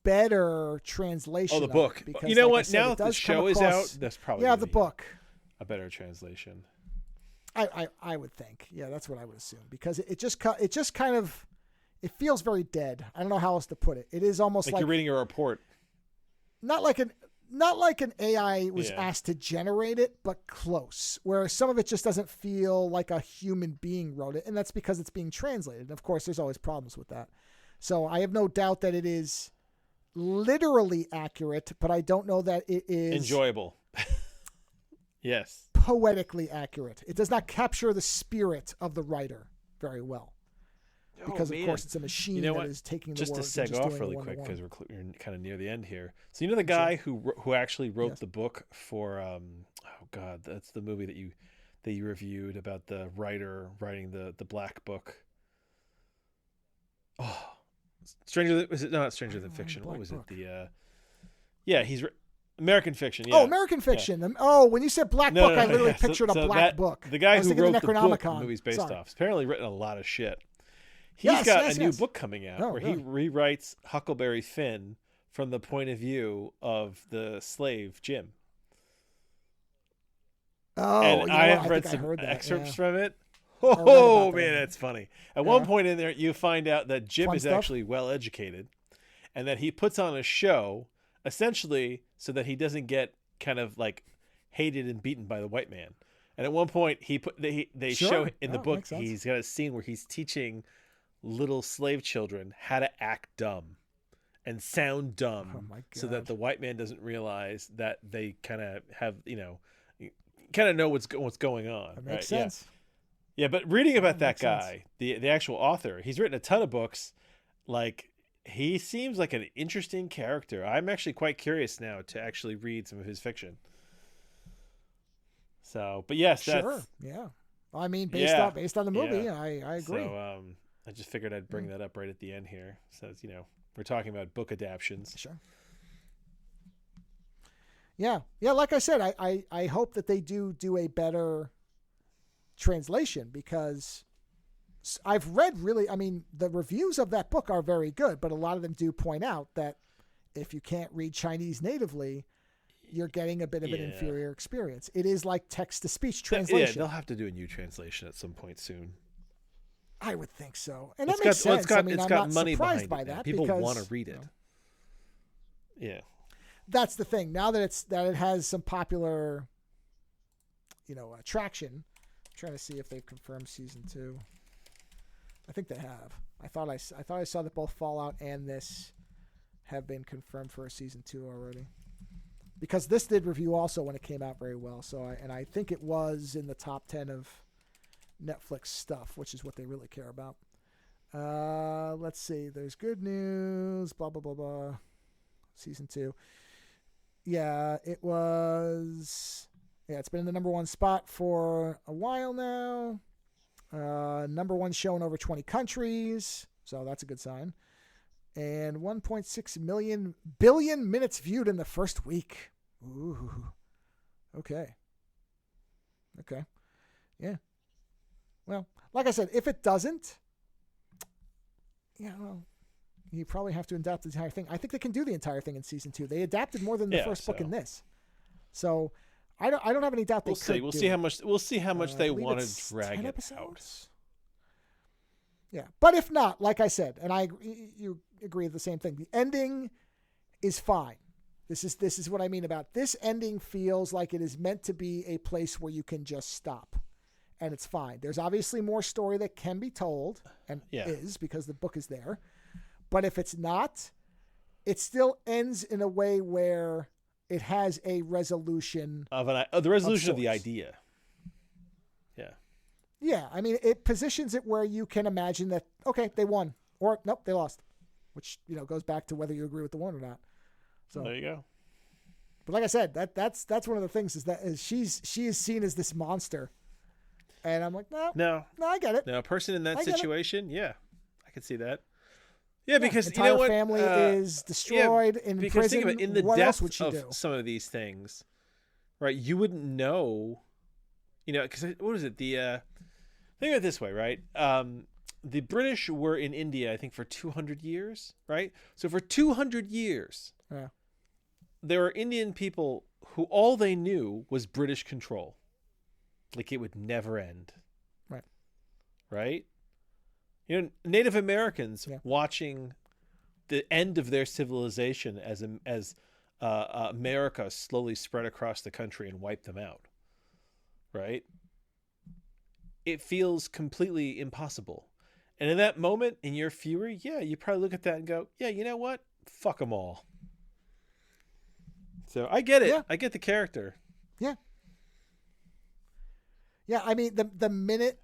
better translation. Oh, the book. Because, you know like what? I said, Now that the show is out, that's probably the book. A better translation. I would think. Yeah, that's what I would assume because it just kind of, it feels very dead. I don't know how else to put it. It is almost like you're reading a report. Not like an AI was asked to generate it, but close. Where some of it just doesn't feel like a human being wrote it, and that's because it's being translated. And of course, there's always problems with that. So I have no doubt that it is literally accurate, but I don't know that it is enjoyable. Yes. Poetically accurate. It does not capture the spirit of the writer very well. Because, of course, it's a machine that is taking the words. Just to seg off really quick, because we're kind of near the end here. So, you know the guy who actually wrote the book for, oh, God, that's the movie that you reviewed about the writer writing the Black Book. Oh, not Stranger Than Fiction. What was it? He's American Fiction. Yeah. Oh, American Fiction. Yeah. Oh, when you said Black Book, I literally pictured a black book. The guy who wrote the book the movie's based off. He's apparently written a lot of shit. He's got a new book coming out where he rewrites Huckleberry Finn from the point of view of the slave Jim. Oh, and I have read some excerpts from it. Oh man, that's funny. At one point in there, you find out that Jim is actually well educated, and that he puts on a show essentially so that he doesn't get kind of like hated and beaten by the white man. And at one point, they show in the book he's got a scene where he's teaching little slave children how to act dumb and sound dumb so that the white man doesn't realize that they kind of have, kind of know what's going on. That makes sense. Yeah, but reading about that guy, the actual author, he's written a ton of books. Like, he seems like an interesting character. I'm actually quite curious now to actually read some of his fiction. So, but yes, sure. Yeah. I mean, based on the movie, I agree. So, I just figured I'd bring that up right at the end here. So, we're talking about book adaptions. Sure. Yeah. Yeah. Like I said, I hope that they do a better translation because I've read the reviews of that book are very good, but a lot of them do point out that if you can't read Chinese natively, you're getting a bit of an inferior experience. It is like text-to-speech translation. Yeah, they'll have to do a new translation at some point soon. I would think so. And that makes sense. It's got money surprised behind by that. People want to read it. Yeah. That's the thing. Now that it has some popular, traction, I'm trying to see if they've confirmed season 2. I think they have. I thought I saw that both Fallout and this have been confirmed for a season 2 already. Because this did review also when it came out very well. So I think it was in the top 10 of Netflix stuff, which is what they really care about. Let's see. There's good news. Blah blah blah blah. Season 2. Yeah, it was. Yeah, it's been in the number 1 spot for a while now. Number 1 show in over 20 countries, so that's a good sign. And 1.6 billion minutes viewed in the first week. Ooh. Okay. Yeah. Well, like I said, if it doesn't, you probably have to adapt the entire thing. I think they can do the entire thing in season 2. They adapted more than the first book in this. So I don't have any doubt they We'll see. could. We'll see how much they I believe want it's to drag 10 it episodes. Yeah, but if not, like I said, and you agree with the same thing. The ending is fine. This is what I mean about this ending. Feels like it is meant to be a place where you can just stop, and it's fine. There's obviously more story that can be told, and is because the book is there. But if it's not, it still ends in a way where it has a resolution of the resolution of the idea. Yeah. Yeah, I mean, it positions it where you can imagine that, okay, they won, or nope, they lost, which, goes back to whether you agree with the one or not. So there you go. But like I said, that's one of the things is she is seen as this monster, and I'm like, no, I get it. No, a person in that situation, yeah, I can see that. Yeah, because entire family is destroyed in because prison. Think of it, in the what depth else would she of do? some of these things, right? You wouldn't know, because what is it? Think of it this way, right? The British were in India, I think, for 200 years, right? So for 200 years, there were Indian people who all they knew was British control. Like it would never end. Right. Right? Native Americans watching the end of their civilization as America slowly spread across the country and wiped them out. Right? It feels completely impossible. And in that moment, in your fury, you probably look at that and go, you know what? Fuck them all. So I get it. Yeah. I get the character. Yeah. Yeah, I mean, the minute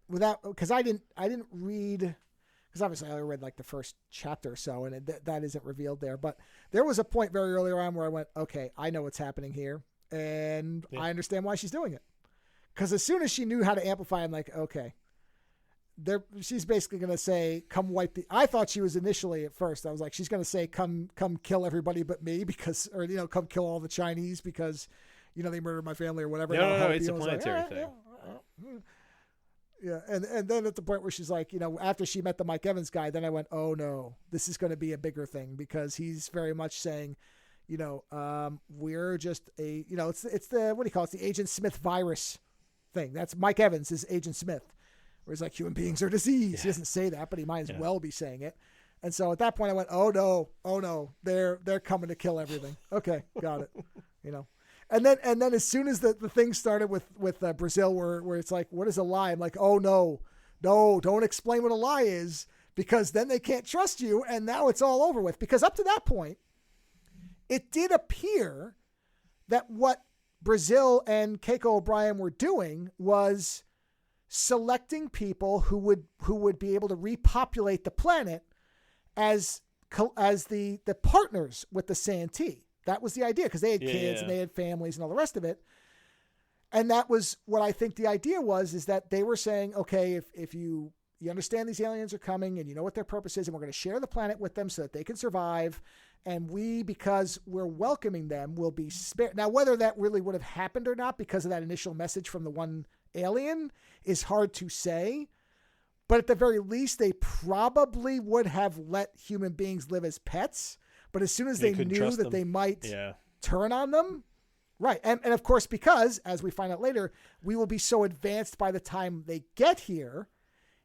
because I didn't read, because obviously I only read like the first chapter or so, and that isn't revealed there. But there was a point very early on where I went, okay, I know what's happening here, and I understand why she's doing it. Because as soon as she knew how to amplify, I'm like, okay, she's basically going to say, come wipe the... I thought she was initially at first. I was like, she's going to say, come kill everybody but me or come kill all the Chinese because, they murdered my family or whatever. No, it's a planetary thing. Yeah, and then at the point where she's like, after she met the Mike Evans guy, then I went, oh no, this is going to be a bigger thing because he's very much saying, we're just a, it's the, what do you call it? It's the Agent Smith virus thing. That's Mike Evans is Agent Smith, where he's like, human beings are disease. Yeah. He doesn't say that, but he might as well be saying it. And so at that point I went, oh no, they're coming to kill everything. Okay, got it. And then as soon as the thing started with Brazil, where it's like, what is a lie? I'm like, oh no, don't explain what a lie is, because then they can't trust you, and now it's all over with. Because up to that point, it did appear that what Brazil and Keiko O'Brien were doing was selecting people who would be able to repopulate the planet as the partners with the Santee. That was the idea, because they had kids and they had families and all the rest of it. And that was what I think the idea was, is that they were saying, okay, if you understand these aliens are coming and you know what their purpose is, and we're going to share the planet with them so that they can survive. And we, because we're welcoming them, will be spared. Now, whether that really would have happened or not because of that initial message from the one alien is hard to say. But at the very least, they probably would have let human beings live as pets. But as soon as they knew that they might turn on them, right. And of course, because, as we find out later, we will be so advanced by the time they get here,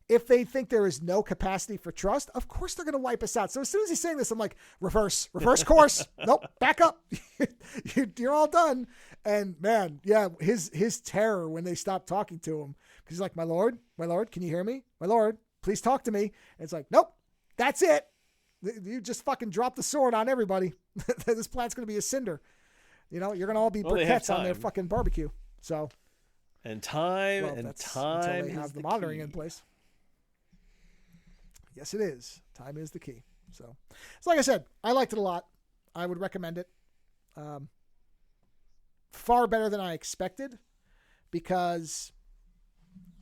if they think there is no capacity for trust, of course they're going to wipe us out. So as soon as he's saying this, I'm like, reverse course. Nope, back up. You're all done. And man, his terror when they stopped talking to him, because he's like, my lord, can you hear me? My lord, please talk to me. And it's like, nope, that's it. You just fucking drop the sword on everybody. This planet's going to be a cinder. You're going to all be briquettes on their fucking barbecue. So, time until they have the monitoring in place. Yes, it is. Time is the key. So like I said, I liked it a lot. I would recommend it. Far better than I expected, because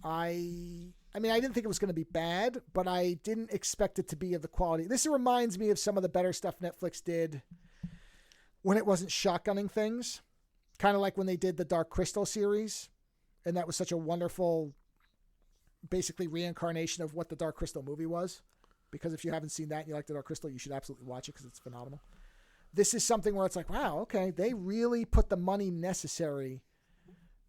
I didn't think it was going to be bad, but I didn't expect it to be of the quality. This reminds me of some of the better stuff Netflix did when it wasn't shotgunning things. Kind of like when they did the Dark Crystal series. And that was such a wonderful, basically reincarnation of what the Dark Crystal movie was. Because if you haven't seen that and you like the Dark Crystal, you should absolutely watch it because it's phenomenal. this is something where it's like, wow, okay, they really put the money necessary.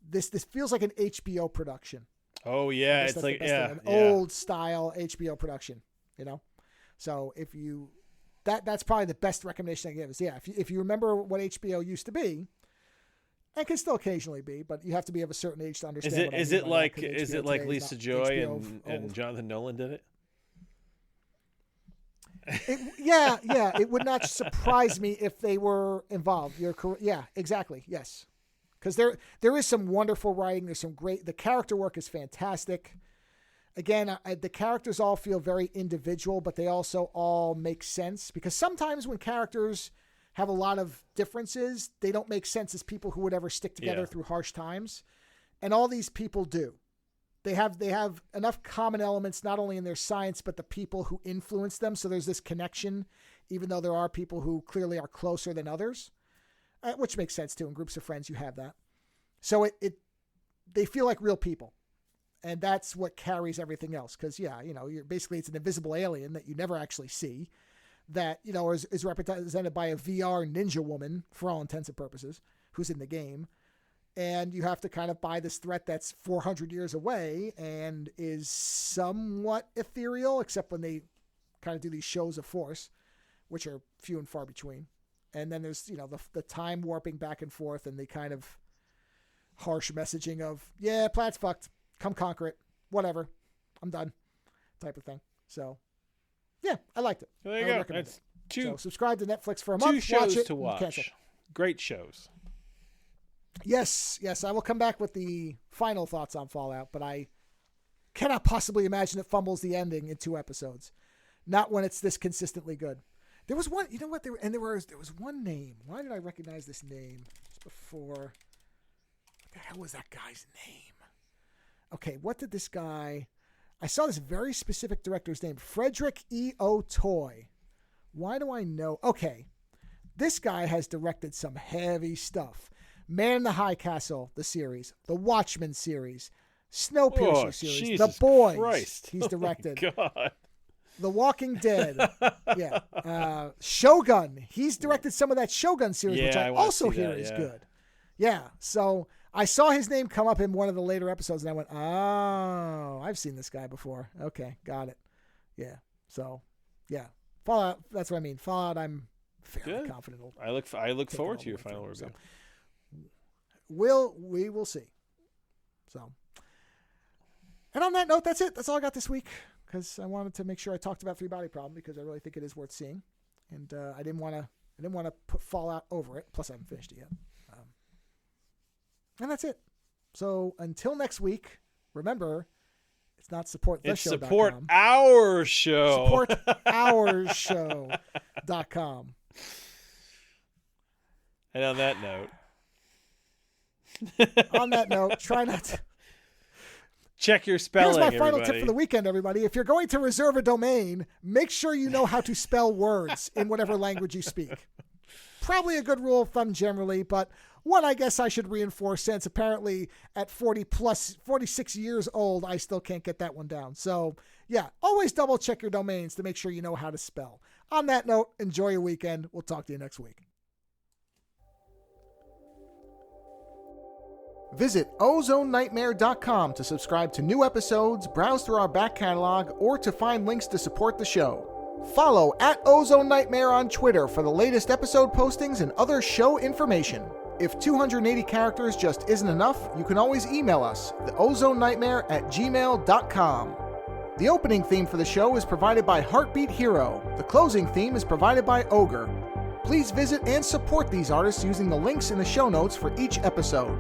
This feels like an HBO production. Oh yeah, it's like an old style HBO production, you know. So if you that's probably the best recommendation I give is if you remember what HBO used to be, and can still occasionally be, but you have to be of a certain age to understand. Is it like Lisa Joy and Jonathan Nolan did it? Yeah. It would not surprise me if they were involved. You're correct. Yeah, exactly. Yes. Because there is some wonderful writing. There's some great. The character work is fantastic. Again, the characters all feel very individual, but they also all make sense. Because sometimes when characters have a lot of differences, they don't make sense as people who would ever stick together through harsh times. And all these people do. They have enough common elements, not only in their science, but the people who influence them. So there's this connection, even though there are people who clearly are closer than others. Which makes sense too. In groups of friends, you have that. So they feel like real people, and that's what carries everything else. Because you're basically it's an invisible alien that you never actually see, that is represented by a VR ninja woman for all intents and purposes, who's in the game, and you have to kind of buy this threat that's 400 years away and is somewhat ethereal, except when they kind of do these shows of force, which are few and far between. And then there's, the time warping back and forth and the kind of harsh messaging of, yeah, planet's fucked. Come conquer it. Whatever. I'm done. Type of thing. So, yeah, I liked it. There you go. That's so subscribe to Netflix for a month. 2 shows watch it, to watch. Great shows. Yes. I will come back with the final thoughts on Fallout, but I cannot possibly imagine it fumbles the ending in 2 episodes. Not when it's this consistently good. There was one, there was one name. Why did I recognize this name just before? What the hell was that guy's name? Okay, what did this guy? I saw this very specific director's name, Frederick E. O'Toy. Why do I know? Okay, this guy has directed some heavy stuff. Man in the High Castle, the series, the Watchmen series, Snowpiercer series, Jesus The Boys. Christ. He's directed. Oh my God. The Walking Dead. Yeah. Shogun. He's directed some of that Shogun series, which I also hear is good. Yeah. So I saw his name come up in one of the later episodes, and I went, oh, I've seen this guy before. Okay. Got it. Yeah. So, yeah. Fallout, that's what I mean. Fallout, I'm fairly confident. I look forward to your final review. So, we will see. So, and on that note, that's it. That's all I got this week. Because I wanted to make sure I talked about 3 Body Problem because I really think it is worth seeing, and I didn't want to put Fallout over it. Plus, I haven't finished it yet, and that's it. So until next week, remember, it's not support the show. Support our show. Support our show.com. And on that note, try not to. Check your spelling. Here's my final tip for the weekend, everybody. If you're going to reserve a domain, make sure you know how to spell words in whatever language you speak. Probably a good rule of thumb generally, but one I guess I should reinforce since apparently at 46 years old, I still can't get that one down. So, yeah, always double check your domains to make sure you know how to spell. On that note, enjoy your weekend. We'll talk to you next week. Visit OzoneNightmare.com to subscribe to new episodes, browse through our back catalog, or to find links to support the show. Follow @OzoneNightmare on Twitter for the latest episode postings and other show information. If 280 characters just isn't enough, you can always email us, theozonenightmare@gmail.com. The opening theme for the show is provided by Heartbeat Hero. The closing theme is provided by Ogre. Please visit and support these artists using the links in the show notes for each episode.